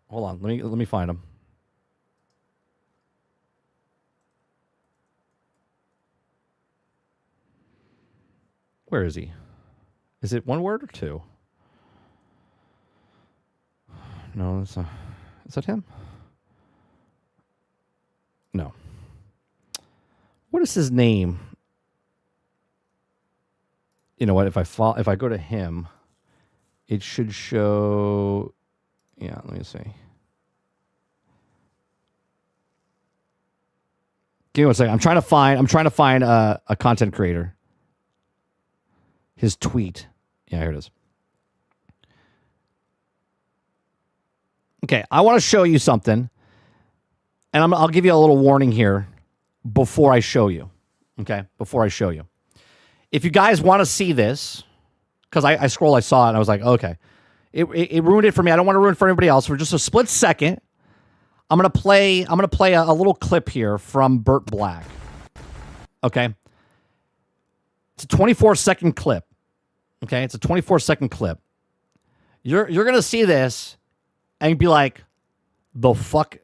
Hold on. Let me find them. Where is he? Is it one word or two? No, is that him? No. What is his name? You know what? If I go to him, it should show. Yeah, let me see. Give me one second. I'm trying to find a content creator. His tweet. Yeah, here it is. Okay, I want to show you something, and I'll give you a little warning here before I show you. Okay, before I show you. If you guys want to see this, because I scrolled, I saw it, and I was like, okay. It ruined it for me. I don't want to ruin it for anybody else. For just a split second, I'm gonna play a little clip here from Burt Black. Okay. It's a 24-second clip. Okay, it's a 24-second clip. You're gonna see this and be like, the fuck?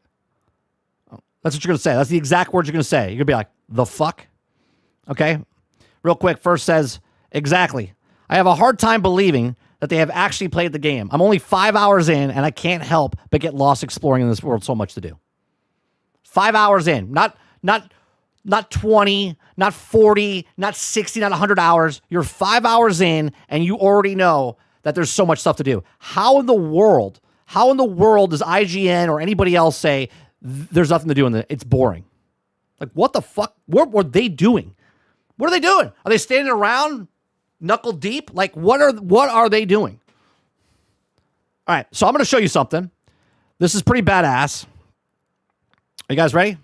That's what you're gonna say. That's the exact words you're gonna say. You're gonna be like, the fuck? Okay? Real quick, first says, exactly. I have a hard time believing that they have actually played the game. I'm only 5 hours in, and I can't help but get lost exploring in this world. So much to do. 5 hours in. Not 20, not 40, not 60, not 100 hours. You're 5 hours in, and you already know that there's so much stuff to do. How in the world does IGN or anybody else say there's nothing to do it's boring? Like, what the fuck? What were they doing? What are they doing? Are they standing around knuckle deep? Like, what are they doing? All right, so I'm going to show you something. This is pretty badass. Are you guys ready?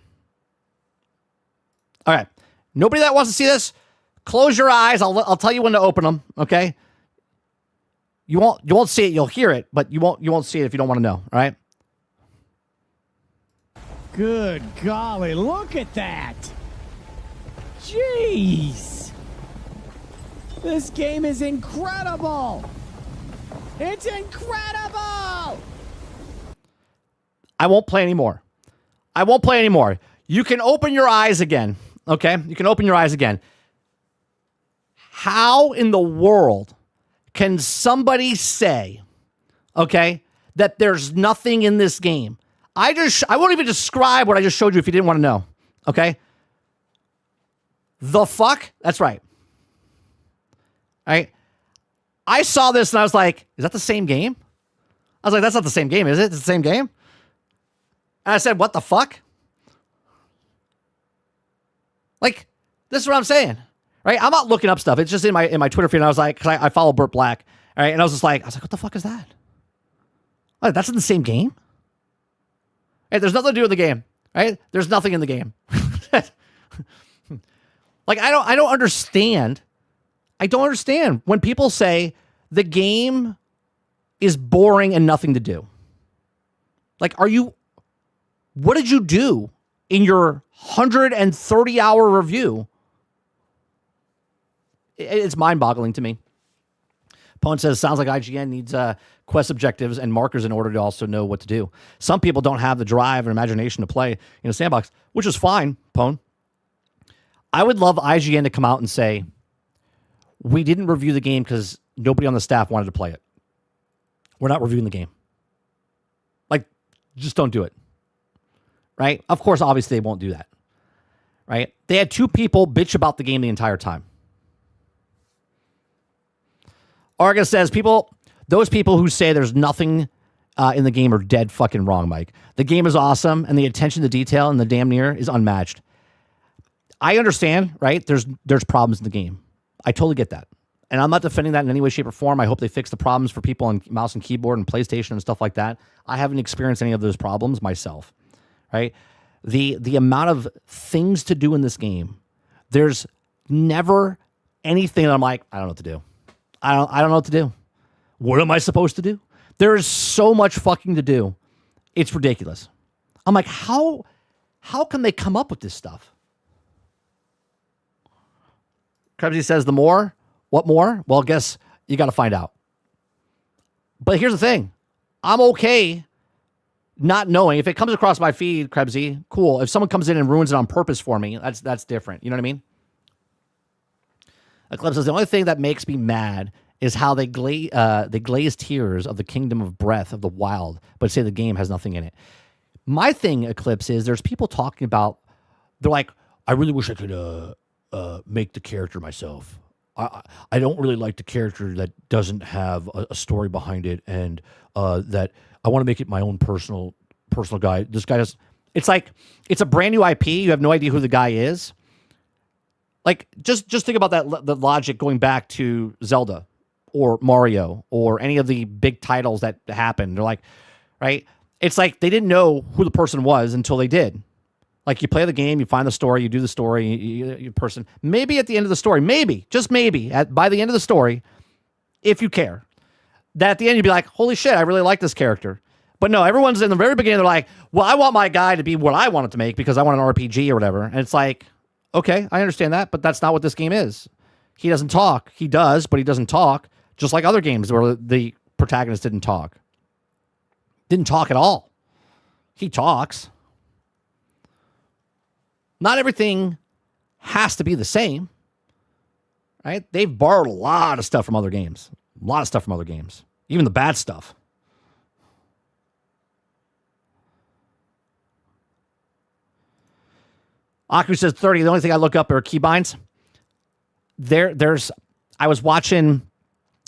All right. Nobody that wants to see this, close your eyes. I'll tell you when to open them. Okay. You won't see it. You'll hear it, but you won't see it if you don't want to know. All right. Good golly, look at that. Jeez. This game is incredible. It's incredible. I won't play anymore. You can open your eyes again. Okay? You can open your eyes again. How in the world can somebody say, okay, that there's nothing in this game? I won't even describe what I just showed you if you didn't want to know. Okay? The fuck? That's right. All right? I saw this and I was like, is that the same game? I was like, that's not the same game, is it? It's the same game? And I said, what the fuck? Like, this is what I'm saying, right? I'm not looking up stuff. It's just in my Twitter feed. And I was like, because I follow Burt Black, all right? And I was like, what the fuck is that? Oh, that's in the same game? Hey, there's nothing to do with the game, right? There's nothing in the game. Like, I don't understand. I don't understand when people say the game is boring and nothing to do. Like, what did you do in your 130-hour review? It's mind-boggling to me. Pone says, sounds like IGN needs quest objectives and markers in order to also know what to do. Some people don't have the drive and imagination to play in a sandbox, which is fine, Pone. I would love IGN to come out and say, we didn't review the game because nobody on the staff wanted to play it. We're not reviewing the game. Like, just don't do it. Right? Of course, obviously, they won't do that. Right? They had 2 people bitch about the game the entire time. Argus says, those people who say there's nothing in the game are dead fucking wrong, Mike. The game is awesome, and the attention to detail in the damn near is unmatched. I understand, right? There's problems in the game. I totally get that. And I'm not defending that in any way, shape, or form. I hope they fix the problems for people on mouse and keyboard and PlayStation and stuff like that. I haven't experienced any of those problems myself, right? The amount of things to do in this game, there's never anything that I'm like, I don't know what to do. I don't know what to do. What am I supposed to do? There is so much fucking to do. It's ridiculous. I'm like, how can they come up with this stuff? Krebsy says, the more? What more? Well, guess you got to find out. But here's the thing. I'm okay not knowing. If it comes across my feed, Krebsy, cool. If someone comes in and ruins it on purpose for me, that's different. You know what I mean? Eclipse says, the only thing that makes me mad is how they glaze tears of the kingdom of breath of the wild, but say the game has nothing in it. My thing, Eclipse, is there's people talking about, they're like, I really wish I could make the character myself. I don't really like the character that doesn't have a story behind it, and that I want to make it my own personal guy. This guy does. It's like it's a brand new IP. You have no idea who the guy is. Like just think about that. The logic going back to Zelda or Mario or any of the big titles that happened. They're like, right? It's like they didn't know who the person was until they did. Like you play the game, you find the story, you do the story, you person. Maybe at the end of the story, maybe, just maybe, by the end of the story, if you care, that at the end you'd be like, holy shit, I really like this character. But no, everyone's in the very beginning, they're like, well, I want my guy to be what I want it to make because I want an RPG or whatever. And it's like, okay, I understand that, but that's not what this game is. He doesn't talk. He does, but he doesn't talk, just like other games where the protagonist didn't talk. Didn't talk at all. He talks. Not everything has to be the same, right? They've borrowed a lot of stuff from other games. A lot of stuff from other games. Even the bad stuff. Aku says 30. The only thing I look up are keybinds. I was watching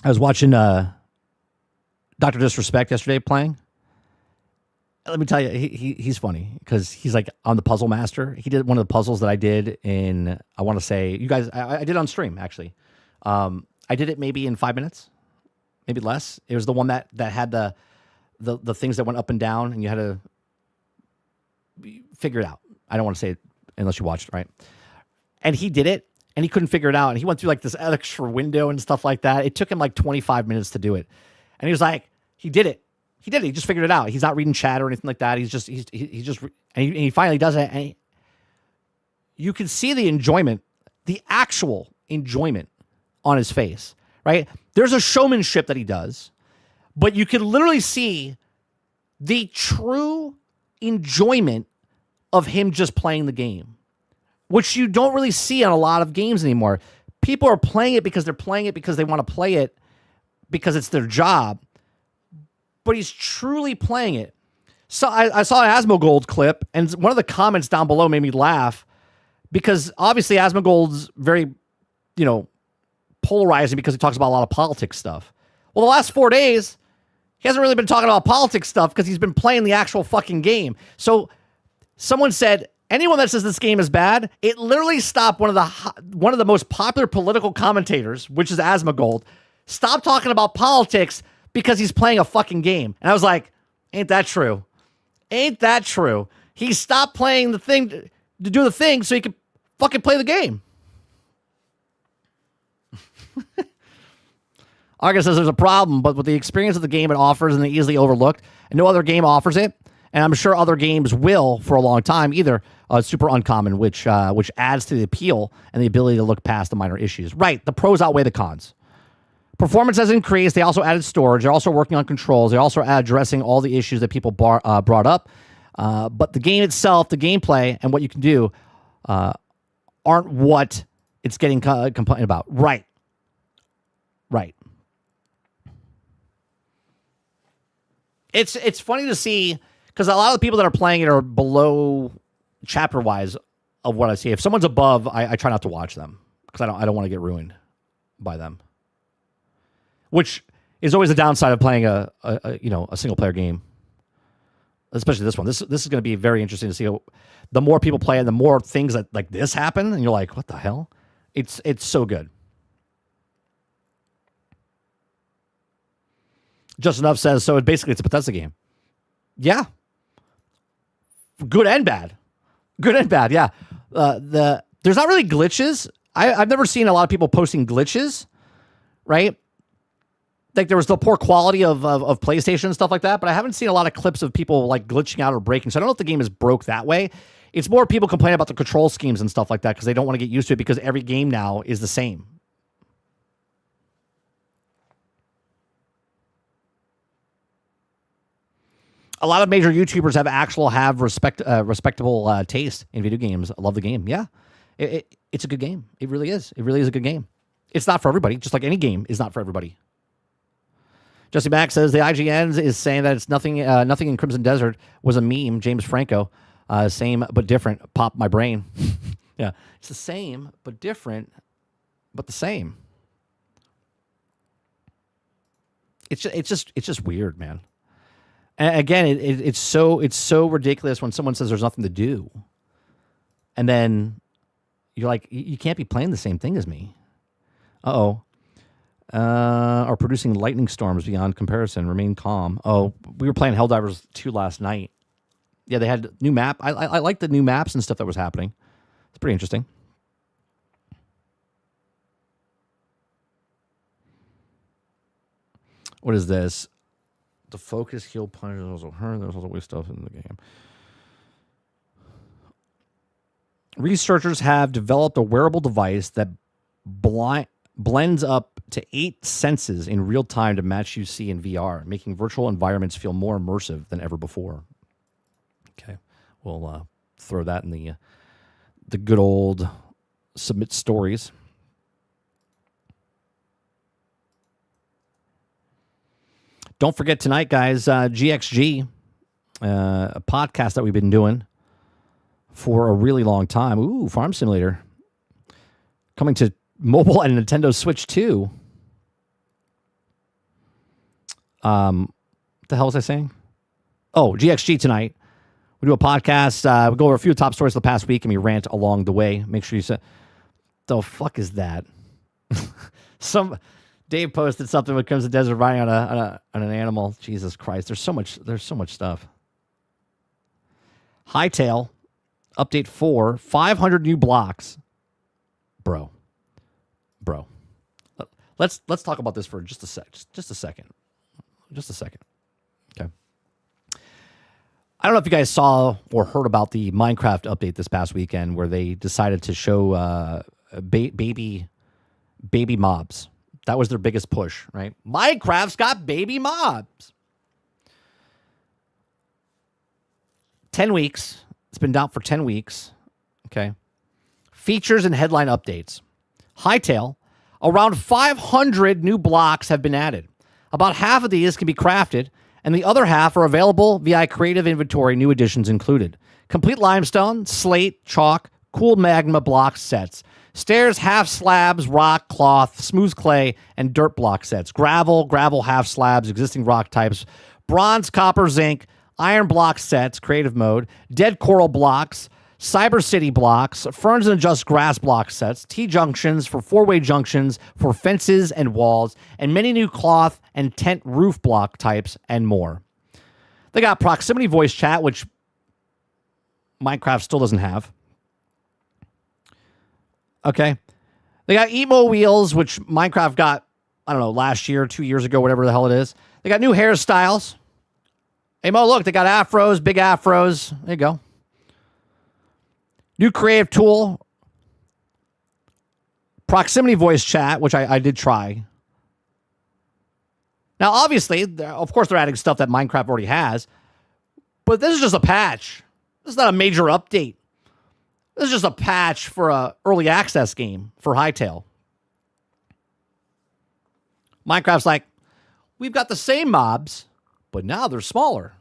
Dr. Disrespect yesterday playing. Let me tell you, he's funny because he's like on the Puzzle Master. He did one of the puzzles that I did in, I want to say, you guys, I did on stream, actually. I did it maybe in 5 minutes, maybe less. It was the one that had the things that went up and down, and you had to figure it out. I don't want to say it unless you watched it, right? And he did it, and he couldn't figure it out. And he went through like this extra window and stuff like that. It took him like 25 minutes to do it. And he was like, he did it. He did it. He just figured it out. He's not reading chat or anything like that. He's just, and he finally does it. And you can see the enjoyment, the actual enjoyment on his face, right? There's a showmanship that he does, but you can literally see the true enjoyment of him just playing the game, which you don't really see on a lot of games anymore. People are playing it because they're playing it because they want to play it because it's their job. But he's truly playing it. So I saw an Asmongold clip, and one of the comments down below made me laugh because obviously Asmongold's very, polarizing because he talks about a lot of politics stuff. Well, the last 4 days, he hasn't really been talking about politics stuff because he's been playing the actual fucking game. So someone said, anyone that says this game is bad, it literally stopped one of the most popular political commentators, which is Asmongold, stop talking about politics because he's playing a fucking game. And I was like, ain't that true? Ain't that true? He stopped playing the thing to do the thing so he could fucking play the game. Argus says there's a problem, but with the experience of the game it offers and the easily overlooked, and no other game offers it, and I'm sure other games will for a long time either. Super uncommon, which adds to the appeal and the ability to look past the minor issues. Right, the pros outweigh the cons. Performance has increased. They also added storage. They're also working on controls. They're also addressing all the issues that people brought up. But the game itself, the gameplay, and what you can do aren't what it's getting complained about. Right. It's funny to see because a lot of the people that are playing it are below chapter-wise of what I see. If someone's above, I try not to watch them because I don't want to get ruined by them. Which is always the downside of playing a single player game, especially this one. This is going to be very interesting to see. The more people play it, the more things that like this happen, and you're like, what the hell? It's so good. Just Enough says so. Basically, it's a Bethesda game. Yeah, good and bad. Yeah, there's not really glitches. I've never seen a lot of people posting glitches, right? like there was the poor quality of PlayStation and stuff like that, but I haven't seen a lot of clips of people like glitching out or breaking. So I don't know if the game is broke that way. It's more people complaining about the control schemes and stuff like that because they don't want to get used to it because every game now is the same. A lot of major YouTubers have respectable taste in video games. I love the game. Yeah, it's a good game. It really is. It really is a good game. It's not for everybody, just like any game is not for everybody. Jesse Mack says the IGN is saying that it's nothing in Crimson Desert was a meme. James Franco, same but different. Pop my brain. Yeah, it's the same but different, but the same. It's just weird, man. And again, it's so ridiculous when someone says there's nothing to do, and then you're like, you can't be playing the same thing as me. Are producing lightning storms beyond comparison. Remain calm. Oh, we were playing Helldivers 2 last night. Yeah, they had new map. I like the new maps and stuff that was happening. It's pretty interesting. What is this? The focus, heal, punish, there's also her. There's also weird stuff in the game. Researchers have developed a wearable device that blends up to 8 senses in real time to match you see in VR, making virtual environments feel more immersive than ever before. Okay, we'll throw that in the good old submit stories. Don't forget tonight, guys, GXG, a podcast that we've been doing for a really long time. Ooh, Farm Simulator. Coming to mobile and Nintendo Switch 2. What the hell was I saying? Oh, GXG tonight. We do a podcast. We go over a few top stories of the past week, and we rant along the way. Make sure you say, the fuck is that? Dave posted something when it comes to desert riding on an animal. Jesus Christ, there's so much stuff. Hightail, update 4, 500 new blocks. Bro. Let's talk about this for just a second. Okay. I don't know if you guys saw or heard about the Minecraft update this past weekend where they decided to show baby mobs. That was their biggest push, right? Minecraft's got baby mobs. 10 weeks. It's been out for 10 weeks. Okay. Features and headline updates. Hightail. Around 500 new blocks have been added. About half of these can be crafted, and the other half are available via creative inventory, new additions included. Complete limestone, slate, chalk, cool magma block sets. Stairs, half slabs, rock, cloth, smooth clay, and dirt block sets. Gravel, half slabs, existing rock types. Bronze, copper, zinc, iron block sets, creative mode. Dead coral blocks. Cyber City blocks. Ferns and just grass block sets. T-junctions for 4-way junctions for fences and walls. And many new cloth and tent roof block types and more. They got proximity voice chat, which Minecraft still doesn't have. Okay. They got emo wheels, which Minecraft got, I don't know, last year, 2 years ago, whatever the hell it is. They got new hairstyles. Hey, Mo, look, they got afros, big afros. There you go. New creative tool. Proximity voice chat, which I did try. Now, obviously, of course, they're adding stuff that Minecraft already has. But this is just a patch. This is not a major update. This is just a patch for a early access game for Hightail. Minecraft's like, we've got the same mobs, but now they're smaller.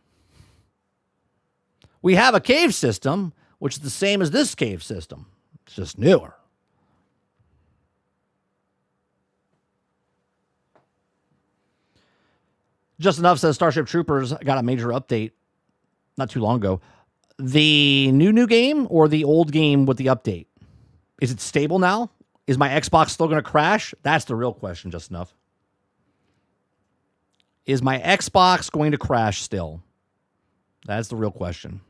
We have a cave system, which is the same as this cave system. It's just newer. Just Enough says Starship Troopers got a major update not too long ago. The new game or the old game with the update? Is it stable now? Is my Xbox still going to crash? That's the real question, Just Enough. Is my Xbox going to crash still? That's the real question.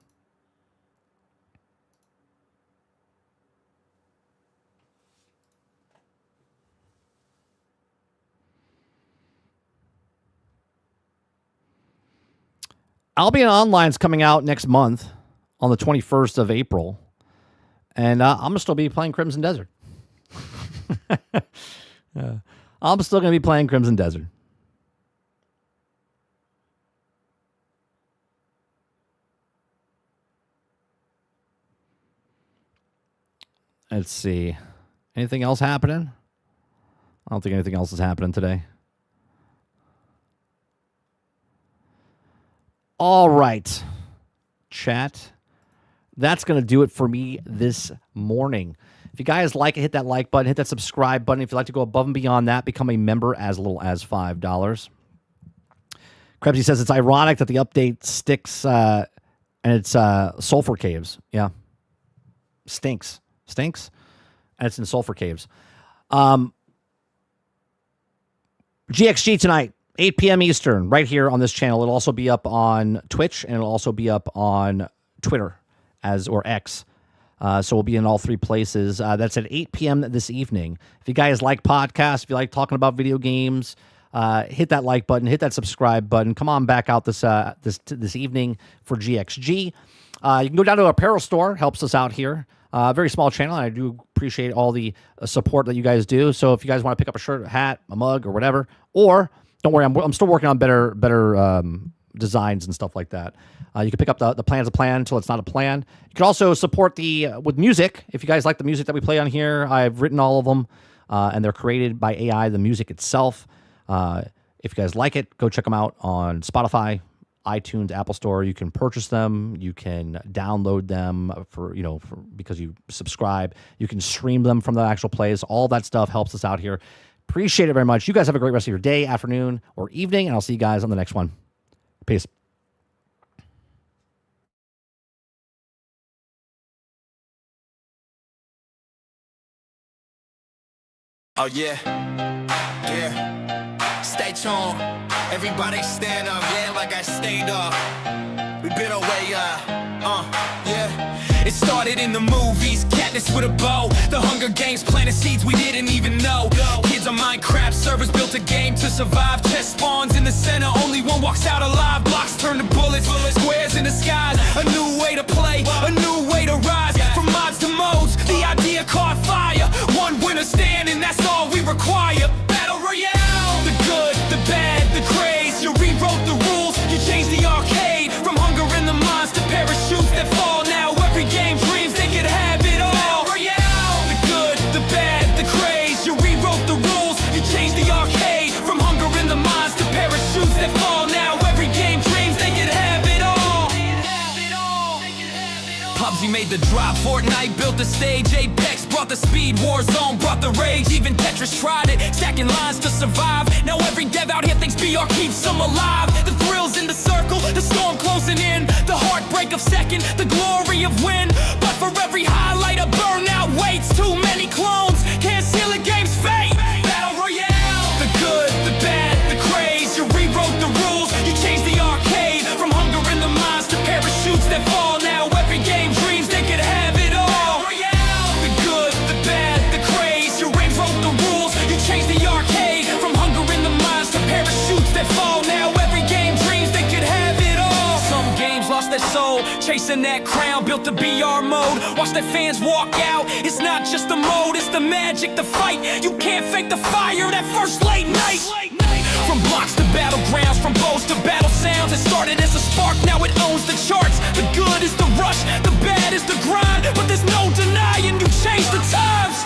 Albion Online's coming out next month on the 21st of April. And I'm going to still be playing Crimson Desert. I'm still going to be playing Crimson Desert. Let's see. Anything else happening? I don't think anything else is happening today. All right, chat. That's going to do it for me this morning. If you guys like it, hit that like button, hit that subscribe button. If you'd like to go above and beyond that, become a member as little as $5. Krebsy says it's ironic that the update sticks and it's sulfur caves. Yeah. Stinks. And it's in sulfur caves. GXG tonight, 8 p.m. Eastern, right here on this channel. It'll also be up on Twitch, and it'll also be up on Twitter or X. So we'll be in all three places. That's at 8 p.m. this evening. If you guys like podcasts, if you like talking about video games, hit that like button, hit that subscribe button. Come on back out this evening for GXG. You can go down to our apparel store. Helps us out here. Very small channel, and I do appreciate all the support that you guys do. So if you guys want to pick up a shirt, a hat, a mug, or whatever, or don't worry, I'm still working on better designs and stuff like that. You can pick up the plan's a plan until it's not a plan. You can also support with music. If you guys like the music that we play on here, I've written all of them, and they're created by AI, the music itself. If you guys like it, go check them out on Spotify, iTunes, Apple Store. You can purchase them. You can download them because you subscribe. You can stream them from the actual place. All that stuff helps us out here. Appreciate it very much. You guys have a great rest of your day, afternoon, or evening, and I'll see you guys on the next one. Peace. Oh yeah, yeah. Stay tuned. Everybody stand up, yeah, like I stayed up. We been away, yeah. It started in the movies, Katniss with a bow. The Hunger Games planted seeds we didn't even know. Kids on Minecraft servers built a game to survive. Chest spawns in the center, only one walks out alive. Blocks turn to bullets, squares in the skies. A new way to play, a new way to rise. From mods to modes, the idea caught fire. One winner standing, that's all we require. Battle Royale, the good, the bad, the craze. You rewrote the rules, you changed the arcade. From hunger in the mines to parachutes that fall. Now every game dreams they could have it all. Battle Royale, the good, the bad, the craze. You rewrote the rules, you changed the arcade. From hunger in the mines to parachutes that fall. Now every game dreams they could have it all. PUBG made the drop, Fortnite built the stage. Apex brought the speed, Warzone brought the rage. Even Tetris tried it, stacking lines to survive. Now every dev out here thinks BR keeps them alive. The thrills in the circle, the storm closing in. The heartbreak of second, the glory of win. But for every highlight, a burnout waits. Too many clones, can't seal a game's fate. Battle Royale, the good, the bad, the craze. You rewrote the rules, you changed the arcade. From hunger in the mines to parachutes that fall. Now every game dreams they could have it all. Battle Royale, the good, the bad, the craze. You rewrote the rules, you changed the arcade. From hunger in the mines to parachutes that fall. Now every game dreams they could have it all. Some games lost their soul, chasing that crown, built the BR mode. Watch their fans walk out. It's not just the mode, it's the magic, the fight. You can't fake the fire, that first late night. From blocks to battlegrounds, from bows to battle sounds. It started as a spark, now it owns the charts. The good is the rush, the bad is the grind. But there's no denying you changed the times.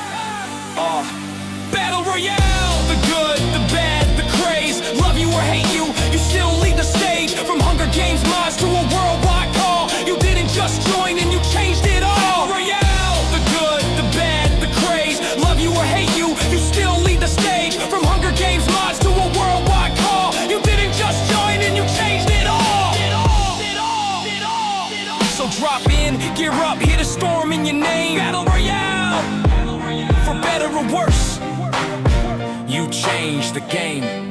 Battle Royale, the good, the bad, the craze. Love you or hate you, you still lead the stage. From Hunger Games mods to a worldwide call. You didn't just join and you changed it all. Battle Royale, the good, the bad, the craze. Love you or hate you, you still lead the stage. From Hunger Games mods to a worldwide call. You didn't just join and you changed it all. So drop in, gear up, hit a storm in your name. Battle Royale, for better or worse, you changed the game.